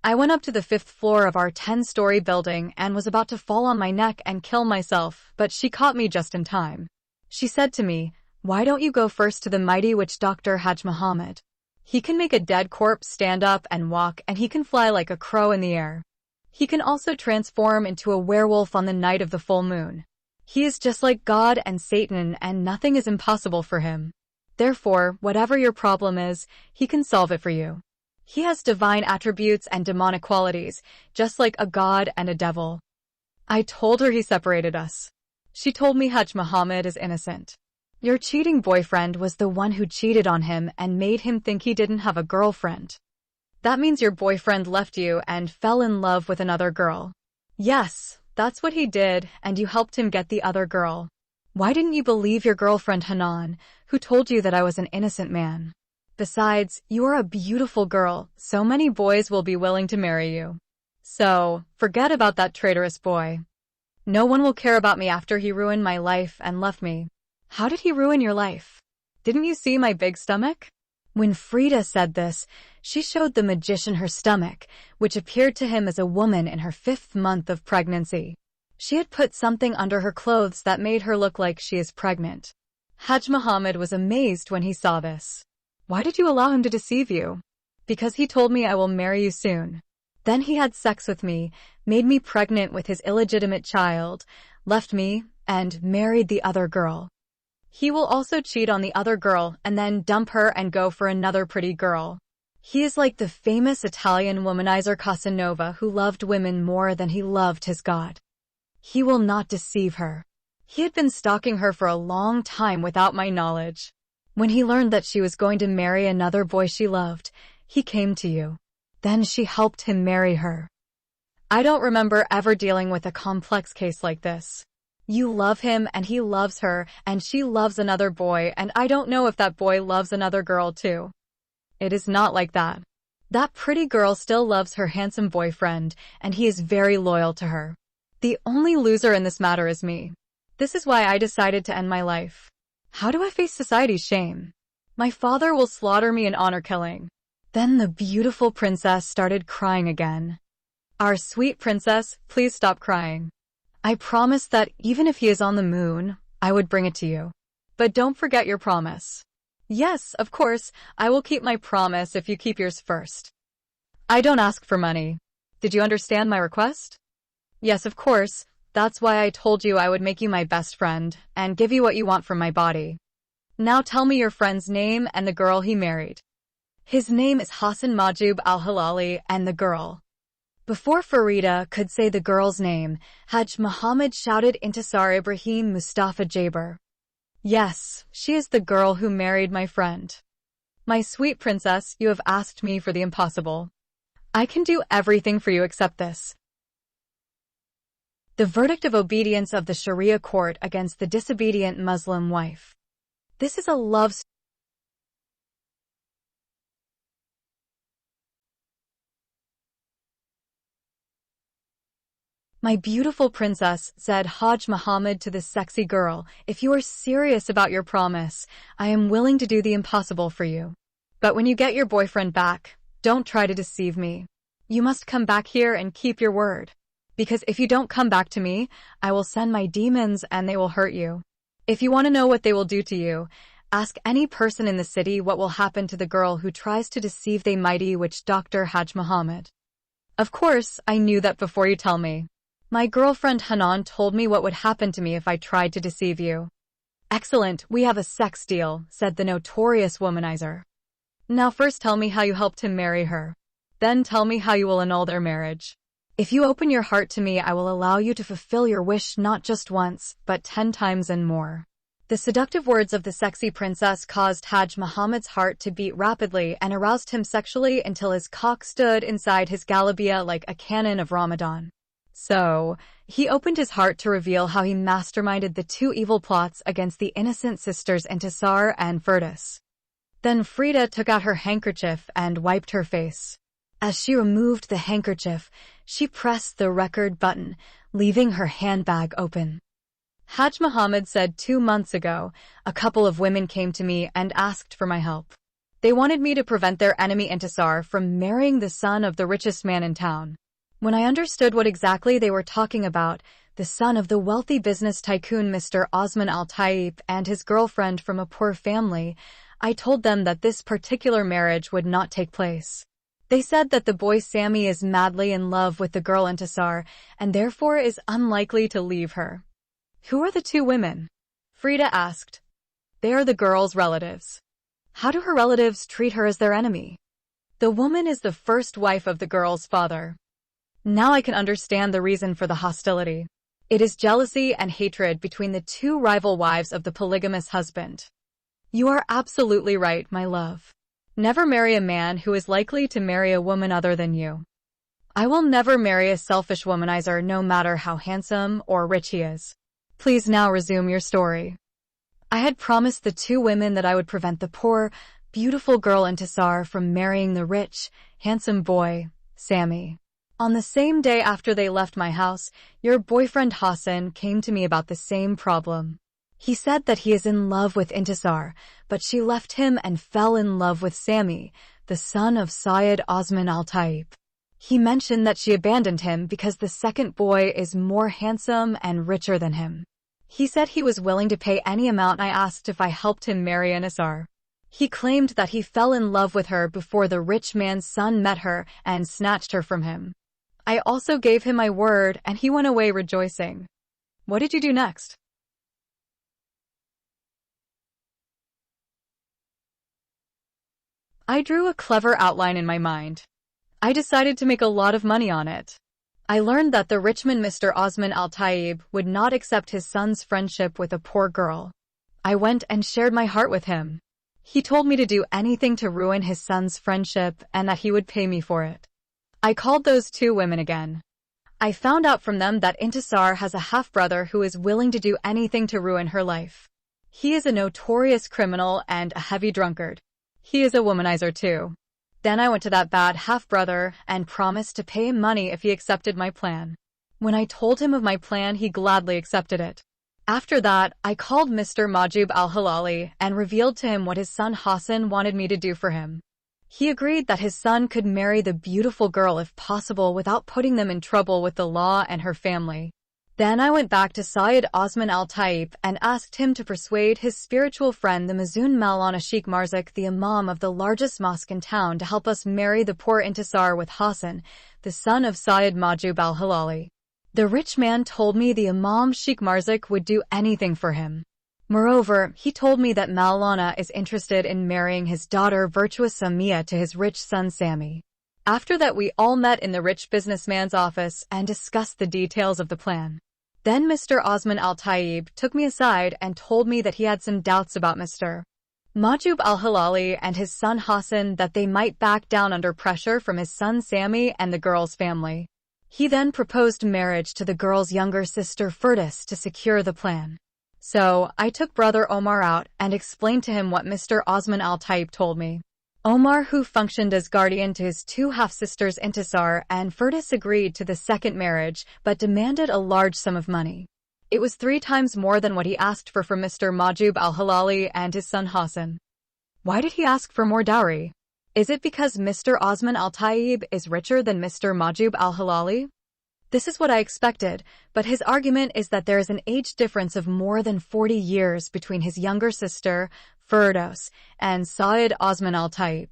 I went up to the 5th floor of our 10-story building and was about to fall on my neck and kill myself, but she caught me just in time. She said to me, 'Why don't you go first to the mighty witch doctor Hajj Muhammad? He can make a dead corpse stand up and walk, and he can fly like a crow in the air. He can also transform into a werewolf on the night of the full moon. He is just like God and Satan, and nothing is impossible for him. Therefore, whatever your problem is, he can solve it for you. He has divine attributes and demonic qualities, just like a god and a devil.' I told her he separated us. She told me Hajj Muhammad is innocent. Your cheating boyfriend was the one who cheated on him and made him think he didn't have a girlfriend. That means your boyfriend left you and fell in love with another girl. Yes, that's what he did, and you helped him get the other girl. Why didn't you believe your girlfriend Hanan, who told you that I was an innocent man? Besides, you are a beautiful girl, so many boys will be willing to marry you. So, forget about that traitorous boy. No one will care about me after he ruined my life and left me." "How did he ruin your life? Didn't you see my big stomach?" When Frida said this, she showed the magician her stomach, which appeared to him as a woman in her 5th month of pregnancy. She had put something under her clothes that made her look like she is pregnant. Hajj Muhammad was amazed when he saw this. "Why did you allow him to deceive you?" "Because he told me I will marry you soon. Then he had sex with me, made me pregnant with his illegitimate child, left me, and married the other girl. He will also cheat on the other girl and then dump her and go for another pretty girl. He is like the famous Italian womanizer Casanova, who loved women more than he loved his God. He will not deceive her. He had been stalking her for a long time without my knowledge. When he learned that she was going to marry another boy she loved, he came to you. Then she helped him marry her. I don't remember ever dealing with a complex case like this. You love him and he loves her and she loves another boy and I don't know if that boy loves another girl too. It is not like that. That pretty girl still loves her handsome boyfriend and he is very loyal to her. The only loser in this matter is me. This is why I decided to end my life. How do I face society's shame? My father will slaughter me in honor killing. Then the beautiful princess started crying again. Our sweet princess, please stop crying. I promised that even if he is on the moon, I would bring it to you. But don't forget your promise. Yes, of course, I will keep my promise if you keep yours first. I don't ask for money. Did you understand my request? Yes, of course. That's why I told you I would make you my best friend and give you what you want from my body. Now tell me your friend's name and the girl he married. His name is Hassan Majub al-Hilali and the girl. Before Farida could say the girl's name, Hajj Muhammad shouted Intisar Ibrahim Mustafa Jaber. Yes, she is the girl who married my friend. My sweet princess, you have asked me for the impossible. I can do everything for you except this. The verdict of obedience of the Sharia court against the disobedient Muslim wife. This is a love story. My beautiful princess, said Hajj Muhammad to the sexy girl, if you are serious about your promise, I am willing to do the impossible for you. But when you get your boyfriend back, don't try to deceive me. You must come back here and keep your word. Because if you don't come back to me, I will send my demons and they will hurt you. If you want to know what they will do to you, ask any person in the city what will happen to the girl who tries to deceive the mighty witch Dr. Hajj Muhammad. Of course, I knew that before you tell me. My girlfriend Hanan told me what would happen to me if I tried to deceive you. Excellent, we have a sex deal, said the notorious womanizer. Now first tell me how you helped him marry her. Then tell me how you will annul their marriage. If you open your heart to me, I will allow you to fulfill your wish not just once, but 10 times and more. The seductive words of the sexy princess caused Hajj Muhammad's heart to beat rapidly and aroused him sexually until his cock stood inside his galabia like a cannon of Ramadan. So, he opened his heart to reveal how he masterminded the two evil plots against the innocent sisters Intisar and Firdaus. Then Frida took out her handkerchief and wiped her face. As she removed the handkerchief, she pressed the record button, leaving her handbag open. Hajj Muhammad said 2 months ago, a couple of women came to me and asked for my help. They wanted me to prevent their enemy Intisar from marrying the son of the richest man in town. When I understood what exactly they were talking about, the son of the wealthy business tycoon Mr. Osman Al-Taib and his girlfriend from a poor family, I told them that this particular marriage would not take place. They said that the boy Sammy is madly in love with the girl Intisar and therefore is unlikely to leave her. Who are the two women? Frida asked. They are the girl's relatives. How do her relatives treat her as their enemy? The woman is the first wife of the girl's father. Now I can understand the reason for the hostility. It is jealousy and hatred between the two rival wives of the polygamous husband. You are absolutely right, my love. Never marry a man who is likely to marry a woman other than you. I will never marry a selfish womanizer no matter how handsome or rich he is. Please now resume your story. I had promised the two women that I would prevent the poor, beautiful girl Intisar from marrying the rich, handsome boy, Sammy. On the same day after they left my house, your boyfriend Hassan came to me about the same problem. He said that he is in love with Intisar, but she left him and fell in love with Sammy, the son of Syed Osman Al-Taib. He mentioned that she abandoned him because the second boy is more handsome and richer than him. He said he was willing to pay any amount I asked if I helped him marry Intisar. He claimed that he fell in love with her before the rich man's son met her and snatched her from him. I also gave him my word and he went away rejoicing. What did you do next? I drew a clever outline in my mind. I decided to make a lot of money on it. I learned that the rich man Mr. Osman Al-Taib would not accept his son's friendship with a poor girl. I went and shared my heart with him. He told me to do anything to ruin his son's friendship and that he would pay me for it. I called those two women again. I found out from them that Intisar has a half-brother who is willing to do anything to ruin her life. He is a notorious criminal and a heavy drunkard. He is a womanizer too. Then I went to that bad half-brother and promised to pay him money if he accepted my plan. When I told him of my plan, he gladly accepted it. After that, I called Mr. Majub al-Halali and revealed to him what his son Hassan wanted me to do for him. He agreed that his son could marry the beautiful girl if possible without putting them in trouble with the law and her family. Then I went back to Syed Osman al-Taib and asked him to persuade his spiritual friend the Mazun Maulana Sheikh Marzik, the imam of the largest mosque in town, to help us marry the poor Intisar with Hassan, the son of Syed Majub al-Halali. The rich man told me the imam Sheikh Marzik would do anything for him. Moreover, he told me that Maulana is interested in marrying his daughter Virtuous Samia to his rich son Sami. After that, we all met in the rich businessman's office and discussed the details of the plan. Then Mr. Osman Al-Taib took me aside and told me that he had some doubts about Mr. Majub al-Halali and his son Hassan, that they might back down under pressure from his son Sami and the girl's family. He then proposed marriage to the girl's younger sister Firdaus to secure the plan. So, I took brother Omar out and explained to him what Mr. Osman Al-Taib told me. Omar, who functioned as guardian to his two half-sisters Intisar and Firdaus, agreed to the second marriage, but demanded a large sum of money. It was 3 times more than what he asked for from Mr. Majub al-Halali and his son Hassan. Why did he ask for more dowry? Is it because Mr. Osman Al-Taib is richer than Mr. Majub al-Halali? This is what I expected, but his argument is that there is an age difference of more than 40 years between his younger sister, Firdaus, and Syed Osman Al-Taib.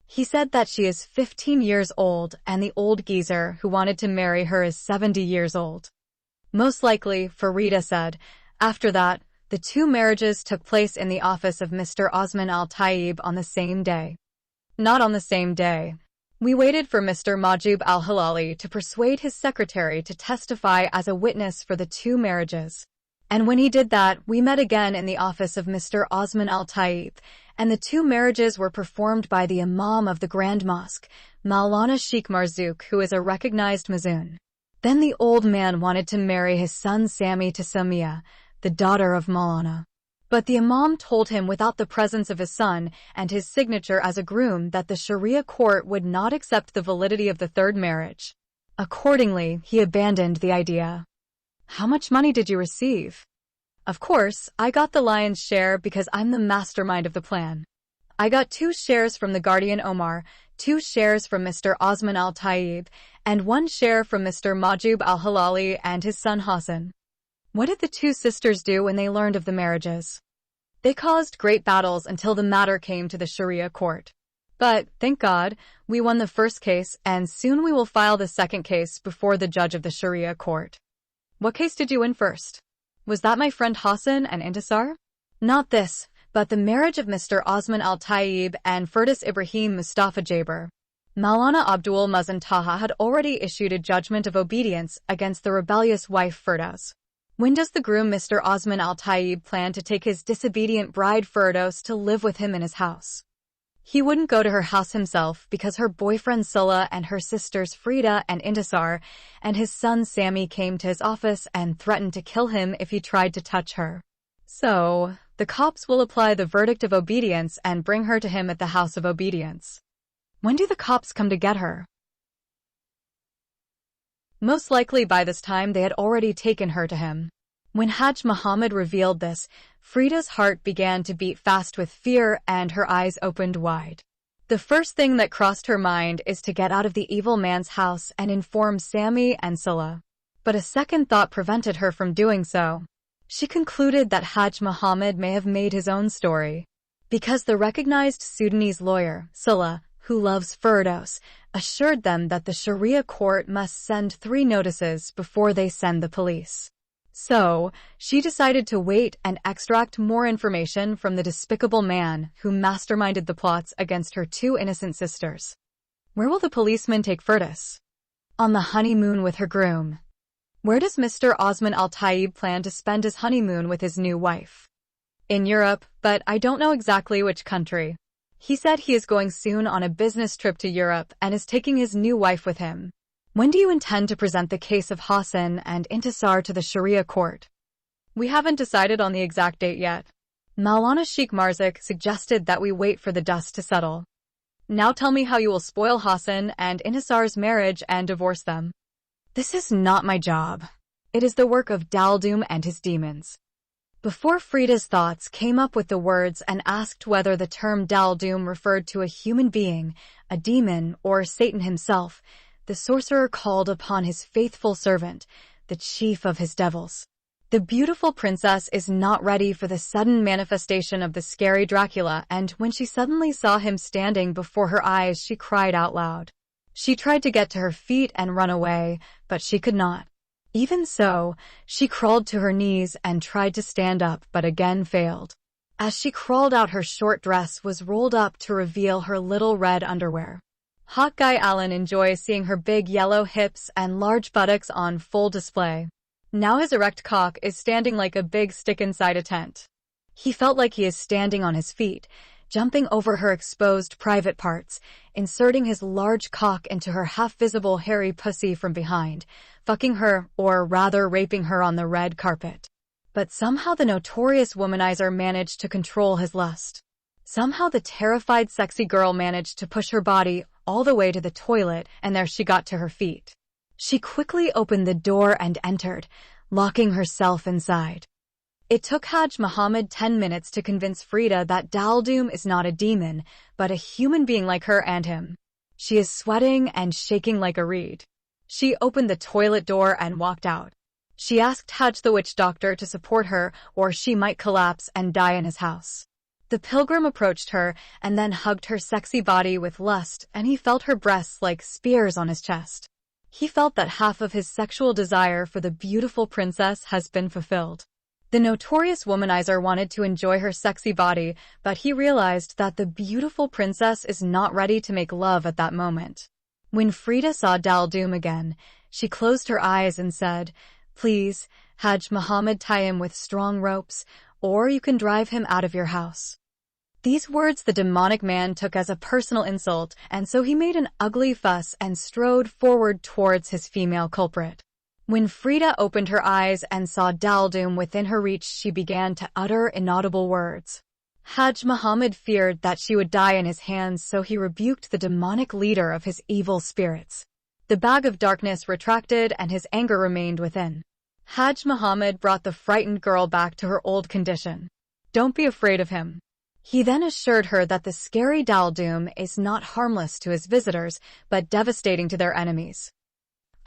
He said that she is 15 years old and the old geezer who wanted to marry her is 70 years old. Most likely, Farida said. After that, the 2 marriages took place in the office of Mr. Osman Al-Taib on the same day. Not on the same day. We waited for Mr. Majub al-Halali to persuade his secretary to testify as a witness for the 2 marriages. And when he did that, we met again in the office of Mr. Osman Al-Taib, and the 2 marriages were performed by the Imam of the Grand Mosque, Maulana Sheikh Marzouk, who is a recognized Mazun. Then the old man wanted to marry his son Sami to Samia, the daughter of Maulana. But the Imam told him without the presence of his son and his signature as a groom that the Sharia court would not accept the validity of the 3rd marriage. Accordingly, he abandoned the idea. How much money did you receive? Of course, I got the lion's share because I'm the mastermind of the plan. I got 2 shares from the guardian Omar, 2 shares from Mr. Osman Al-Taib, and 1 share from Mr. Majub al-Halali and his son Hassan. What did the 2 sisters do when they learned of the marriages? They caused great battles until the matter came to the Sharia court. But, thank God, we won the first case, and soon we will file the second case before the judge of the Sharia court. What case did you win first? Was that my friend Hassan and Intisar? Not this, but the marriage of Mr. Osman Al-Taib and Firdaus Ibrahim Mustafa Jaber. Maulana Abdul Mazin Taha had already issued a judgment of obedience against the rebellious wife Firdaus. When does the groom Mr. Osman Al-Taib plan to take his disobedient bride Firdaus to live with him in his house? He wouldn't go to her house himself because her boyfriend Sulla and her sisters Frida and Intisar and his son Sami came to his office and threatened to kill him if he tried to touch her. So, the cops will apply the verdict of obedience and bring her to him at the house of obedience. When do the cops come to get her? Most likely by this time they had already taken her to him. When Hajj Muhammad revealed this, Frida's heart began to beat fast with fear and her eyes opened wide. The first thing that crossed her mind is to get out of the evil man's house and inform Sami and Sulla. But a second thought prevented her from doing so. She concluded that Hajj Muhammad may have made his own story. Because the recognized Sudanese lawyer, Sulla, who loves Firdaus, assured them that the Sharia court must send 3 notices before they send the police. So, she decided to wait and extract more information from the despicable man who masterminded the plots against her 2 innocent sisters. Where will the policeman take Firdaus? On the honeymoon with her groom. Where does Mr. Osman Al-Tayyib plan to spend his honeymoon with his new wife? In Europe, but I don't know exactly which country. He said he is going soon on a business trip to Europe and is taking his new wife with him. When do you intend to present the case of Hassan and Intisar to the Sharia court? We haven't decided on the exact date yet. Maulana Sheikh Marzik suggested that we wait for the dust to settle. Now tell me how you will spoil Hassan and Intisar's marriage and divorce them. This is not my job. It is the work of Daldum and his demons. Before Frida's thoughts came up with the words and asked whether the term Daldum referred to a human being, a demon, or Satan himself, the sorcerer called upon his faithful servant, the chief of his devils. The beautiful princess is not ready for the sudden manifestation of the scary Dracula, and when she suddenly saw him standing before her eyes, she cried out loud. She tried to get to her feet and run away, but she could not. Even so, she crawled to her knees and tried to stand up, but again failed. As she crawled out, her short dress was rolled up to reveal her little red underwear. Hot guy Alan enjoys seeing her big yellow hips and large buttocks on full display. Now his erect cock is standing like a big stick inside a tent. He felt like he is standing on his feet, jumping over her exposed private parts, inserting his large cock into her half-visible hairy pussy from behind, fucking her, or rather raping her on the red carpet. But somehow the notorious womanizer managed to control his lust. Somehow the terrified sexy girl managed to push her body all the way to the toilet, and there she got to her feet. She quickly opened the door and entered, locking herself inside. It took Hajj Muhammad 10 minutes to convince Frida that Daldum is not a demon, but a human being like her and him. She is sweating and shaking like a reed. She opened the toilet door and walked out. She asked Hajj the witch doctor to support her, or she might collapse and die in his house. The pilgrim approached her and then hugged her sexy body with lust, and he felt her breasts like spears on his chest. He felt that half of his sexual desire for the beautiful princess has been fulfilled. The notorious womanizer wanted to enjoy her sexy body, but he realized that the beautiful princess is not ready to make love at that moment. When Frida saw Daldum again, she closed her eyes and said, "Please, Hajj Muhammad, tie him with strong ropes, or you can drive him out of your house." These words the demonic man took as a personal insult, and so he made an ugly fuss and strode forward towards his female culprit. When Frida opened her eyes and saw Daldum within her reach, she began to utter inaudible words. Hajj Muhammad feared that she would die in his hands, so he rebuked the demonic leader of his evil spirits. The bag of darkness retracted and his anger remained within. Hajj Muhammad brought the frightened girl back to her old condition. "Don't be afraid of him." He then assured her that the scary Daldum is not harmless to his visitors, but devastating to their enemies.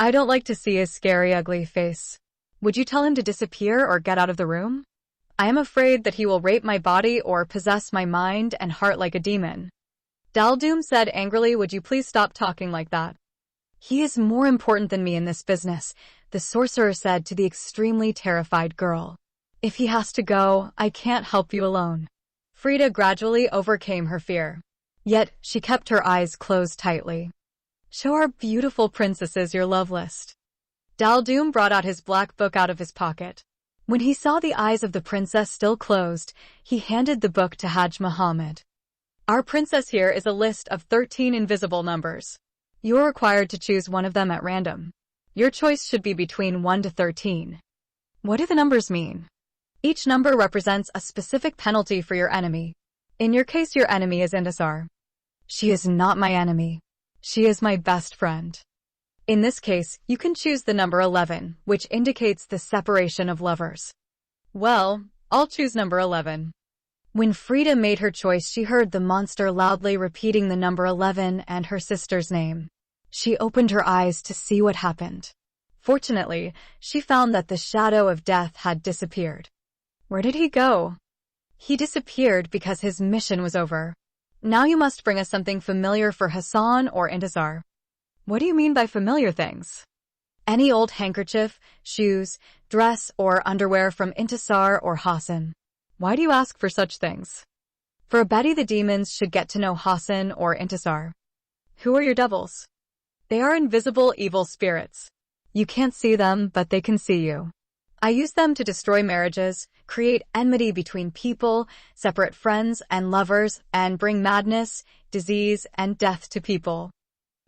"I don't like to see his scary, ugly face. Would you tell him to disappear or get out of the room? I am afraid that he will rape my body or possess my mind and heart like a demon." Daldum said angrily, "Would you please stop talking like that? He is more important than me in this business," the sorcerer said to the extremely terrified girl. "If he has to go, I can't help you alone." Frida gradually overcame her fear. Yet, she kept her eyes closed tightly. "Show our beautiful princesses your love list." Daldum brought out his black book out of his pocket. When he saw the eyes of the princess still closed, he handed the book to Hajj Muhammad. "Our princess here is a list of 13 invisible numbers. You are required to choose one of them at random. Your choice should be between 1 to 13. What do the numbers mean? Each number represents a specific penalty for your enemy. In your case, your enemy is Intisar. She is not my enemy. She is my best friend. In this case, you can choose the number 11, which indicates the separation of lovers." "Well, I'll choose number 11. When Frida made her choice, she heard the monster loudly repeating the number 11 and her sister's name. She opened her eyes to see what happened. Fortunately, she found that the shadow of death had disappeared. Where did he go? He disappeared because his mission was over. Now you must bring us something familiar for Hassan or Intisar. What do you mean by familiar things? Any old handkerchief, shoes, dress, or underwear from Intisar or Hassan. Why do you ask for such things? For Betty, the demons should get to know Hassan or Intisar. Who are your devils? They are invisible evil spirits. You can't see them, but they can see you. I use them to destroy marriages, create enmity between people, separate friends and lovers, and bring madness, disease, and death to people.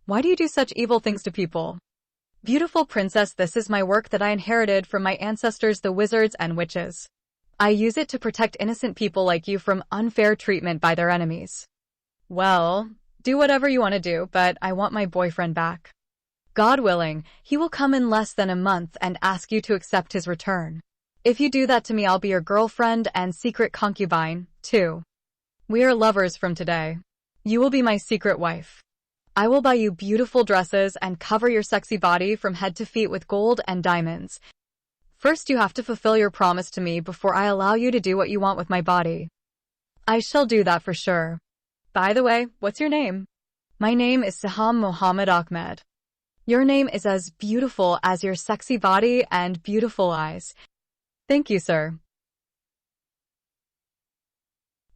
Why do you do such evil things to people? Beautiful princess, this is my work that I inherited from my ancestors, the wizards and witches. I use it to protect innocent people like you from unfair treatment by their enemies. Well, do whatever you want to do, but I want my boyfriend back. God willing, he will come in less than a month and ask you to accept his return. If you do that to me, I'll be your girlfriend and secret concubine, too. We are lovers from today. You will be my secret wife. I will buy you beautiful dresses and cover your sexy body from head to feet with gold and diamonds. First, you have to fulfill your promise to me before I allow you to do what you want with my body. I shall do that for sure. By the way, what's your name? My name is Saham Mohammed Ahmed. Your name is as beautiful as your sexy body and beautiful eyes. Thank you, sir.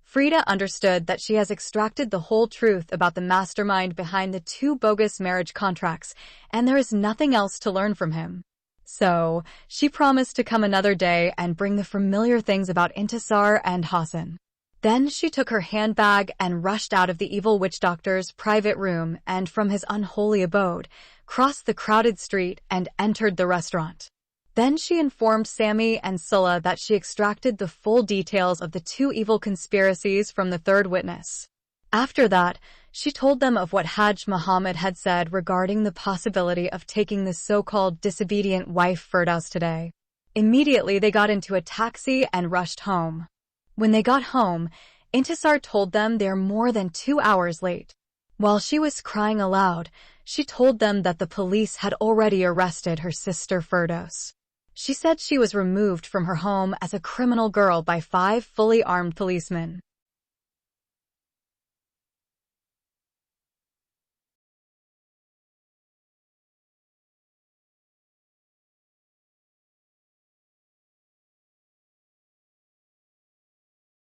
Frida understood that she has extracted the whole truth about the mastermind behind the 2 bogus marriage contracts, and there is nothing else to learn from him. So, she promised to come another day and bring the familiar things about Intisar and Hassan. Then she took her handbag and rushed out of the evil witch doctor's private room and from his unholy abode, crossed the crowded street and entered the restaurant. Then she informed Sammy and Scylla that she extracted the full details of the 2 evil conspiracies from the 3rd witness. After that, she told them of what Hajj Muhammad had said regarding the possibility of taking the so-called disobedient wife Firdaus today. Immediately, they got into a taxi and rushed home. When they got home, Intisar told them they're more than 2 hours late. While she was crying aloud, she told them that the police had already arrested her sister Firdaus. She said she was removed from her home as a criminal girl by 5 fully armed policemen.